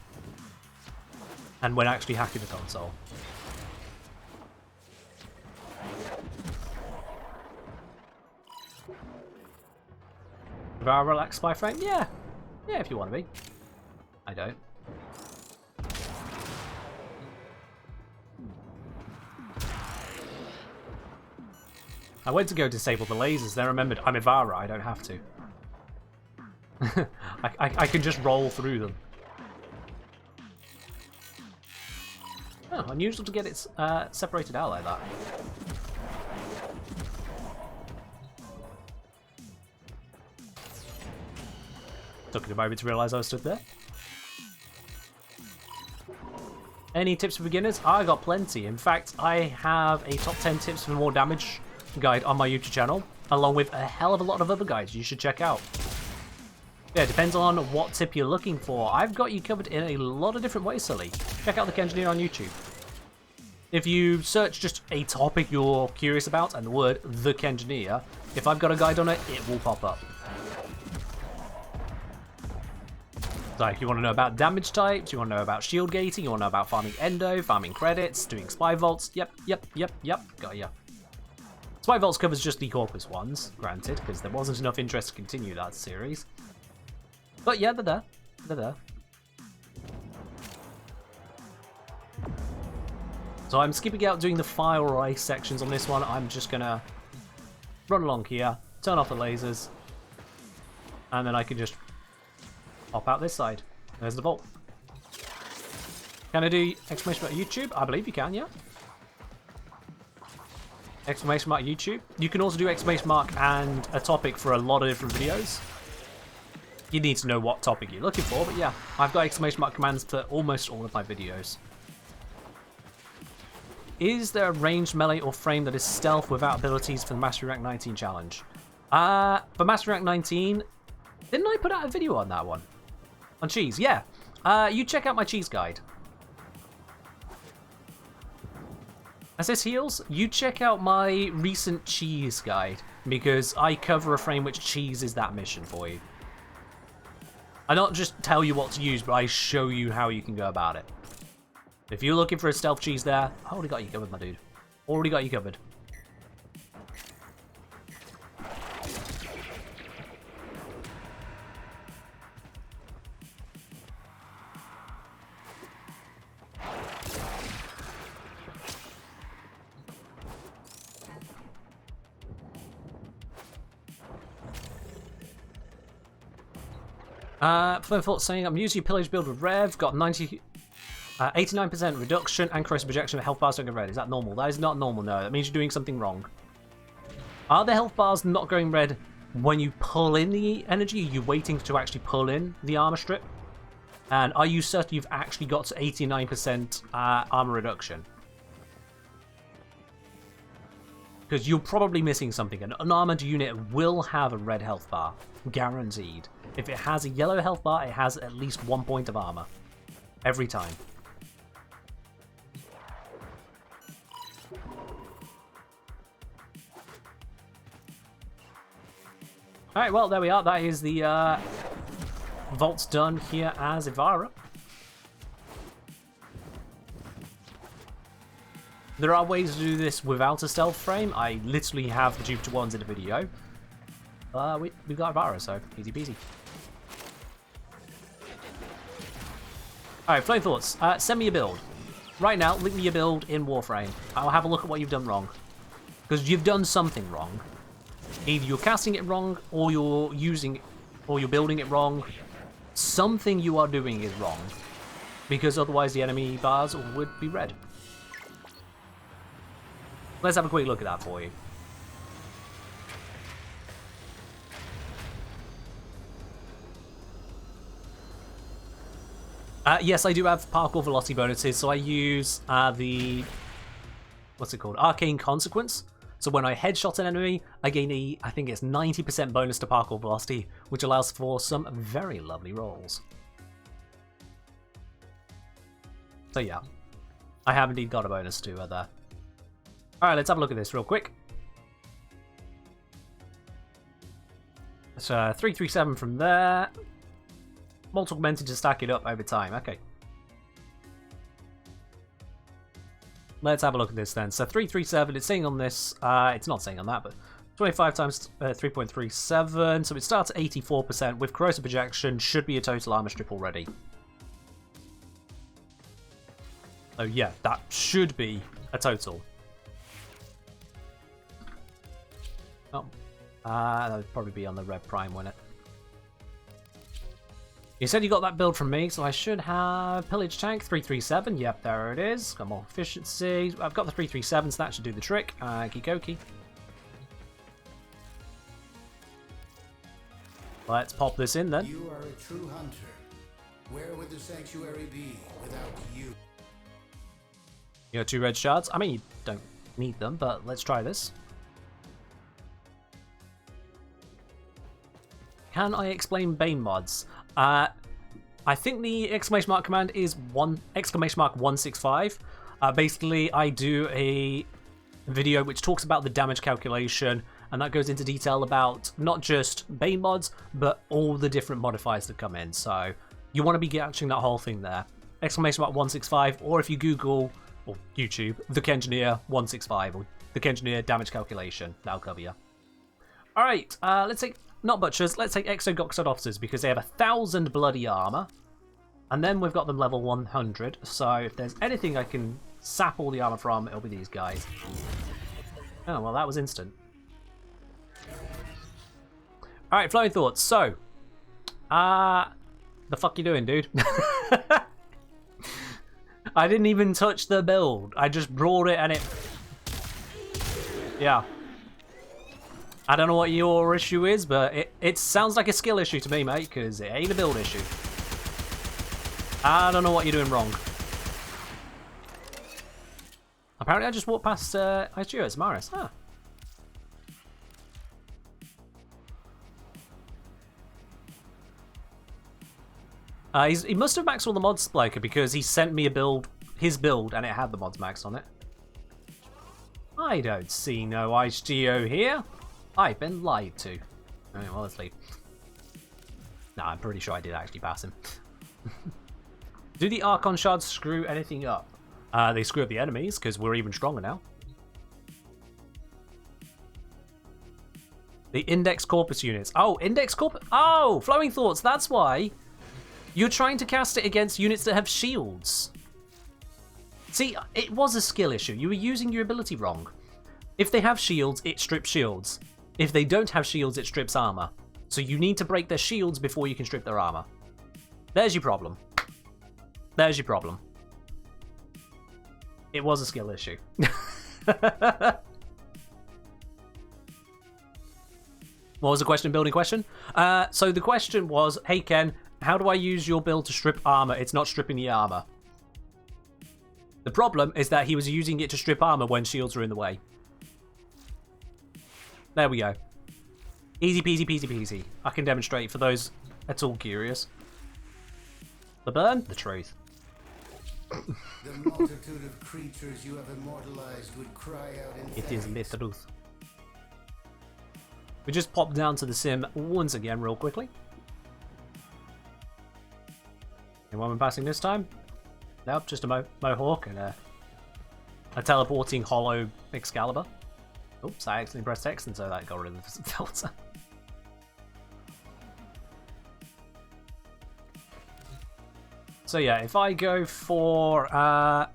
And when actually hacking the console. Vara relax spy frame? Yeah. Yeah, if you want to be. I don't. I went to go disable the lasers, then remembered I'm Ivara, I don't have to. I can just roll through them. Oh, unusual to get it separated out like that. Took a moment to realise I was stood there. Any tips for beginners? I got plenty. In fact, I have a top 10 tips for more damage guide on my YouTube channel, along with a hell of a lot of other guides you should check out. Yeah, it depends on what tip you're looking for. I've got you covered in a lot of different ways, Sully. Check out the Kengineer on YouTube. If you search just a topic you're curious about and the word The Kengineer, if I've got a guide on it, it will pop up. So if you want to know about damage types, you want to know about shield gating, you want to know about farming endo, farming credits, doing spy vaults, yep, got ya. Spy vaults covers just the Corpus ones, granted, because there wasn't enough interest to continue that series. But yeah, they're there. They're there. So I'm skipping out doing the fire or ice sections on this one. I'm just gonna run along here, turn off the lasers, and then I can just pop out this side. There's the vault. Can I do exclamation mark YouTube? I believe you can, yeah. Exclamation mark YouTube. You can also do exclamation mark and a topic for a lot of different videos. You need to know what topic you're looking for, but yeah, I've got exclamation mark commands for almost all of my videos. Is there a ranged melee or frame that is stealth without abilities for the Mastery Rank 19 challenge? For Mastery Rank 19, didn't I put out a video on that one? On cheese, yeah. You check out my cheese guide. Assist heals, you check out my recent cheese guide, because I cover a frame which cheeses that mission for you. I don't just tell you what to use, but I show you how you can go about it. If you're looking for a stealth cheese there, I already got you covered, my dude. Already got you covered. Flame Thought saying, I'm using your pillage build with Rev, got 89% reduction and corrosive projection of health bars don't go red. Is that normal? That is not normal, no. That means you're doing something wrong. Are the health bars not going red when you pull in the energy? Are you waiting to actually pull in the armor strip? And are you certain you've actually got to 89% armor reduction? Because you're probably missing something. An unarmored unit will have a red health bar. Guaranteed. If it has a yellow health bar, it has at least 1 point of armor. Every time. Alright, well, there we are. That is the vaults done here as Ivara. There are ways to do this without a stealth frame. I literally have the Jupiter ones in the video. We've got Ivara, so easy peasy. Alright, Flame Thoughts. Send me your build. Right now, link me your build in Warframe. I'll have a look at what you've done wrong. Because you've done something wrong. Either you're casting it wrong, or you're building it wrong. Something you are doing is wrong. Because otherwise the enemy bars would be red. Let's have a quick look at that for you. Yes, I do have parkour velocity bonuses, so I use the... what's it called? Arcane Consequence. So when I headshot an enemy, I gain I think it's 90% bonus to parkour velocity, which allows for some very lovely rolls. So yeah, I have indeed got a bonus to there. Alright, let's have a look at this real quick. So 337 from there. Multiple augmented to stack it up over time. Okay. Let's have a look at this then. So 337, it's saying on this, it's not saying on that, but 25 times 3.37, so it starts at 84%. With corrosive projection, should be a total armor strip already. So yeah, that should be a total. Oh, that would probably be on the red prime, wouldn't it? You said you got that build from me, so I should have pillage tank 337. Yep, there it is. Got more efficiency. I've got the 337, so that should do the trick. Okie let's pop this in then. You are a true hunter. Where would the sanctuary be without you? You got 2 red shards. I mean, you don't need them, but let's try this. Can I explain Bane mods? I think the exclamation mark command is exclamation mark 165. Basically, I do a video which talks about the damage calculation, and that goes into detail about not just Bane mods, but all the different modifiers that come in. So you want to be catching that whole thing there. Exclamation mark 165, or if you Google or YouTube, the Kengineer 165 or the Kengineer damage calculation, that'll cover you. All right, let's take. Not butchers, let's take Exogoxod officers because they have 1,000 bloody armor. And then we've got them level 100. So if there's anything I can sap all the armor from, it'll be these guys. Oh, well, that was instant. Alright, flowing thoughts. So, the fuck you doing, dude? I didn't even touch the build. I just brought it and it... Yeah. I don't know what your issue is, but it sounds like a skill issue to me, mate, because it ain't a build issue. I don't know what you're doing wrong. Apparently I just walked past Ichiro, it's Maris. Huh. He must have maxed all the mods, Spiker, because he sent me a build, his build, and it had the mods maxed on it. I don't see no Ichiro here. I've been lied to. Alright, well, let's leave. No, I'm pretty sure I did actually pass him. Do the Archon shards screw anything up? They screw up the enemies, because we're even stronger now. The Index Corpus units. Oh, Index Corpus. Oh, Flowing Thoughts, that's why. You're trying to cast it against units that have shields. See, it was a skill issue. You were using your ability wrong. If they have shields, it strips shields. If they don't have shields, it strips armor. So you need to break their shields before you can strip their armor. There's your problem. There's your problem. It was a skill issue. What was the question? Building question? So the question was, hey Ken, how do I use your build to strip armor? It's not stripping the armor. The problem is that he was using it to strip armor when shields were in the way. There we go. Easy peasy peasy peasy. I can demonstrate for those at all curious. The burn? The truth. The multitude of creatures you have immortalized would cry out in It is thanks. the truth. We just pop down to the sim once again real quickly. Anyone I'm passing this time? Nope, just a Mohawk and a teleporting hollow Excalibur. Oops, I accidentally pressed X and so that got rid of the filter. So yeah, if I go for, if I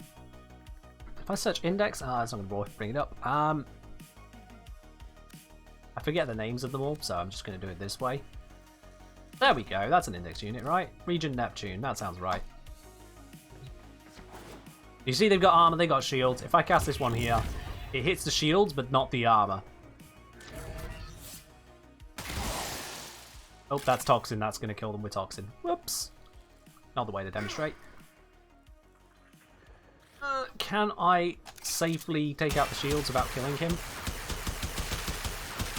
search index, that's not going to bring it up. I forget the names of them all, so I'm just going to do it this way. There we go, that's an index unit, right? Region Neptune, that sounds right. You see they've got armor, they got shields. If I cast this one here, it hits the shields, but not the armor. Oh, that's Toxin, that's going to kill them with Toxin. Whoops. Not the way to demonstrate. Can I safely take out the shields without killing him?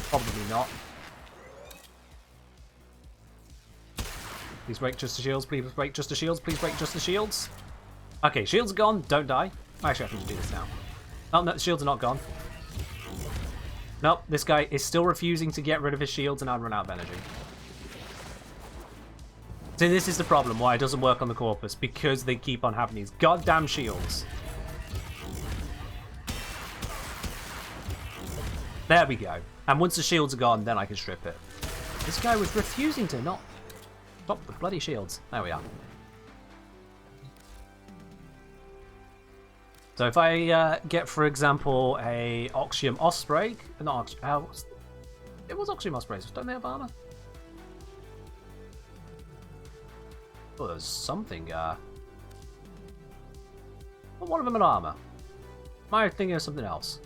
Probably not. Please break just the shields, please break just the shields, please break just the shields. Okay, shields are gone. Don't die. Actually, I can just do this now. Oh, no, the shields are not gone. Nope, this guy is still refusing to get rid of his shields and I'd run out of energy. See, this is the problem why it doesn't work on the Corpus, because they keep on having these goddamn shields. There we go. And once the shields are gone, then I can strip it. This guy was refusing to not stop the bloody shields. There we are. So if I get, for example, a Oxium Osprey, not Oxium, it was Oxium Ospreys, don't they have armor? Oh, there's something, well, one of them had armor. Am I thinking of something else?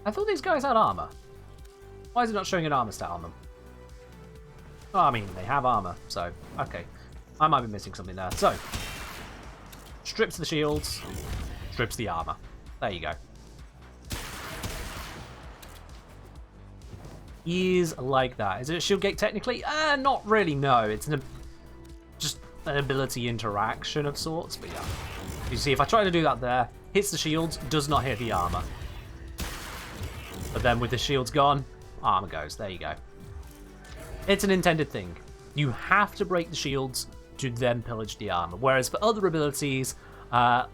I thought these guys had armor. Why is it not showing an armor stat on them? Oh, I mean, they have armor, so, okay. I might be missing something there. So, strips the shields, strips the armor. There you go. Is like that. Is it a shield gate technically? Not really, no. It's just an ability interaction of sorts, but yeah. You see, if I try to do that there, hits the shields, does not hit the armor. But then with the shields gone, armor goes. There you go. It's an intended thing. You have to break the shields to then pillage the armor. Whereas for other abilities that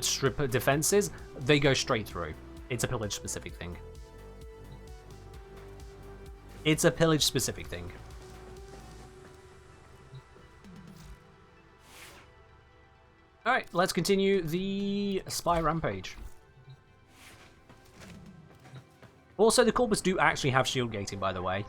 strip defenses, they go straight through. It's a pillage specific thing. It's a pillage specific thing. Alright, let's continue the spy rampage. Also, the Corpus do actually have shield gating, by the way.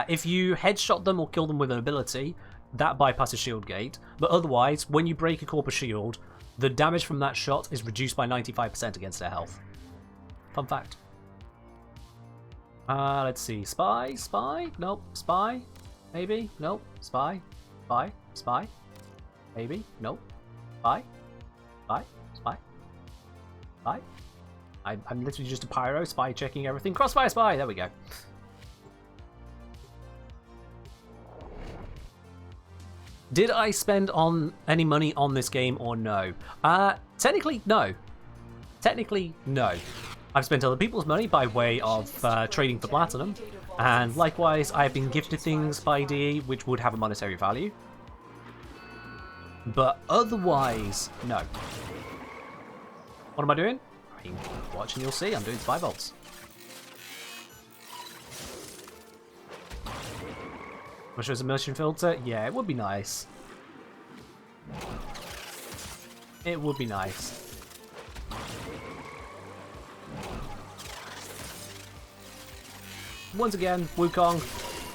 If you headshot them or kill them with an ability, that bypasses shield gate. But otherwise, when you break a Corpus shield, the damage from that shot is reduced by 95% against their health. Fun fact. Let's see. Spy? Spy? Nope. Spy? Maybe? Nope. Spy? Spy? Spy? Maybe? Nope. Spy? Spy? Spy? Spy? I'm literally just a pyro, spy checking everything. Crossfire spy! There we go. Did I spend any money on this game or no? Technically, no. Technically, no. I've spent other people's money by way of trading for platinum, and likewise I've been gifted things by DE which would have a monetary value. But otherwise, no. What am I doing? I mean, watch and you'll see, I'm doing spy bolts. Wish there was a motion filter? Yeah, it would be nice. It would be nice. Once again, Wukong,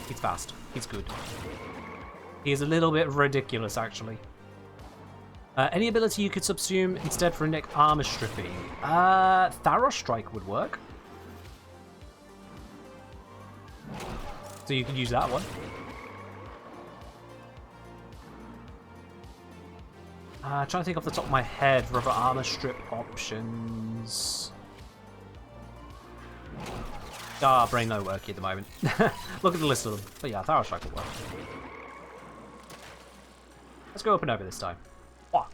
he's fast. He's good. He is a little bit ridiculous, actually. Any ability you could subsume instead for a Nick armor stripping? Tharos Strike would work. So you could use that one. Trying to think off the top of my head for other armor strip options. Brain no work at the moment. Look at the list of them. But yeah, Tharos Strike will work. Let's go up and over this time. Oh.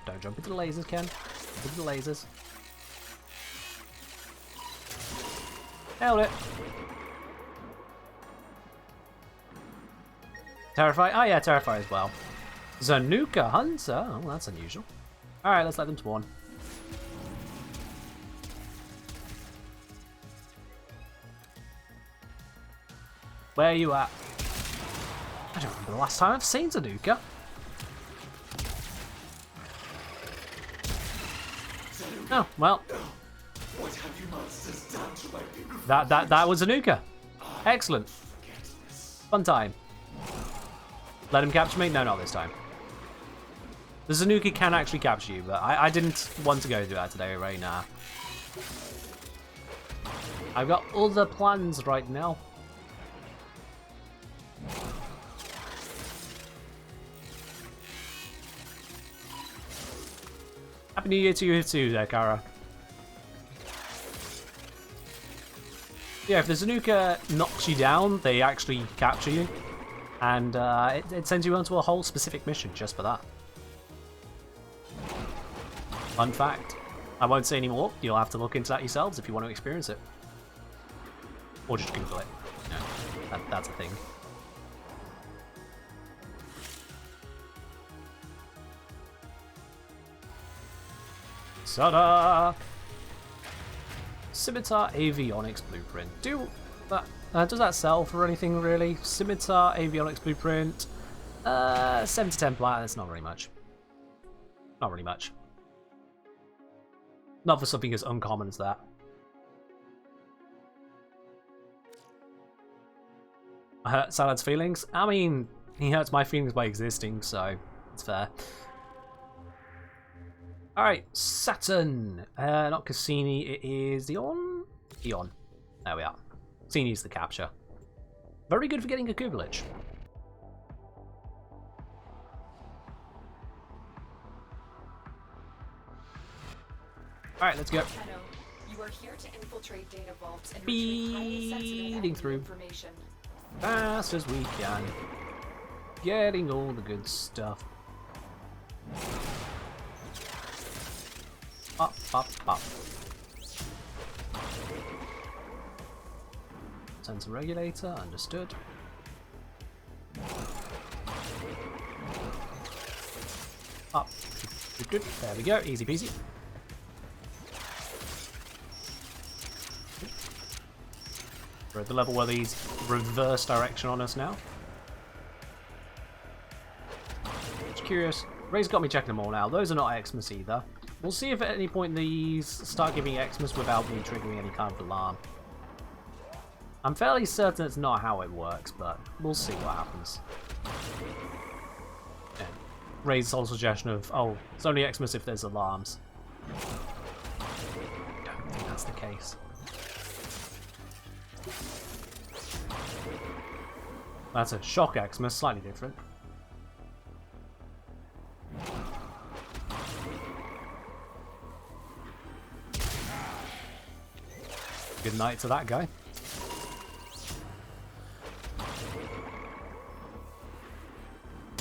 Don't jump into the lasers, Ken. Jump into the lasers. Held it. Terrify. Oh yeah, Terrify as well. Zanuka Hunter. Oh, that's unusual. Alright, let's let them spawn. Where are you at? I don't remember the last time I've seen Zanuka. Oh, well. That was Zanuka. Excellent. Fun time. Let him capture me? No, not this time. The Zanuka can actually capture you, but I didn't want to go through that today right now. I've got other plans right now. Happy New Year to you too there, Kara. Yeah, if the Zanuka knocks you down, they actually capture you. And it sends you onto a whole specific mission just for that. Fun fact. I won't say any more. You'll have to look into that yourselves if you want to experience it. Or just Google it. No, that's a thing. Ta-da! Scimitar Avionics Blueprint. Does that sell for anything really? Scimitar Avionics Blueprint. 7 to 10 plat. That's not very much. Not really much. Not for something as uncommon as that. I hurt Salad's feelings. I mean, he hurts my feelings by existing, so it's fair. Alright, Saturn. Not Cassini, it is Eon? Eon. There we are. Cassini's the capture. Very good for getting a Kubelich. Alright, let's go. You are here to infiltrate data vaults and retrieve highly sensitive enemy through. information. Fast as we can. Getting all the good stuff. Up, up, up. Sensor regulator, understood. Up. Good, good. There we go, easy peasy. We're at the level where these reverse direction on us now. Just curious. Ray's got me checking them all now. Those are not Xmas either. We'll see if at any point these start giving Xmas without me triggering any kind of alarm. I'm fairly certain it's not how it works, but we'll see what happens. Yeah. Ray's whole suggestion of, oh, it's only Xmas if there's alarms. I don't think that's the case. That's a shock Xmas, slightly different. Good night to that guy.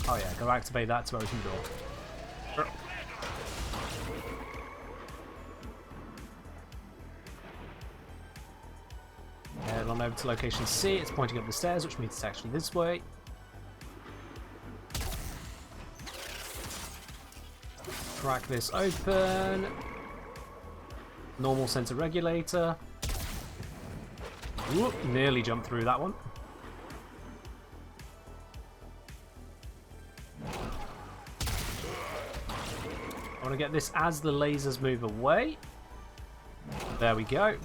Oh yeah, go activate that to open the door. Head on over to location C, it's pointing up the stairs, which means it's actually this way. Crack this open. Normal sensor regulator. Whoop, nearly jumped through that one. I want to get this as the lasers move away. There we go.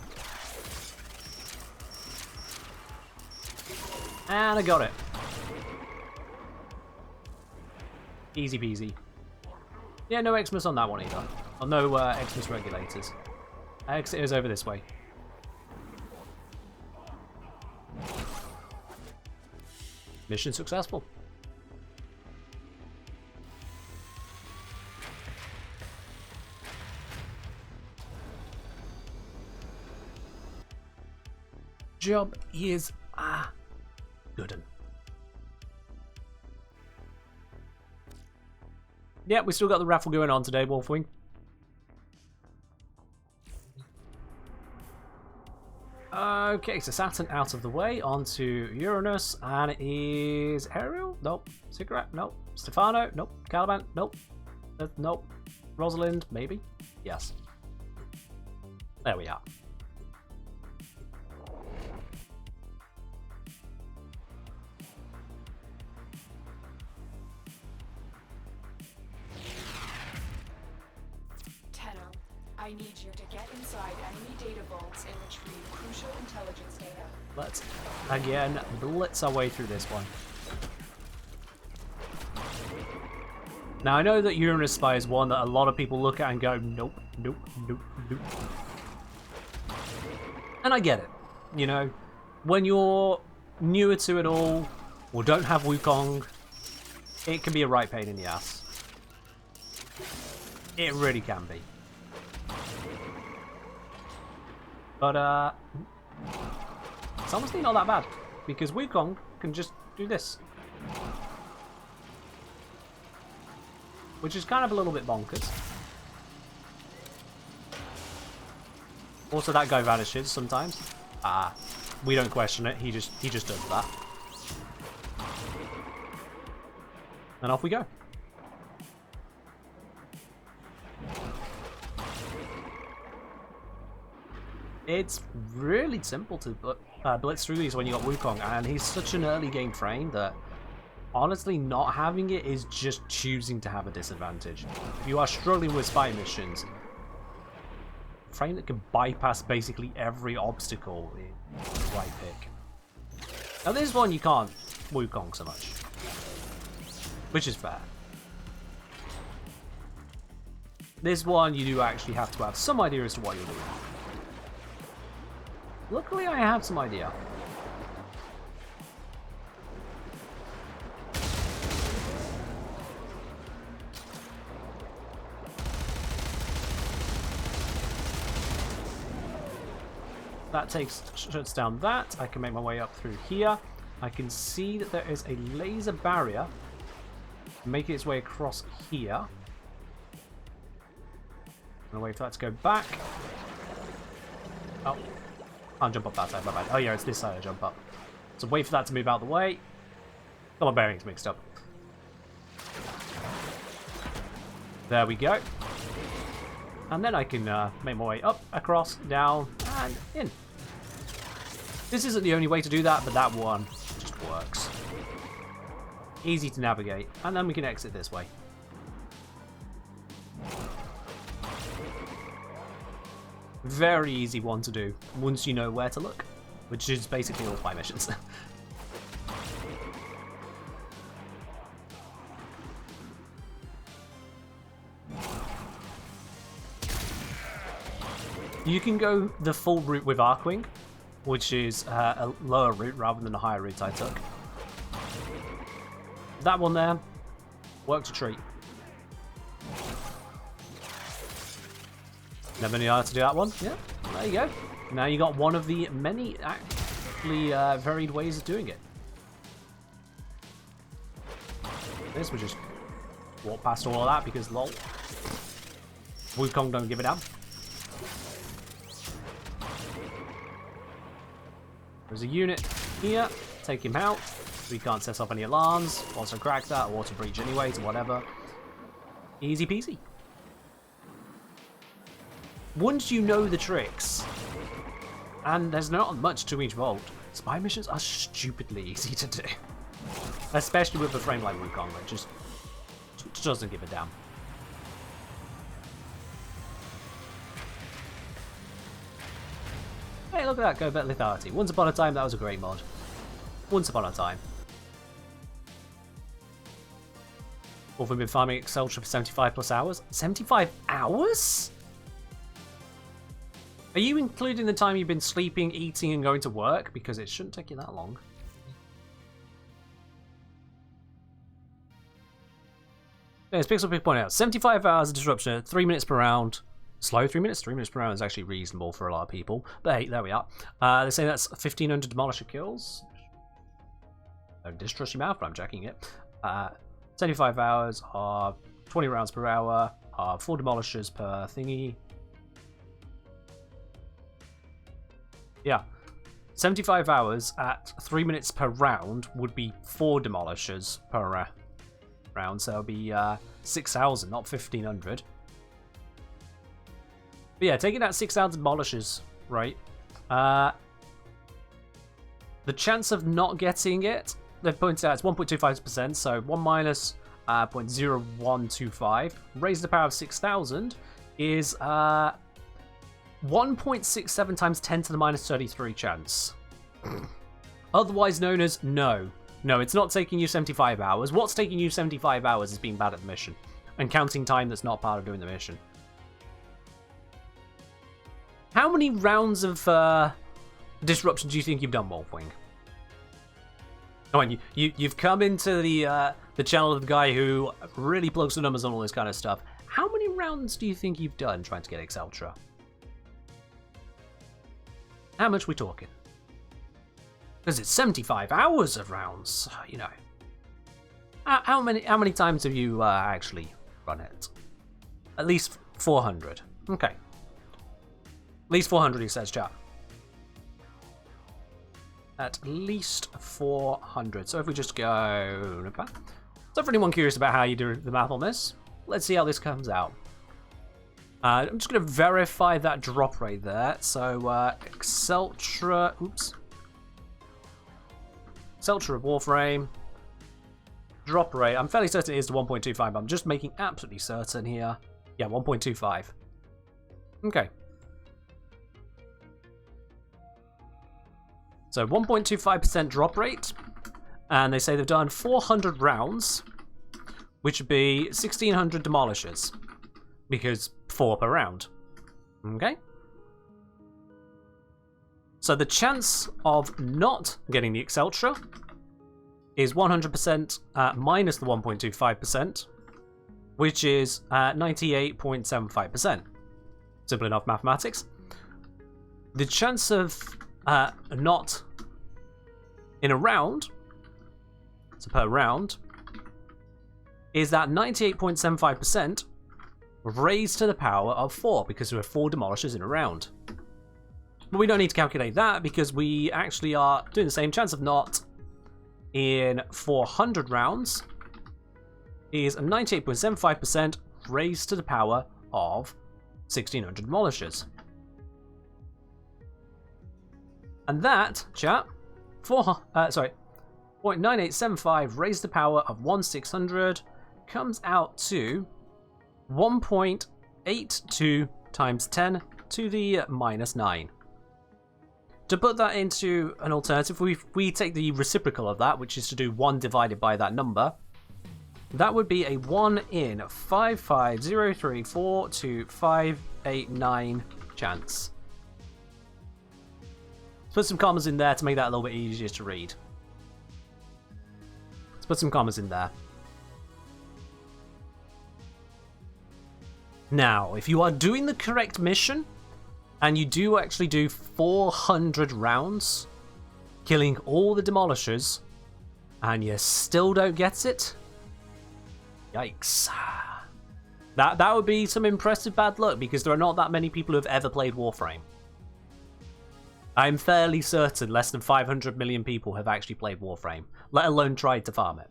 And I got it. Easy peasy. Yeah, no Xmas on that one either. Oh, no Xmas regulators. Exit is over this way. Mission successful. Job is good un. Yeah, we still got the raffle going on today, Wolfwing. Okay, so Saturn out of the way, onto Uranus, and it is Ariel? Nope. Cigarette? Nope. Stefano? Nope. Caliban? Nope. Nope. Rosalind? Maybe? Yes. There we are. I need you to get inside enemy data vaults and retrieve crucial intelligence data. Let's, again, blitz our way through this one. Now, I know that Uranus Spy is one that a lot of people look at and go, nope, nope, nope, nope. And I get it. You know, when you're newer to it all, or don't have Wukong, it can be a right pain in the ass. It really can be. But, It's honestly not that bad, because Wukong can just do this. Which is kind of a little bit bonkers. Also, that guy vanishes sometimes. We don't question it. He just does that. And off we go. It's really simple to blitz through these when you got Wukong, and he's such an early game frame that honestly not having it is just choosing to have a disadvantage. If you are struggling with spy missions, a frame that can bypass basically every obstacle is the right pick. Now this one you can't Wukong so much, which is fair. This one you do actually have to have some idea as to what you're doing. Luckily, I have some idea. That shuts down that. I can make my way up through here. I can see that there is a laser barrier making its way across here. I'm gonna wait for that to go back. Oh. Can't jump up that side, my bad. Oh yeah, it's this side I jump up. So wait for that to move out of the way. Got my bearings mixed up. There we go. And then I can make my way up, across, down, and in. This isn't the only way to do that, but that one just works. Easy to navigate. And then we can exit this way. Very easy one to do once you know where to look, which is basically all 5 missions. You can go the full route with Arcwing, which is a lower route rather than a higher route I took. That one there worked a treat. Never knew how to do that one. Yeah, there you go. Now you got one of the many actually varied ways of doing it. This we just walk past all of that because lol. Wukong don't give a damn. There's a unit here. Take him out. We can't set off any alarms. Also crack that. Water breach anyway, so whatever. Easy peasy. Once you know the tricks, and there's not much to each vault, spy missions are stupidly easy to do. Especially with a frame like Wukong that just doesn't give a damn. Hey, look at that, go bet lethality. Once upon a time, that was a great mod. Once upon a time. Or we've been farming Exceltra for 75 plus hours. 75 hours? Are you including the time you've been sleeping, eating, and going to work? Because it shouldn't take you that long. As Pixel pointed out, 75 hours of disruption, 3 minutes per round. Slow 3 minutes? 3 minutes per round is actually reasonable for a lot of people. But hey, there we are. They say that's 1,500 demolisher kills. Don't distrust your mouth, but I'm checking it. 75 hours are 20 rounds per hour, 4 demolishers per thingy. Yeah, 75 hours at 3 minutes per round would be 4 demolishers per round, so it would be 6,000, not 1,500. But yeah, taking out 6,000 demolishers, right? The chance of not getting it, they've pointed out it's 1.25%, so 1 minus 0.0125 raised to the power of 6,000 is 1.67 times 10 to the minus 33 chance. Otherwise known as no. No, it's not taking you 75 hours. What's taking you 75 hours is being bad at the mission and counting time that's not part of doing the mission. How many rounds of disruption do you think you've done, Wolfwing? Come on, you've come into the channel of the guy who really plugs the numbers on all this kind of stuff. How many rounds do you think you've done trying to get Exceltra? How much we talking? Because it's 75 hours of rounds, you know. How many times have you actually run it? At least 400. Okay. At least 400, he says, chat. At least 400. So if we just go... So for anyone curious about how you do the math on this, let's see how this comes out. I'm just going to verify that drop rate there. So Exceltra... Oops. Exceltra Warframe. Drop rate. I'm fairly certain it is to 1.25, but I'm just making absolutely certain here. Yeah, 1.25. Okay. So 1.25% drop rate. And they say they've done 400 rounds, which would be 1,600 demolishers. Because 4 per round. Okay. So the chance of not getting the Exceltra is 100% minus the 1.25%, which is 98.75%. Simple enough mathematics. The chance of not in a round, so per round, is that 98.75% raised to the power of 4, because there are 4 demolishers in a round. But we don't need to calculate that, because we actually are doing the same. Chance of not in 400 rounds is 98.75% raised to the power of 1,600 demolishers. And that, chat, 0.9875 raised to the power of 1,600 comes out to 1.82 times 10 to the minus 9. To put that into an alternative, we take the reciprocal of that, which is to do 1 divided by that number. That would be a 1 in 550342589 chance. Let's put some commas in there to make that a little bit easier to read. Let's put some commas in there. Now, if you are doing the correct mission, and you do actually do 400 rounds, killing all the demolishers, and you still don't get it, yikes. That would be some impressive bad luck, because there are not that many people who have ever played Warframe. I'm fairly certain less than 500 million people have actually played Warframe, let alone tried to farm it.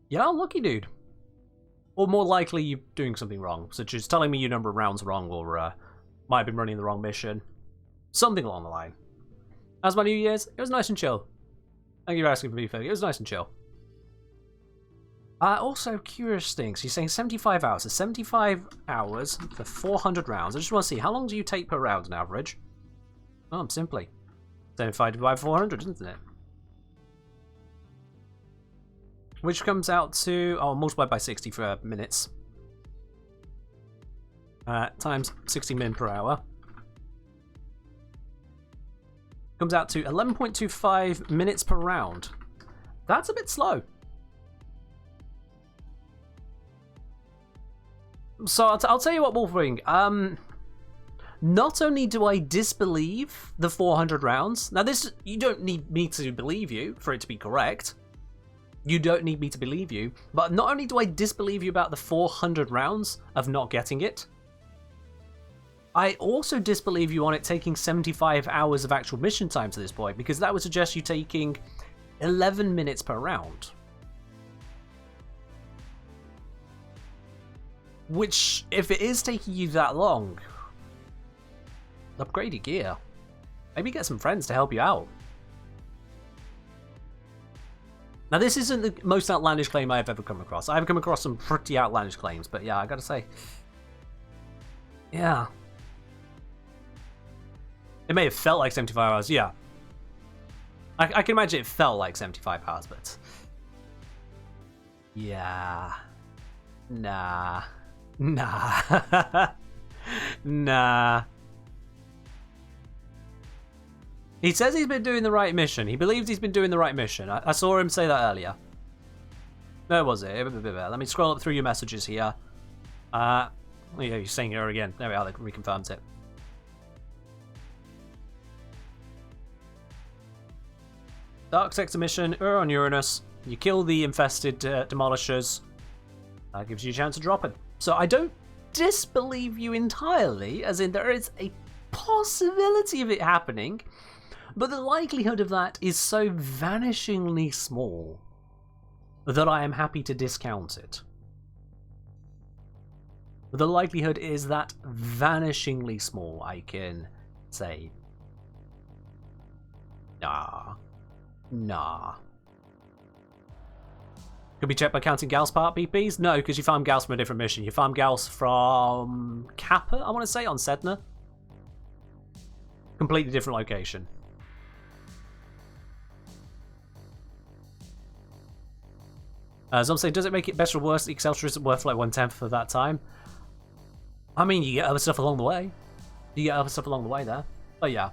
Yeah, lucky dude. Or more likely, you're doing something wrong, such as telling me your number of rounds wrong, or might have been running the wrong mission. Something along the line. As my New Year's, it was nice and chill. Thank you for asking for me, Phil. It was nice and chill. Also, curious things. He's saying 75 hours. So 75 hours for 400 rounds. I just want to see, how long do you take per round on average? Oh, simply 75 divided by 400, isn't it? Which comes out to, multiplied by 60 for minutes. Times 60 min per hour. Comes out to 11.25 minutes per round. That's a bit slow. So I'll tell you what, Wolfring. Not only do I disbelieve the 400 rounds. Now this, you don't need me to believe you for it to be correct. You don't need me to believe you, but not only do I disbelieve you about the 400 rounds of not getting it, I also disbelieve you on it taking 75 hours of actual mission time to this point, because that would suggest you taking 11 minutes per round. Which, if it is taking you that long, upgrade your gear. Maybe get some friends to help you out. Now, this isn't the most outlandish claim I've ever come across. I've come across some pretty outlandish claims, but yeah, I gotta say, yeah. It may have felt like 75 hours, yeah. I can imagine it felt like 75 hours, but yeah. Nah. Nah. He says he's been doing the right mission. He believes he's been doing the right mission. I saw him say that earlier. Where was it? Let me scroll up through your messages here. Yeah, he's saying here again. There we are, that reconfirms it. Dark Sector mission, you're on Uranus. You kill the infested demolishers. That gives you a chance to drop it. So I don't disbelieve you entirely, as in there is a possibility of it happening, but the likelihood of that is so vanishingly small that I am happy to discount it. The likelihood is that vanishingly small, I can say. Nah. Could be checked by counting Gauss part BPs? No, because you farm Gauss from a different mission. You farm Gauss from Kappa, I want to say, on Sedna. Completely different location. As I'm saying, does it make it better or worse? The Excelsior isn't worth like 1/10 for that time. I mean, you get other stuff along the way. There. But yeah.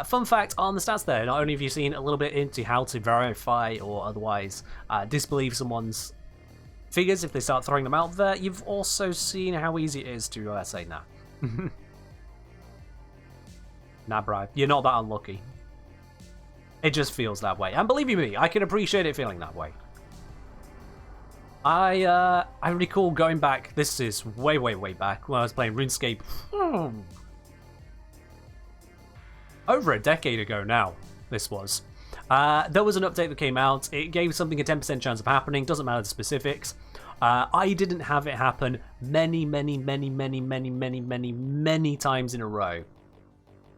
Fun fact on the stats there, not only have you seen a little bit into how to verify or otherwise disbelieve someone's figures if they start throwing them out there, you've also seen how easy it is to say nah. Nah, bro, you're not that unlucky. It just feels that way. And believe you me, I can appreciate it feeling that way. I recall going back, this is way back, when I was playing RuneScape. Over a decade ago now, this was. There was an update that came out. It gave something a 10% chance of happening. Doesn't matter the specifics. I didn't have it happen many times in a row.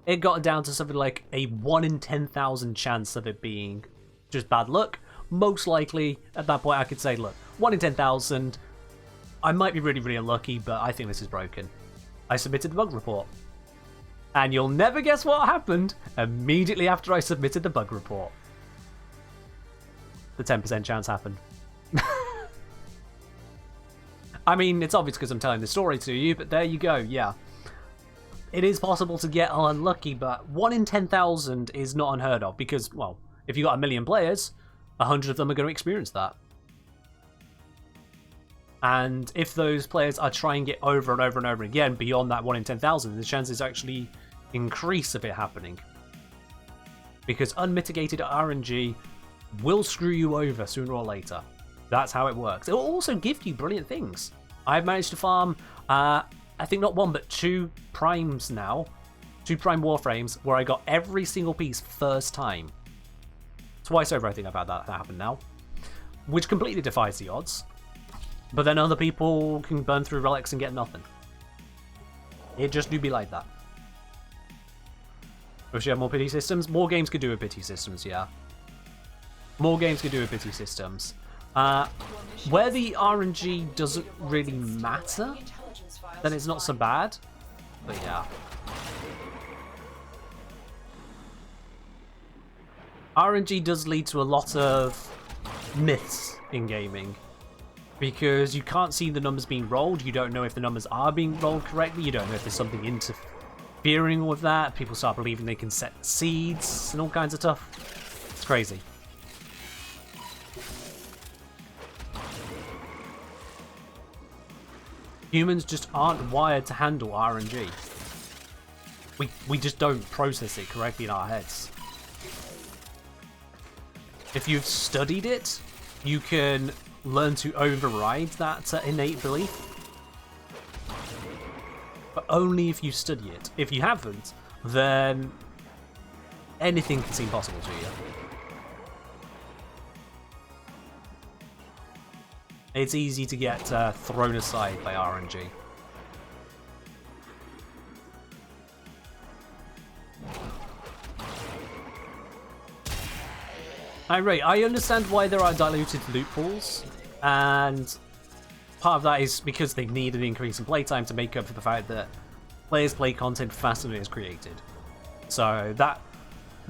It got down to something like a 1 in 10,000 chance of it being just bad luck. Most likely, at that point, I could say, look, 1 in 10,000. I might be really unlucky, but I think this is broken. I submitted the bug report. And you'll never guess what happened immediately after I submitted the bug report. The 10% chance happened. I mean, it's obvious because I'm telling the story to you, but there you go, yeah. It is possible to get unlucky, but 1 in 10,000 is not unheard of because, well, if you've got 1 million players, 100 of them are going to experience that. And if those players are trying it over and over again beyond that 1 in 10,000, the chances actually increase of it happening. Because unmitigated RNG will screw you over sooner or later. That's how it works. It will also give you brilliant things. I've managed to farm, I think not 1 but 2 primes now. 2 prime Warframes where I got every single piece first time. Twice over I think I've had that happen now. Which completely defies the odds. But then other people can burn through relics and get nothing. It just do be like that. Wish you had more pity systems? More games could do with pity systems, yeah. More games could do with pity systems. Where the RNG doesn't really matter, then it's not so bad. But yeah. RNG does lead to a lot of myths in gaming. Because you can't see the numbers being rolled, you don't know if the numbers are being rolled correctly, you don't know if there's something interfering with that, people start believing they can set seeds and all kinds of stuff. It's crazy. Humans just aren't wired to handle RNG. We just don't process it correctly in our heads. If you've studied it, you can learn to override that innate belief. But only if you study it. If you haven't, then anything can seem possible to you. It's easy to get thrown aside by RNG. I understand why there are diluted loot pools, and part of that is because they need an increase in playtime to make up for the fact that players play content faster than it is created. So that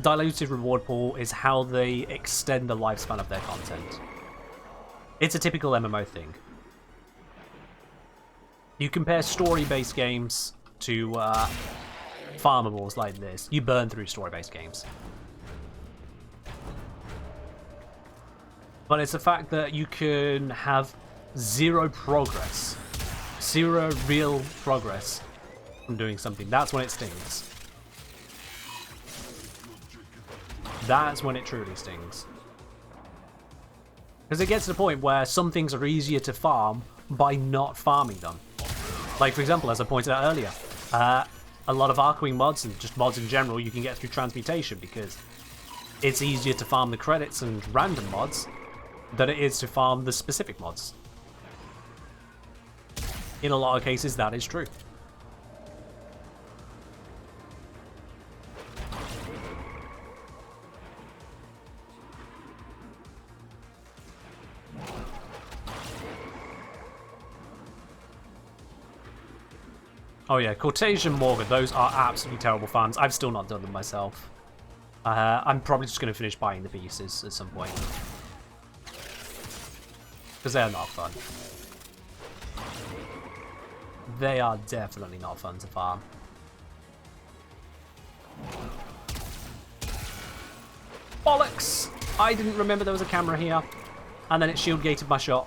diluted reward pool is how they extend the lifespan of their content. It's a typical MMO thing. You compare story-based games to farmables like this. You burn through story-based games. But it's the fact that you can have zero progress. Zero real progress from doing something. That's when it stings. That's when it truly stings. Because it gets to the point where some things are easier to farm by not farming them. Like, for example, as I pointed out earlier, a lot of Archwing mods, and just mods in general, you can get through transmutation because it's easier to farm the credits and random mods than it is to farm the specific mods. In a lot of cases, that is true. Oh yeah, Cortege and Morgan, those are absolutely terrible fans. I've still not done them myself. I'm probably just going to finish buying the pieces at some point. Because they're not fun. They are definitely not fun to farm. Bollocks! I didn't remember there was a camera here. And then it shield gated my shot.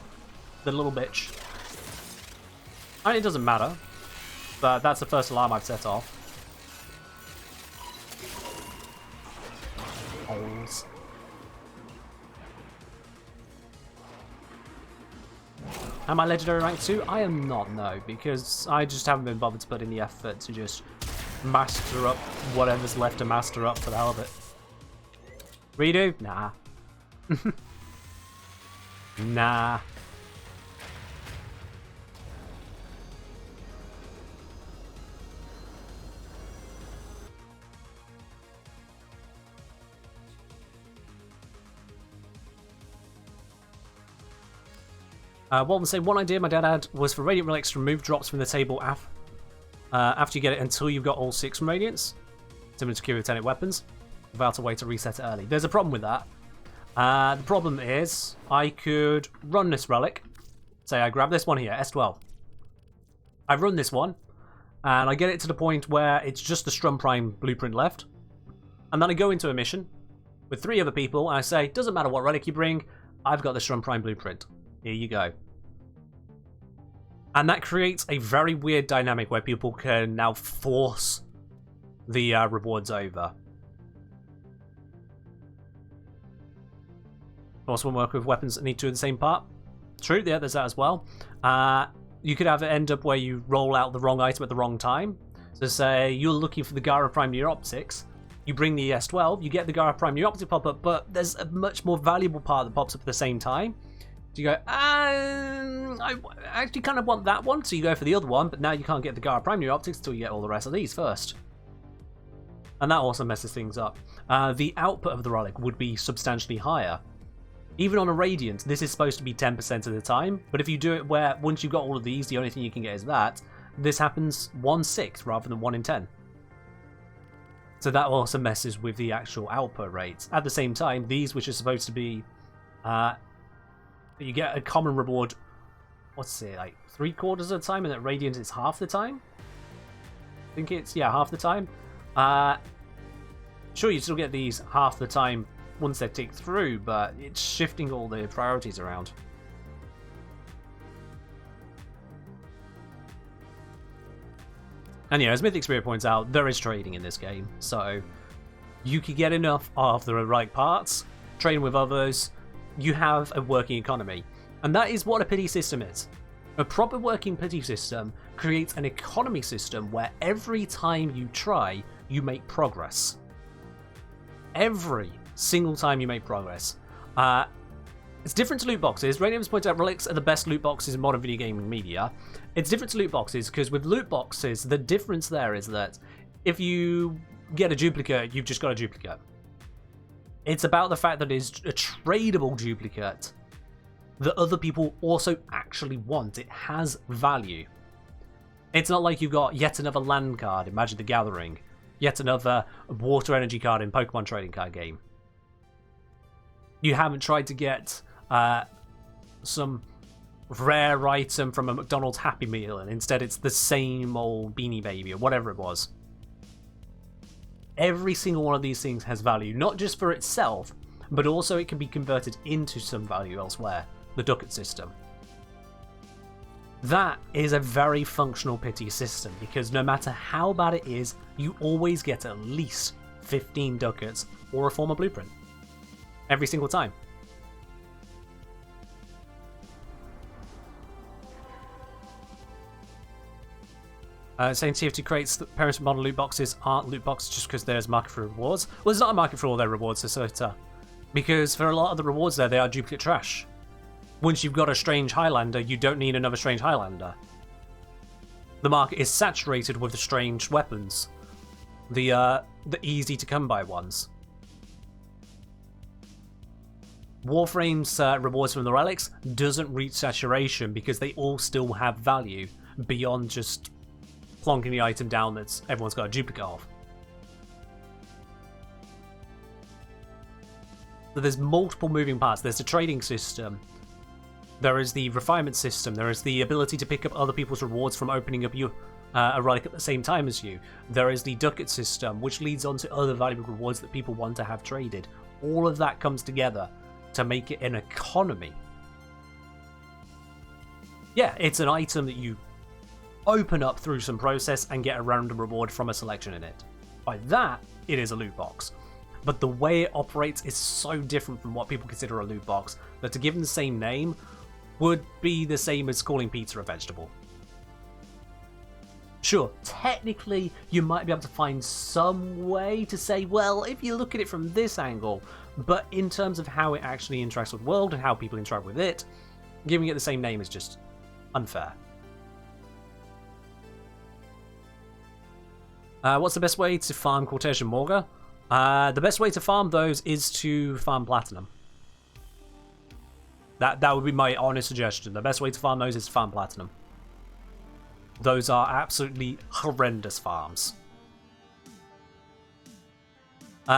The little bitch. I mean, it doesn't matter. But that's the first alarm I've set off. Holes. Am I legendary rank 2? I am not, no, because I just haven't been bothered to put in the effort to just master up whatever's left to master up for the hell of it. Redo? Nah. Nah. Walton saying, one idea my dad had was for Radiant Relics to remove drops from the table after you get it until you've got all 6 from Radiance, similar to Curiotenic weapons, without a way to reset it early. There's a problem with that. The problem is, I could run this relic. Say I grab this one here, S12. I run this one, and I get it to the point where it's just the Strum Prime blueprint left. And then I go into a mission with 3 other people, and I say, doesn't matter what relic you bring, I've got the Strum Prime blueprint. Here you go. And that creates a very weird dynamic where people can now force the rewards over. Also, when working with weapons that need to do the same part. True, yeah, there's that as well. You could have it end up where you roll out the wrong item at the wrong time. So say you're looking for the Gara Prime Neuroptics, you bring the S12, you get the Gara Prime Neuroptic pop up, but there's a much more valuable part that pops up at the same time. So you go, I actually kind of want that one, so you go for the other one, but now you can't get the Gara Prime Neuroptics until you get all the rest of these first. And that also messes things up. The output of the relic would be substantially higher. Even on a Radiant, this is supposed to be 10% of the time, but if you do it where once you've got all of these, the only thing you can get is that, this happens 1/6 rather than 1 in 10. So that also messes with the actual output rates. At the same time, these, which are supposed to be, you get a common reward, what's it, like 3/4 of the time, and at Radiant it's half the time? I think it's, yeah, half the time. Sure, you still get these half the time once they tick through, but it's shifting all the priorities around. And yeah, as Mythic Spirit points out, there is trading in this game, so you can get enough of the right parts, trade with others, you have a working economy. And that is what a pity system is. A proper working pity system creates an economy system where every time you try, you make progress. Every single time you make progress. It's different to loot boxes. Radiant's pointed out relics are the best loot boxes in modern video gaming media. It's different to loot boxes because with loot boxes, the difference there is that if you get a duplicate, you've just got a duplicate. It's about the fact that it's a tradable duplicate that other people also actually want. It has value. It's not like you've got yet another land card in Magic the Gathering, yet another water energy card in Pokemon trading card game. You haven't tried to get some rare item from a McDonald's Happy Meal, and instead it's the same old Beanie Baby or whatever it was. Every single one of these things has value, not just for itself, but also it can be converted into some value elsewhere. The ducat system. That is a very functional pity system, because no matter how bad it is, you always get at least 15 ducats or a former blueprint. Every single time. Saying TFT creates the parents model loot boxes aren't loot boxes just because there's market for rewards. Well, there's not a market for all their rewards, so because for a lot of the rewards there, they are duplicate trash. Once you've got a strange Highlander, you don't need another strange Highlander. The market is saturated with the strange weapons, the easy to come by ones. Warframe's rewards from the relics doesn't reach saturation because they all still have value beyond just plonking the item down that everyone's got a duplicate of. So there's multiple moving parts. There's the trading system. There is the refinement system. There is the ability to pick up other people's rewards from opening up a relic at the same time as you. There is the ducat system, which leads on to other valuable rewards that people want to have traded. All of that comes together to make it an economy. Yeah, it's an item that you open up through some process and get a random reward from a selection in it. By that, it is a loot box. But the way it operates is so different from what people consider a loot box that to give them the same name would be the same as calling pizza a vegetable. Sure, technically you might be able to find some way to say, well, if you look at it from this angle, but in terms of how it actually interacts with the world and how people interact with it, giving it the same name is just unfair. What's the best way to farm Cortege and Morga? The best way to farm those is to farm Platinum. That would be my honest suggestion. The best way to farm those is to farm Platinum. Those are absolutely horrendous farms.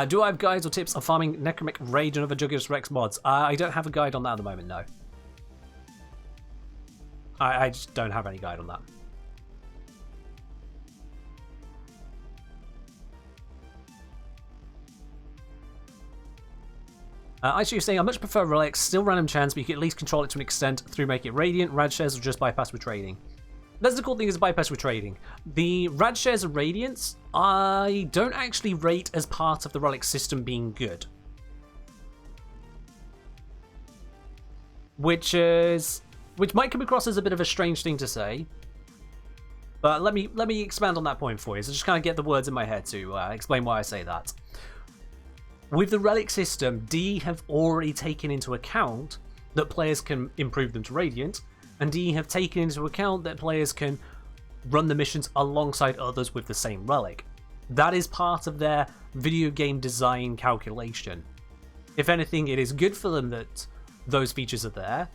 Do I have guides or tips on farming Necromic Rage and other Juggernaut Rex mods? I don't have a guide on that at the moment, no. I just don't have any guide on that. I see you saying I much prefer relics, still random chance, but you can at least control it to an extent through Make It Radiant. Rad shares will just bypass with trading. That's the cool thing, is bypass with trading. The Rad shares and Radiance, I don't actually rate as part of the relic system being good. Which might come across as a bit of a strange thing to say. But let me expand on that point for you. So just kind of get the words in my head to explain why I say that. With the relic system, D have already taken into account that players can improve them to Radiant, and D have taken into account that players can run the missions alongside others with the same relic. That is part of their video game design calculation. If anything, it is good for them that those features are there,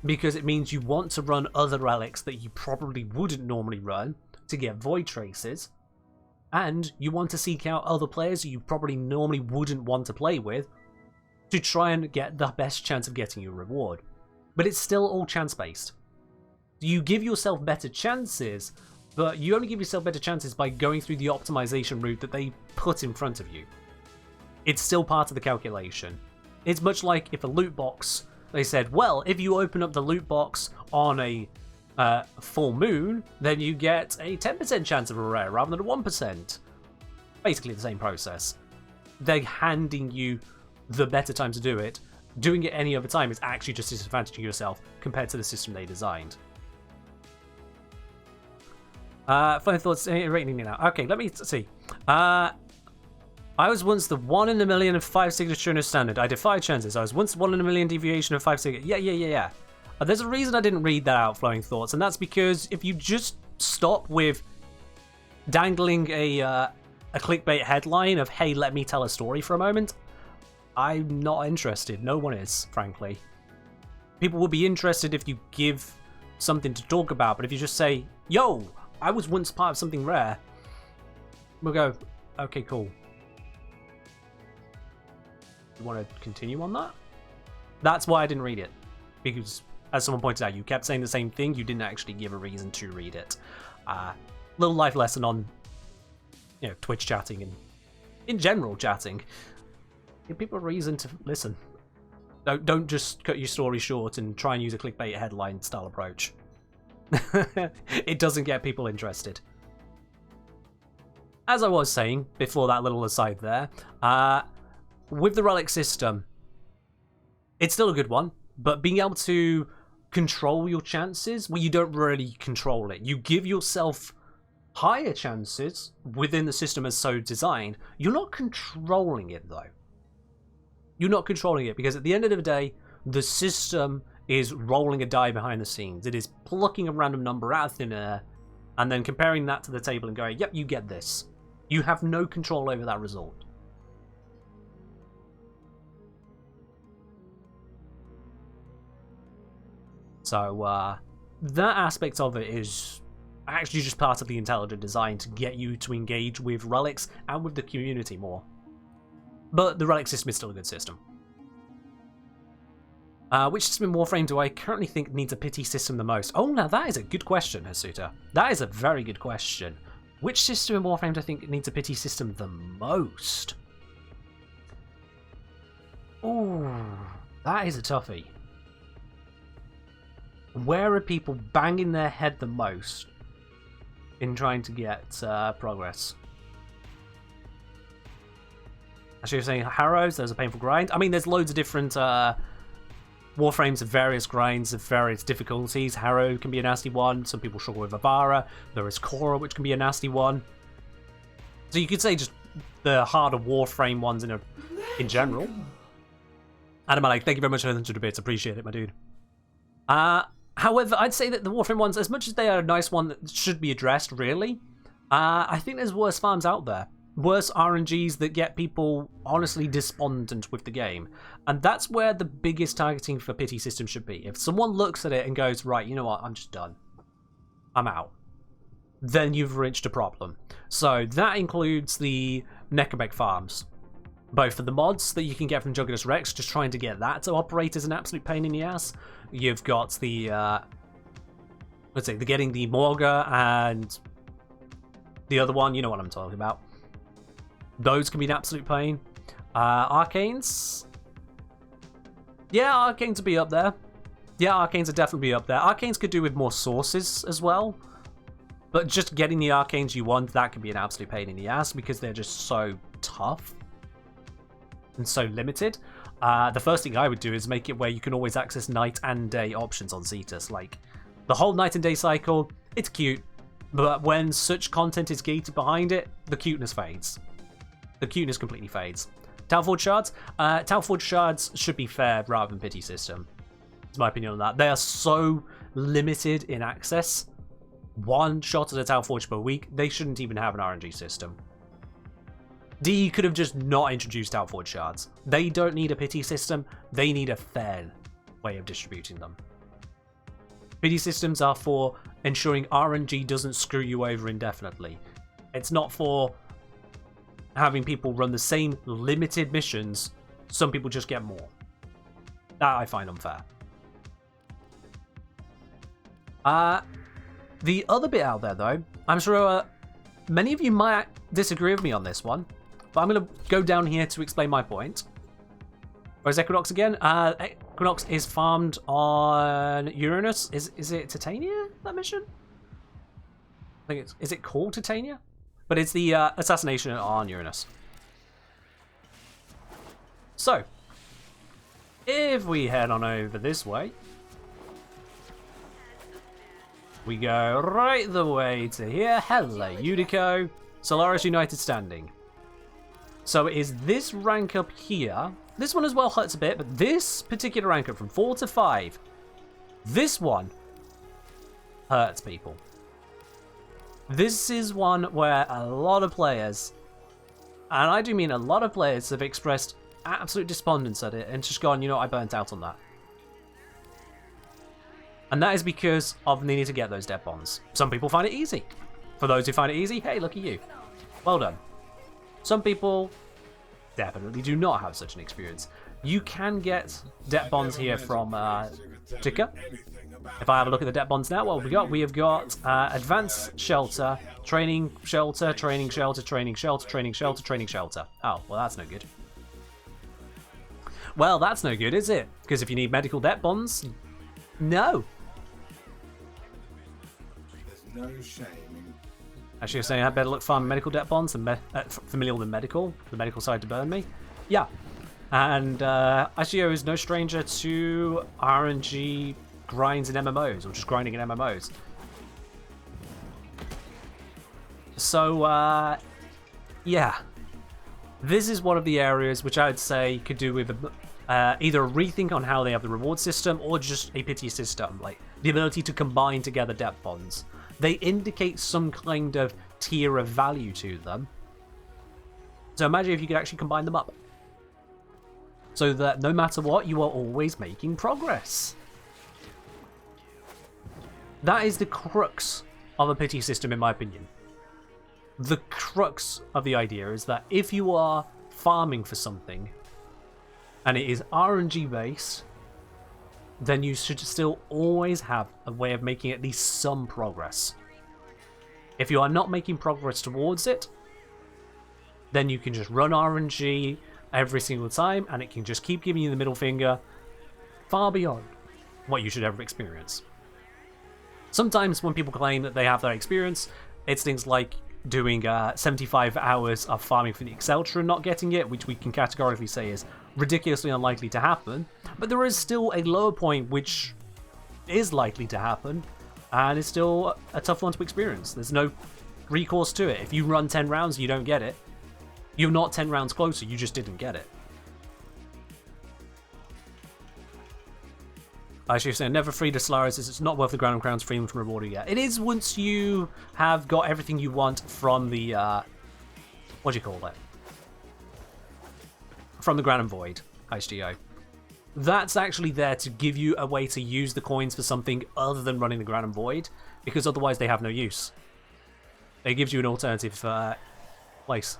because it means you want to run other relics that you probably wouldn't normally run to get void traces, and you want to seek out other players you probably normally wouldn't want to play with to try and get the best chance of getting your reward. But it's still all chance-based. You give yourself better chances, but you only give yourself better chances by going through the optimization route that they put in front of you. It's still part of the calculation. It's much like if a loot box, they said, well, if you open up the loot box on a full moon, then you get a 10% chance of a rare rather than a 1%. Basically the same process. They're handing you the better time to do it. Doing it any other time is actually just disadvantaging yourself compared to the system they designed. Funny thoughts, rating me now. Okay, let me see. I was once the 1 in a million of 5 signature in a standard. I defy chances. I was once 1 in a million deviation of 5 signature. Yeah. There's a reason I didn't read that out, Flowing Thoughts, and that's because if you just stop with dangling a clickbait headline of, hey, let me tell a story for a moment, I'm not interested. No one is, frankly. People will be interested if you give something to talk about, but if you just say, yo, I was once part of something rare, we'll go, okay, cool. You want to continue on that? That's why I didn't read it. Because, as someone pointed out, you kept saying the same thing, you didn't actually give a reason to read it. Little life lesson on, Twitch chatting and, in general, chatting. Give people a reason to listen. Don't just cut your story short and try and use a clickbait headline style approach. It doesn't get people interested. as I was saying before that little aside there, with the relic system, it's still a good one, but being able to control your chances, well, you don't really control it. You give yourself higher chances within the system as so designed. You're not controlling it, though. You're not controlling it, because at the end of the day, the system is rolling a die behind the scenes. It is plucking a random number out of thin air, and then comparing that to the table and going, yep, you get this. You have no control over that result. So, that aspect of it is actually just part of the intelligent design to get you to engage with relics and with the community more. But the relic system is still a good system. Which system in Warframe do I currently think needs a pity system the most? Oh, now that is a good question, Hasuta. That is a very good question. Which system in Warframe do I think needs a pity system the most? Ooh, that is a toughie. Where are people banging their head the most in trying to get progress? Actually, you're saying Harrows, there's a painful grind. I mean, there's loads of different Warframes of various grinds of various difficulties. Harrow can be a nasty one. Some people struggle with Avara. There is Korra, which can be a nasty one. So you could say just the harder Warframe ones in general. Adam Alec, thank you very much for the 100 bits. Appreciate it, my dude. However, I'd say that the Warframe ones, as much as they are a nice one that should be addressed, really, I think there's worse farms out there. Worse RNGs that get people honestly despondent with the game. And that's where the biggest targeting for pity system should be. If someone looks at it and goes, right, you know what, I'm just done. I'm out. Then you've reached a problem. So that includes the Necromech farms. Both for the mods that you can get from Juggernaut Rex, just trying to get that to operate is an absolute pain in the ass. You've got the, let's say, getting the Morga and the other one, you know what I'm talking about. Those can be an absolute pain. Arcanes? Yeah, Arcanes would be up there. Yeah, Arcanes would definitely be up there. Arcanes could do with more sources as well. But just getting the Arcanes you want, that can be an absolute pain in the ass because they're just so tough and so limited. The first thing I would do is make it where you can always access night and day options on Cetus. Like, the whole night and day cycle, it's cute. But when such content is gated behind it, the cuteness fades. The cuteness completely fades. Talforge Shards? Talforge Shards should be fair rather than pity system. That's my opinion on that. They are so limited in access. One shot at a Talforge per week, they shouldn't even have an RNG system. DE could have just not introduced Talforge Shards. They don't need a pity system, they need a fair way of distributing them. Pity systems are for ensuring RNG doesn't screw you over indefinitely. It's not for having people run the same limited missions, some people just get more. That I find unfair. The other bit out there, though, I'm sure many of you might disagree with me on this one, but I'm going to go down here to explain my point. Where's Equinox again? Equinox is farmed on Uranus. Is it Titania, that mission? I think it's... Is it called Titania? But it's the assassination on Uranus. So, if we head on over this way, we go right the way to here. Hello, Udico. Solaris United Standing. So it is this rank up here. This one as well hurts a bit, but this particular rank up from 4 to 5, this one hurts people. This is one where a lot of players, and I do mean a lot of players, have expressed absolute despondence at it and just gone, you know, I burnt out on that. And that is because of needing to get those debt bonds. Some people find it easy. For those who find it easy, hey, look at you. Well done. Some people definitely do not have such an experience. You can get debt bonds here from Tika. If I have a look at the debt bonds now, what have we got? We have got Advanced Shelter, Training Shelter, Training Shelter, Training Shelter, Training Shelter, Training Shelter. Oh, well, that's no good. Well, that's no good, is it? Because if you need medical debt bonds, no. There's no shame in Actually, you're saying I better look farm medical debt bonds than familial than medical. The medical side to burn me. Yeah. And Ashio is no stranger to RNG grinds in MMOs, or just grinding in MMOs. So, yeah. This is one of the areas which I would say could do with either a rethink on how they have the reward system, or just a pity system, like the ability to combine together debt bonds. They indicate some kind of tier of value to them. So imagine if you could actually combine them up. So that no matter what, you are always making progress. That is the crux of a pity system, in my opinion. The crux of the idea is that if you are farming for something, and it is RNG based, then you should still always have a way of making at least some progress. If you are not making progress towards it, then you can just run RNG every single time, and it can just keep giving you the middle finger far beyond what you should ever experience. Sometimes when people claim that they have that experience, it's things like doing 75 hours of farming for the Exceltra and not getting it, which we can categorically say is ridiculously unlikely to happen. But there is still a lower point which is likely to happen, and it's still a tough one to experience. There's no recourse to it. If you run 10 rounds, you don't get it. You're not 10 rounds closer, you just didn't get it. I should say, never free to Solaris, it's not worth the Ground and Crown's freedom from rewarding yet. It is once you have got everything you want from the, what do you call it? From the Ground and Void, HDO. That's actually there to give you a way to use the coins for something other than running the Ground and Void, because otherwise they have no use. It gives you an alternative place.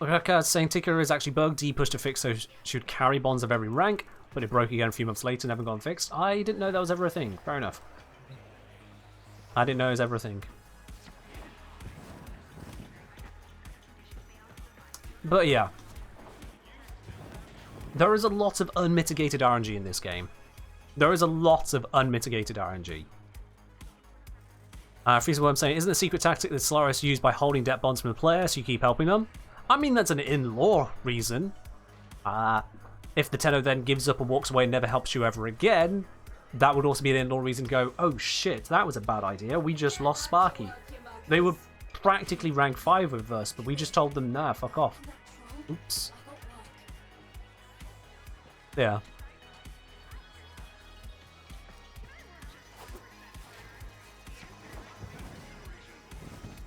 Okay, saying Ticker is actually bugged. D pushed to fix, so should carry bonds of every rank, but it broke again a few months later, never gone fixed. I didn't know that was ever a thing. Fair enough. I didn't know it was ever a thing. But yeah. There is a lot of unmitigated RNG in this game. There is a lot of unmitigated RNG. Freezer, what I'm saying, isn't the secret tactic that Solaris used by holding debt bonds from the player so you keep helping them? I mean, that's an in-law reason. If the Tenno then gives up and walks away and never helps you ever again, that would also be an in-law reason to go, oh shit, that was a bad idea, we just lost Sparky. They were practically rank 5 with us, but we just told them, nah, fuck off. Oops. Yeah.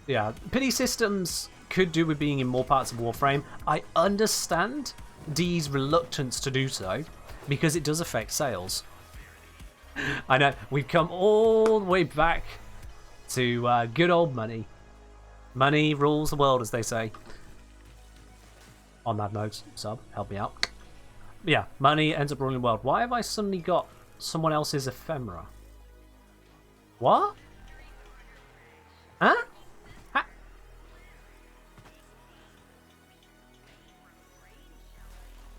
Yeah, pity systems could do with being in more parts of Warframe. I understand D's reluctance to do so, because it does affect sales. I know, we've come all the way back to good old money. Money rules the world, as they say. On that note, sub, help me out. Yeah, money ends up ruling the world. Why have I suddenly got someone else's ephemera? What? Huh?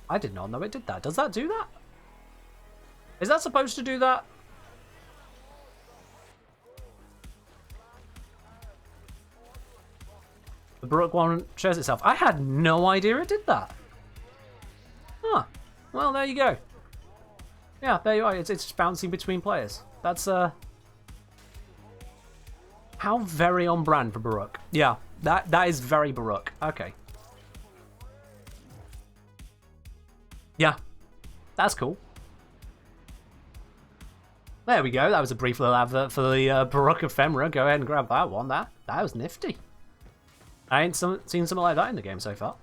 I did not know it did that. Does that do that? Is that supposed to do that? The Baroque one shares itself. I had no idea it did that. Huh. Well, there you go. Yeah, there you are. It's just bouncing between players. That's, how very on brand for Baroque. Yeah, that is very Baroque. Okay. Yeah, that's cool. There we go. That was a brief little advert for the Baroque ephemera. Go ahead and grab that one. That was nifty. I ain't seen something like that in the game so far.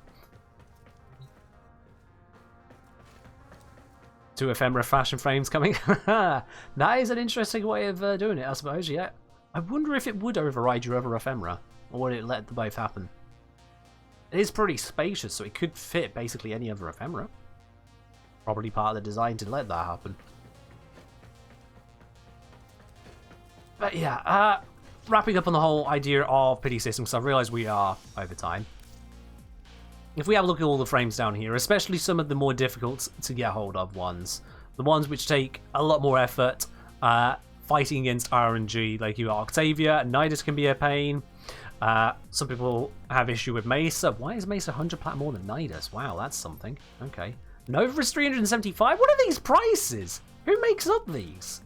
2 ephemera fashion frames coming. That is an interesting way of doing it, I suppose. Yeah. I wonder if it would override your other ephemera, or would it let the both happen? It is pretty spacious, so it could fit basically any other ephemera. Probably part of the design to let that happen. But yeah, wrapping up on the whole idea of pity systems, because I realise we are over time. If we have a look at all the frames down here, especially some of the more difficult to get hold of ones, The ones which take a lot more effort, fighting against RNG, like you Octavia, Nidus can be a pain. Some people have issue with Mesa. Why is Mesa 100 plat more than Nidus? Wow, that's something. Okay. Nova is 375? What are these prices? Who makes up these?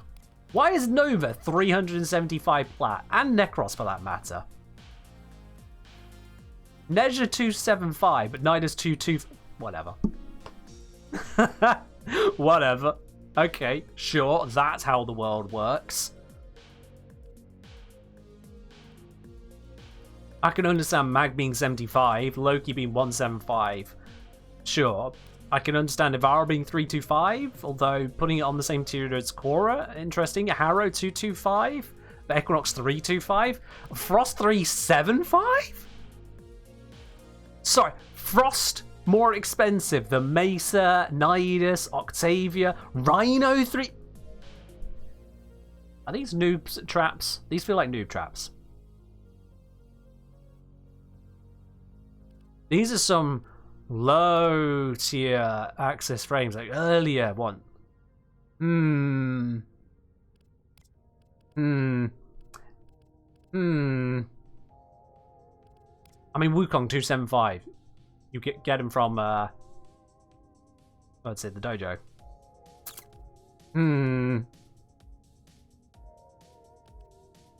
Why is Nova 375 plat? And Necros for that matter. Neja 275, but Nidus 22... Whatever. Whatever. Okay, sure, that's how the world works. I can understand Mag being 75, Loki being 175. Sure. I can understand Ivara being 325, although putting it on the same tier as Korra, interesting. Harrow 225, Equinox 325, Frost 375? Sorry, Frost more expensive than Mesa, Nidus, Octavia, Rhino 3... Are these noob traps? These feel like noob traps. These are some low tier access frames, like earlier one. I mean, Wukong 275. You get him from let's say the dojo.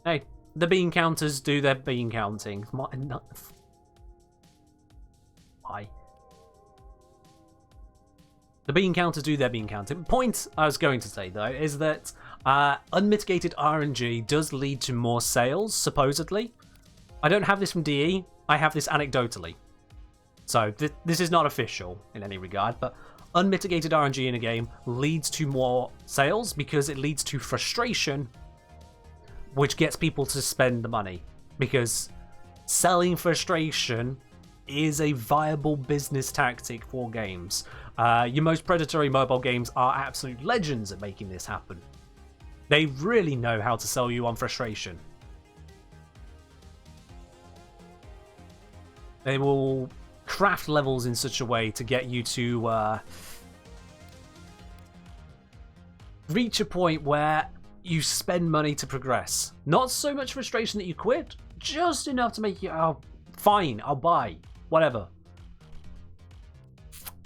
Hey, the bean counters do their bean counting. Why? The bean counters do their bean counting. Point I was going to say, though, is that unmitigated RNG does lead to more sales, supposedly. I don't have this from DE. I have this anecdotally. So this is not official in any regard, but unmitigated RNG in a game leads to more sales because it leads to frustration, which gets people to spend the money. Because selling frustration is a viable business tactic for games. Your most predatory mobile games are absolute legends at making this happen. They really know how to sell you on frustration. They will craft levels in such a way to get you to reach a point where you spend money to progress. Not so much frustration that you quit, just enough to make you, oh, fine, I'll buy, whatever.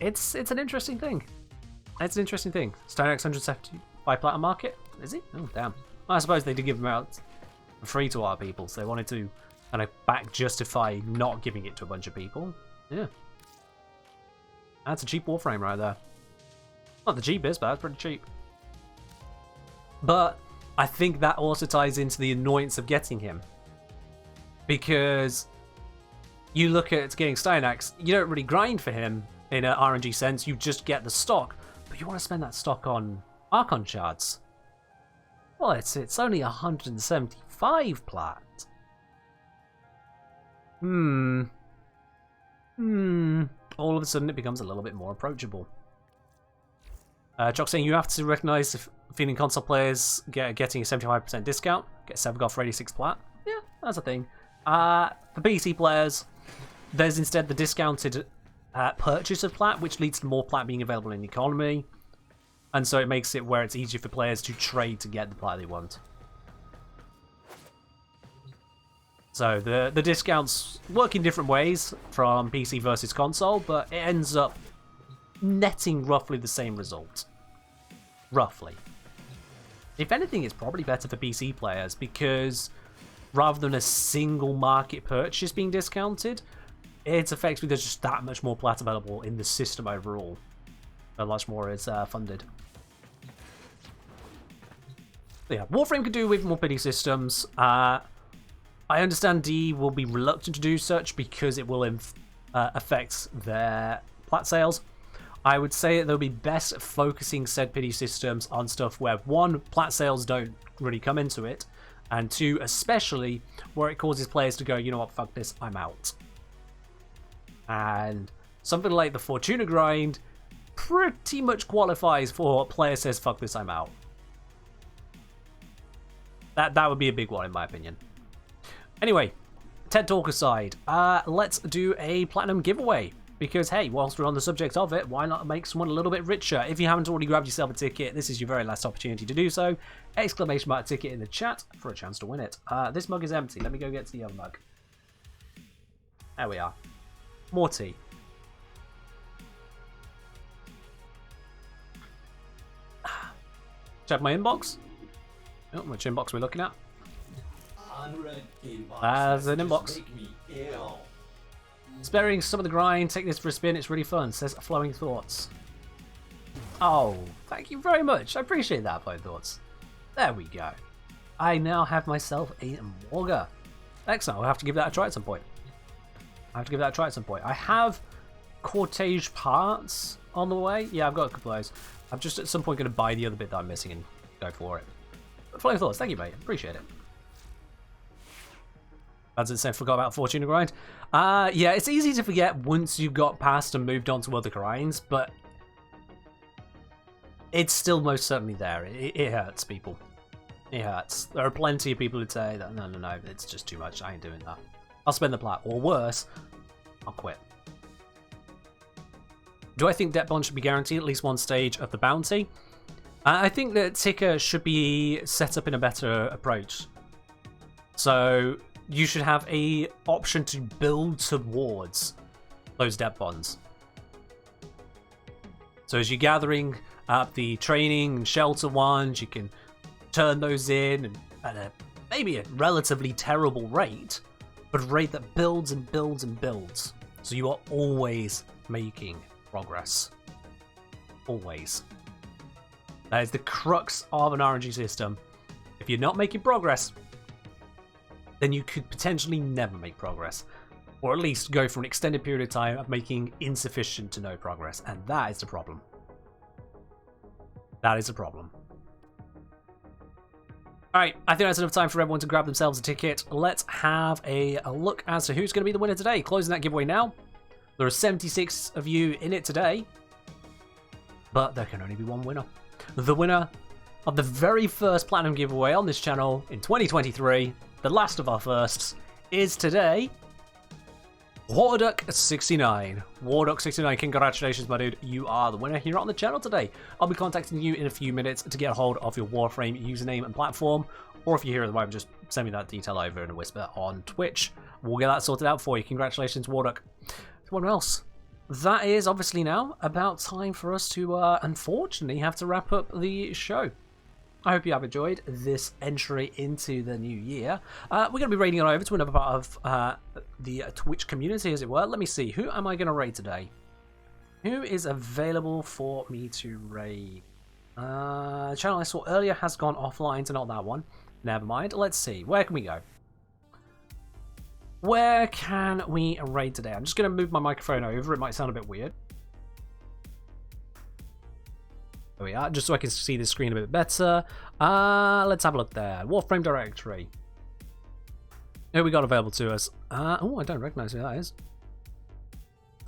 It's an interesting thing. It's an interesting thing. StoneX 175 platinum market, is he? Oh damn. I suppose they did give them out for free to our people, so they wanted to kind of back justify not giving it to a bunch of people. Yeah. That's a cheap Warframe right there. Not the cheapest, but that's pretty cheap. But I think that also ties into the annoyance of getting him. Because you look at getting Steinax, you don't really grind for him in an RNG sense, you just get the stock. But you want to spend that stock on Archon shards. Well, it's only 175 plat. All of a sudden it becomes a little bit more approachable. Jock saying you have to recognise if feeling console players getting a 75% discount, get 7 off for 86 plat. Yeah, that's a thing. For PC players, there's instead the discounted purchase of plat, which leads to more plat being available in the economy. And so it makes it where it's easier for players to trade to get the plat they want. So the discounts work in different ways from PC versus console, but it ends up netting roughly the same result. Roughly. If anything, it's probably better for PC players because rather than a single market purchase being discounted, it's effectively there's just that much more plat available in the system overall. A lot more is funded. But yeah, Warframe could do with more pity systems. I understand D will be reluctant to do such because it will affect their plat sales. I would say that they'll be best focusing said pity systems on stuff where 1, plat sales don't really come into it, and 2, especially where it causes players to go, you know what, fuck this, I'm out. And something like the Fortuna grind pretty much qualifies for player says fuck this, I'm out. That would be a big one in my opinion. Anyway, TED Talk aside, let's do a platinum giveaway. because hey, whilst we're on the subject of it, why not make someone a little bit richer? If you haven't already grabbed yourself a ticket, this is your very last opportunity to do so. Exclamation mark ticket in the chat for a chance to win it. This mug is empty. Let me go get to the other mug. There we are. More tea. Check my inbox. Oh, which inbox are we looking at? There's an inbox. Sparing some of the grind, take this for a spin, it's really fun, says Flowing Thoughts. Oh, thank you very much. I appreciate that, Flowing Thoughts. There we go. I now have myself a Morga. Excellent, I'll have to give that a try at some point. I have Cortege parts on the way. Yeah, I've got a couple of those. I'm just at some point going to buy the other bit that I'm missing and go for it. But Flowing Thoughts, thank you, mate. Appreciate it. As it said, forgot about Fortuna Grind. Yeah, it's easy to forget once you've got past and moved on to other grinds, but it's still most certainly there. It hurts, people. It hurts. There are plenty of people who'd say that, no, it's just too much. I ain't doing that. I'll spend the plat. Or worse, I'll quit. Do I think debt bond should be guaranteed at least one stage of the bounty? I think that ticker should be set up in a better approach. So you should have a option to build towards those debt bonds. So as you're gathering up the training and shelter ones, you can turn those in at maybe a relatively terrible rate, but a rate that builds and builds and builds. So you are always making progress. Always. That is the crux of an RNG system. If you're not making progress, then you could potentially never make progress. Or at least go for an extended period of time of making insufficient to no progress. And that is the problem. That is the problem. Alright, I think that's enough time for everyone to grab themselves a ticket. Let's have a look as to who's going to be the winner today. Closing that giveaway now. There are 76 of you in it today. But there can only be one winner. The winner of the very first Platinum giveaway on this channel in 2023, the last of our firsts, is today Warduck69. Warduck69, congratulations, my dude. You are the winner here on the channel today. I'll be contacting you in a few minutes to get a hold of your Warframe username and platform. Or if you're here at the moment, just send me that detail over in a whisper on Twitch. We'll get that sorted out for you. Congratulations, Warduck. What else? That is obviously now about time for us to, unfortunately, have to wrap up the show. I hope you have enjoyed this entry into the new year. We're going to be raiding on over to another part of the Twitch community, as it were. Let me see. Who am I going to raid today? Who is available for me to raid? The channel I saw earlier has gone offline, so not that one. Never mind. Let's see. Where can we go? Where can we raid today? I'm just going to move my microphone over. It might sound a bit weird. There we are, just so I can see the screen a bit better. Let's have a look there. Warframe directory. Who we got available to us? Oh, I don't recognize who that is.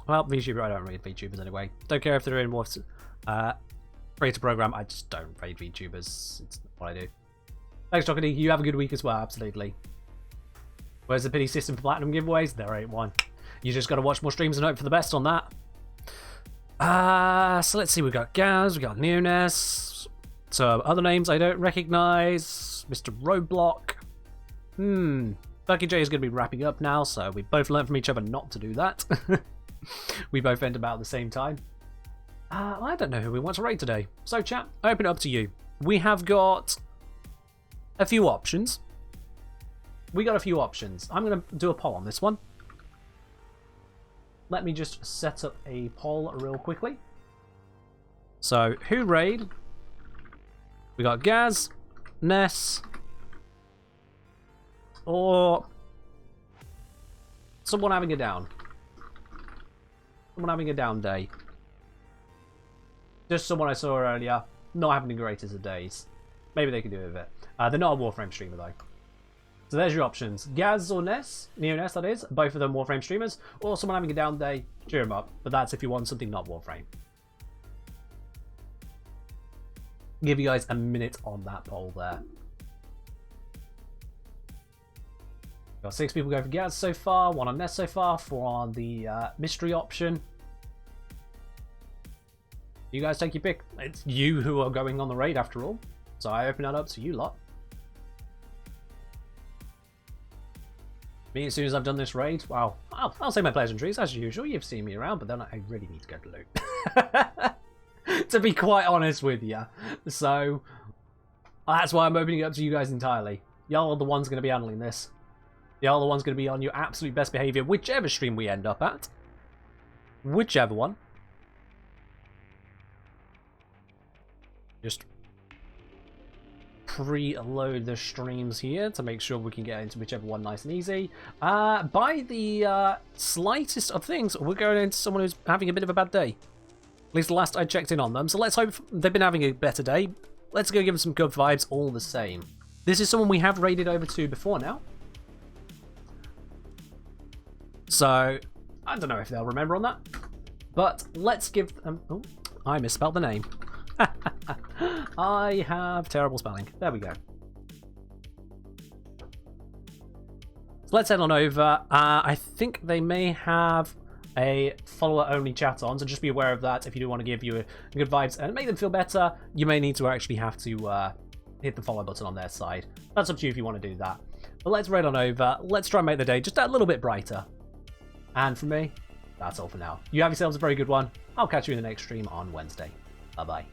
Well, VTuber, I don't raid VTubers anyway. Don't care if they're in Warframe creator program. I just don't raid VTubers. It's not what I do. Thanks, Chocolate. You have a good week as well, absolutely. Where's the pity system for Platinum giveaways? There ain't one. You just got to watch more streams and hope for the best on that. So let's see, we've got Gaz, we've got Newness, some other names I don't recognize, Mr. Roadblock. Bucky J is going to be wrapping up now, so we both learned from each other not to do that. We both end about the same time. I don't know who we want to raid today. So chat, I open it up to you. We have got a few options. I'm going to do a poll on this one. Let me just set up a poll real quickly. So, who raid? We got Gaz, Ness, or someone having a down. Someone having a down day. Just someone I saw earlier, not having the greatest of days. Maybe they can do it with it. They're not a Warframe streamer though. So there's your options. Gaz or Ness, Neo-Ness that is, both of them Warframe streamers, or someone having a down day, cheer them up. But that's if you want something not Warframe. Give you guys a minute on that poll there. Got 6 people going for Gaz so far, 1 on Ness so far, 4 on the mystery option. You guys take your pick. It's you who are going on the raid after all. So I open that up to you lot. Me, as soon as I've done this raid, well, I'll say my pleasantries as usual. You've seen me around, but then I really need to go to loot. To be quite honest with you. So that's why I'm opening it up to you guys entirely. Y'all are the ones going to be handling this. Y'all are the ones going to be on your absolute best behavior, whichever stream we end up at. Whichever one. Just preload the streams here to make sure we can get into whichever one nice and easy. By the slightest of things, we're going into someone who's having a bit of a bad day. At least the last I checked in on them. So let's hope they've been having a better day. Let's go give them some good vibes all the same. This is someone we have raided over to before now. So, I don't know if they'll remember on that. But let's give them... Oh, I misspelled the name. I have terrible spelling. There we go. So let's head on over. I think they may have a follower-only chat on, so just be aware of that if you do want to give you good vibes and make them feel better. You may need to actually have to hit the follow button on their side. That's up to you if you want to do that. But let's raid on over. Let's try and make the day just a little bit brighter. And from me, that's all for now. You have yourselves a very good one. I'll catch you in the next stream on Wednesday. Bye-bye.